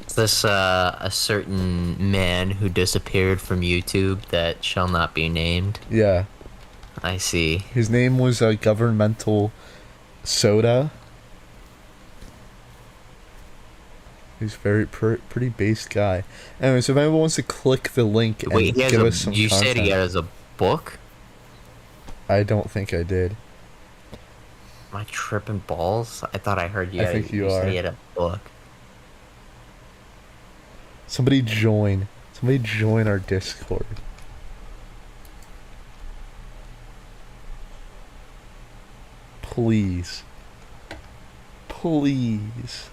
Is this a certain man who disappeared from YouTube that shall not be named? Yeah. I see. His name was Governmental Soda. He's very pretty based guy. Anyways, if anyone wants to click the link and Wait, give us some you content. said he has a book? I don't think I did. Am I tripping balls? I thought I heard you. I think you said are. he had a book. Somebody join. Somebody join our Discord. Please. Please.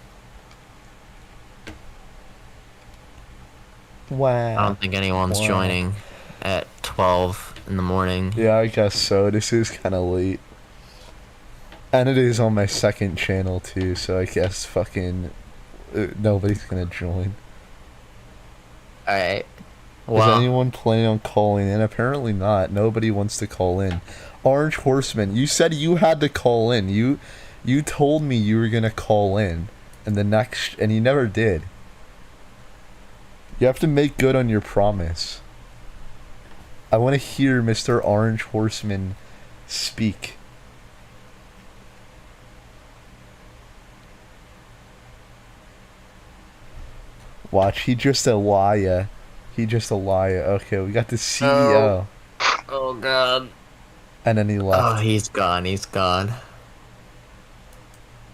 Wow. I don't think anyone's Wow. joining at 12 in the morning. Yeah, I guess so. This is kind of late. And it is on my second channel too, so I guess fucking nobody's gonna join. Alright. Is Well, anyone planning on calling in? Apparently not. Nobody wants to call in. Orange Horseman, you said you had to call in. You told me you were gonna call in, and you never did. You have to make good on your promise. I want to hear Mr. Orange Horseman speak. Watch, he just a liar. He just a liar. Okay, we got the CEO. oh god. And then he Oh, left. he's gone. He's gone.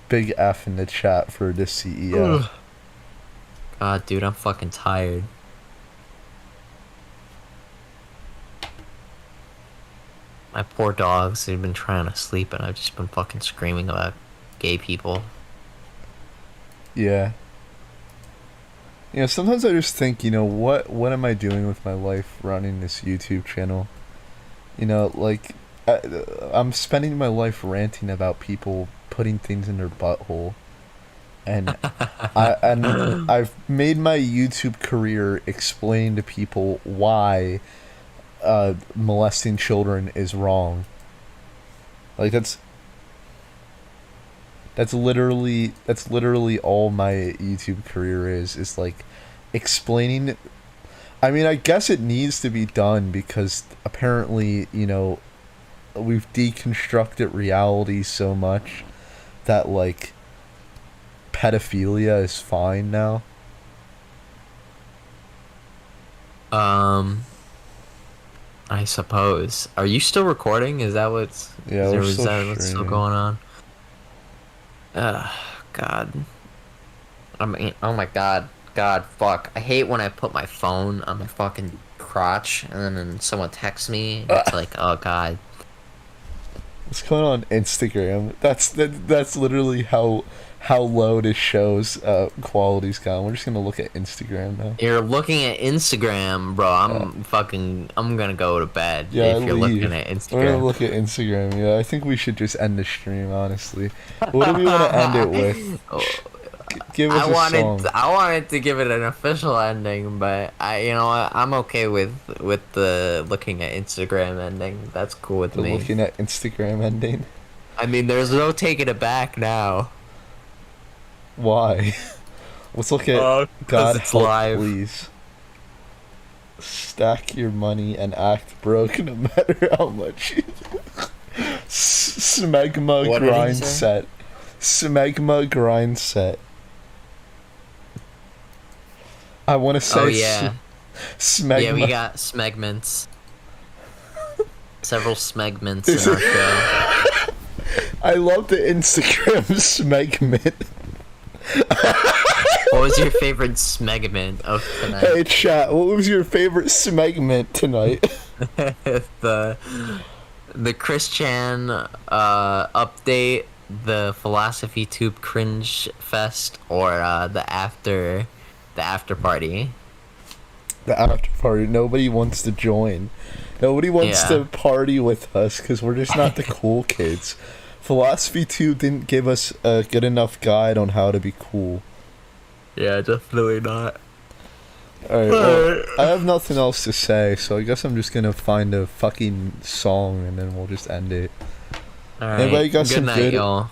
Big F in the chat for the CEO. God, dude, I'm fucking tired. My poor dogs, they've been trying to sleep and I've just been fucking screaming about gay people. Yeah. You know, sometimes I just think, you know, what am I doing with my life running this YouTube channel? You know, like, I'm spending my life ranting about people putting things in their butthole. And I've made my YouTube career explain to people why molesting children is wrong. Like that's literally all my YouTube career is like explaining. I mean, I guess it needs to be done because apparently, you know, we've deconstructed reality so much that like pedophilia is fine now. I suppose. Are you still recording? Is that what's... Yeah, we're still what's still streaming. going on? God. I mean, oh my god. God, fuck. I hate when I put my phone on my fucking crotch and then someone texts me. It's like, oh god. What's going on Instagram? That's literally how low this show's quality's gone. We're just gonna look at Instagram now. You're looking at Instagram, bro. I'm gonna go to bed Yeah, if you're leave. looking at We're gonna Instagram. look at Instagram. Yeah, I think we should just end the stream. Honestly, what do we want to end it with? Give us a song. I wanted to give it an official ending, but you know what? I'm okay with the looking at Instagram ending. That's cool with The me. looking at Instagram ending. I mean, there's no taking it back now. Why? Let's look at 'Cause God it's help, live. please. Stack your money and act broke no matter how much you Smegma What did he grind say? set. Smegma grind set. I want to say Oh yeah, Smegma. yeah. We got smegments. Several smegments in our show. I love the Instagram Smegment. What was your favorite smegment of tonight? Hey chat, what was your favorite Smegment tonight? the Christian update, the philosophy tube cringe fest, or the after party. The after party. Nobody wants to join. Nobody wants Yeah. to party with us because we're just not the cool kids. Philosophy 2 didn't give us a good enough guide on how to be cool. Yeah, definitely not. Alright, well, I have nothing else to say, so I guess I'm just gonna find a fucking song and then we'll just end it. Alright. Anybody got Good some night, good- y'all.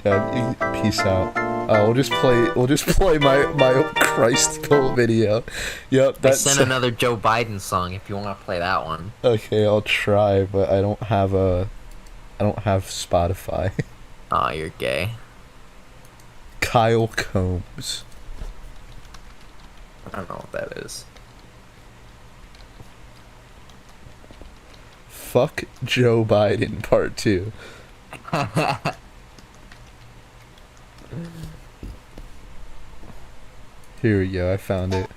Yeah, peace out. We'll just play my Christ cult video. Yep, I that's sent another Joe Biden song if you want to play that one. okay. I'll try, but I don't have Spotify. Aw, you're gay. Kyle Combs. I don't know what that is. Fuck Joe Biden Part 2. Here we go. I found it.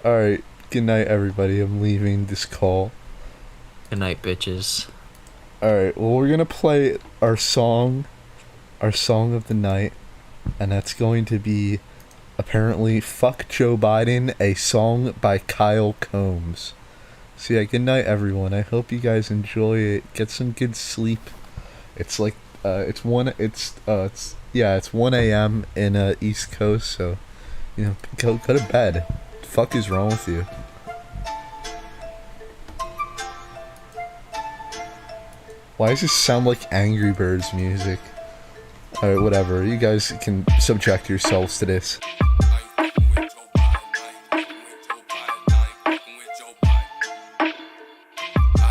All right. Good night, everybody. I'm leaving this call. Good night, bitches. Alright, well, we're gonna play our song of the night, and that's going to be, apparently, Fuck Joe Biden, a song by Kyle Combs. So yeah, good night, everyone. I hope you guys enjoy it. Get some good sleep. It's like, it's 1 a.m. in, East Coast, so, you know, go to bed. The fuck is wrong with you? Why does this sound like Angry Birds music? Alright, whatever. You guys can subject yourselves to this. I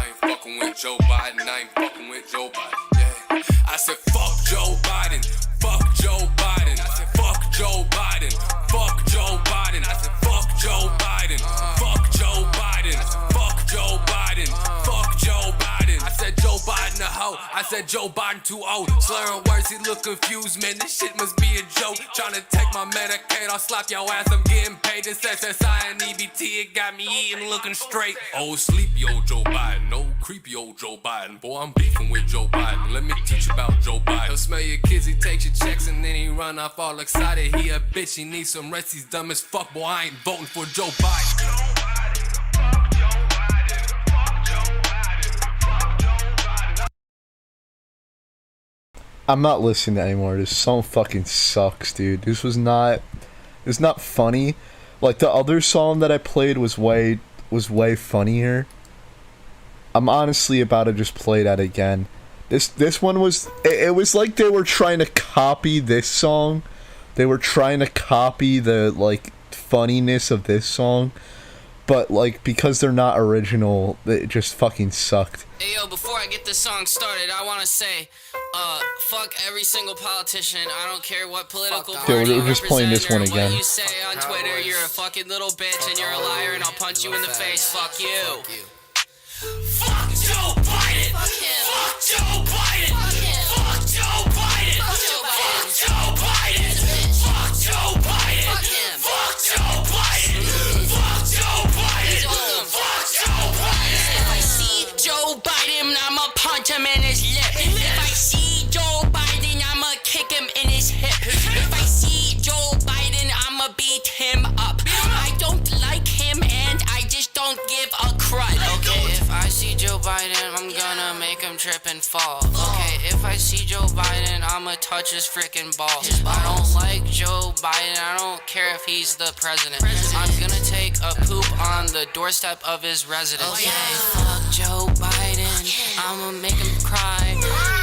ain't fucking with Joe Biden. I ain't fucking with Joe Biden. Yeah. I said fuck Joe Biden. Fuck Joe Biden. I said fuck Joe Biden. Fuck Joe Biden. I said fuck Joe Biden. Fuck Joe Biden. Fuck Joe Biden. Fuck Joe Biden. I said Joe Biden a hoe. I said Joe Biden too old. Slurring words, he look confused, man. This shit must be a joke. Tryna take my Medicaid, I'll slap your ass. I'm getting paid. This SSI and EBT, it got me eating, looking straight. Oh, sleepy old Joe Biden. Oh, creepy old Joe Biden. Boy, I'm beefing with Joe Biden. Let me teach you about Joe Biden. He'll smell your kids, he takes your checks, and then he run off all excited. He a bitch, he needs some rest. He's dumb as fuck, boy. I ain't voting for Joe Biden. I'm not listening to anymore. This song fucking sucks, dude. This was not. It's not funny. Like the other song that I played was way funnier. I'm honestly about to just play that again. This one was. It was like they were trying to copy this song. They were trying to copy the like funniness of this song. But, like, because they're not original, it just fucking sucked. Hey, yo, before I get this song started, I want to say, fuck every single politician. I don't care what political party we're just playing this one again. What you say on Twitter, you're a fucking little bitch and you're a liar and I'll punch you in the face. Fuck you. Fuck Joe Biden! Fuck Joe Biden! Fuck Joe Biden! Fuck Joe Biden! Fuck Joe Biden! Fuck Joe Biden! Fuck Joe Biden! Fuck Joe Biden! If I see Joe Biden, I'ma punch him in his lip. If I see Joe Biden, I'ma kick him in his hip. If I see Joe Biden, I'ma beat him up. I don't like him and I just don't give a crud. Okay, if I see Joe Biden, I'm gonna make him trip and fall. Okay, if I see Joe Biden, I'ma touch his freaking balls. I don't like Joe Biden, I don't care if he's the president. I'm gonna take a poop on the doorstep of his residence. Okay, fuck Joe Biden, I'ma make him cry.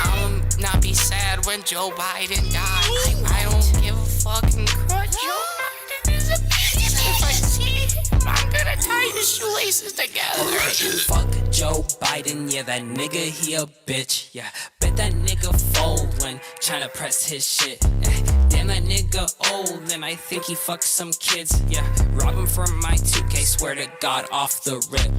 I'ma not be sad when Joe Biden dies. I don't give a fucking crud. Joe Biden is a bitch. If I see him, I'm gonna tie his shoelaces together. Fuck Joe Biden, yeah, that nigga, he a bitch, yeah. Bet that nigga fold when tryna press his shit. Damn, that nigga old, and I think he fucked some kids, yeah. Rob him from my 2K, swear to God, off the rip.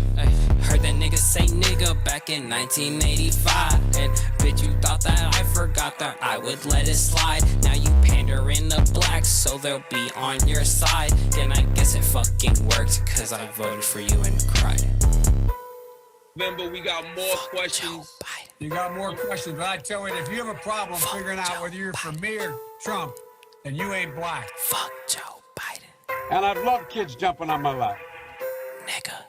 Heard that nigga say nigga back in 1985. And bitch, you thought that I forgot that I would let it slide. Now you pander in the black, so they'll be on your side. Then I guess it fucking worked, cause I voted for you and cried. Remember, we got more questions. You got more questions, but I tell you, if you have a problem figuring out whether you're for me or Trump, then you ain't black. Fuck Joe Biden. And I'd love kids jumping on my lap. Nigga.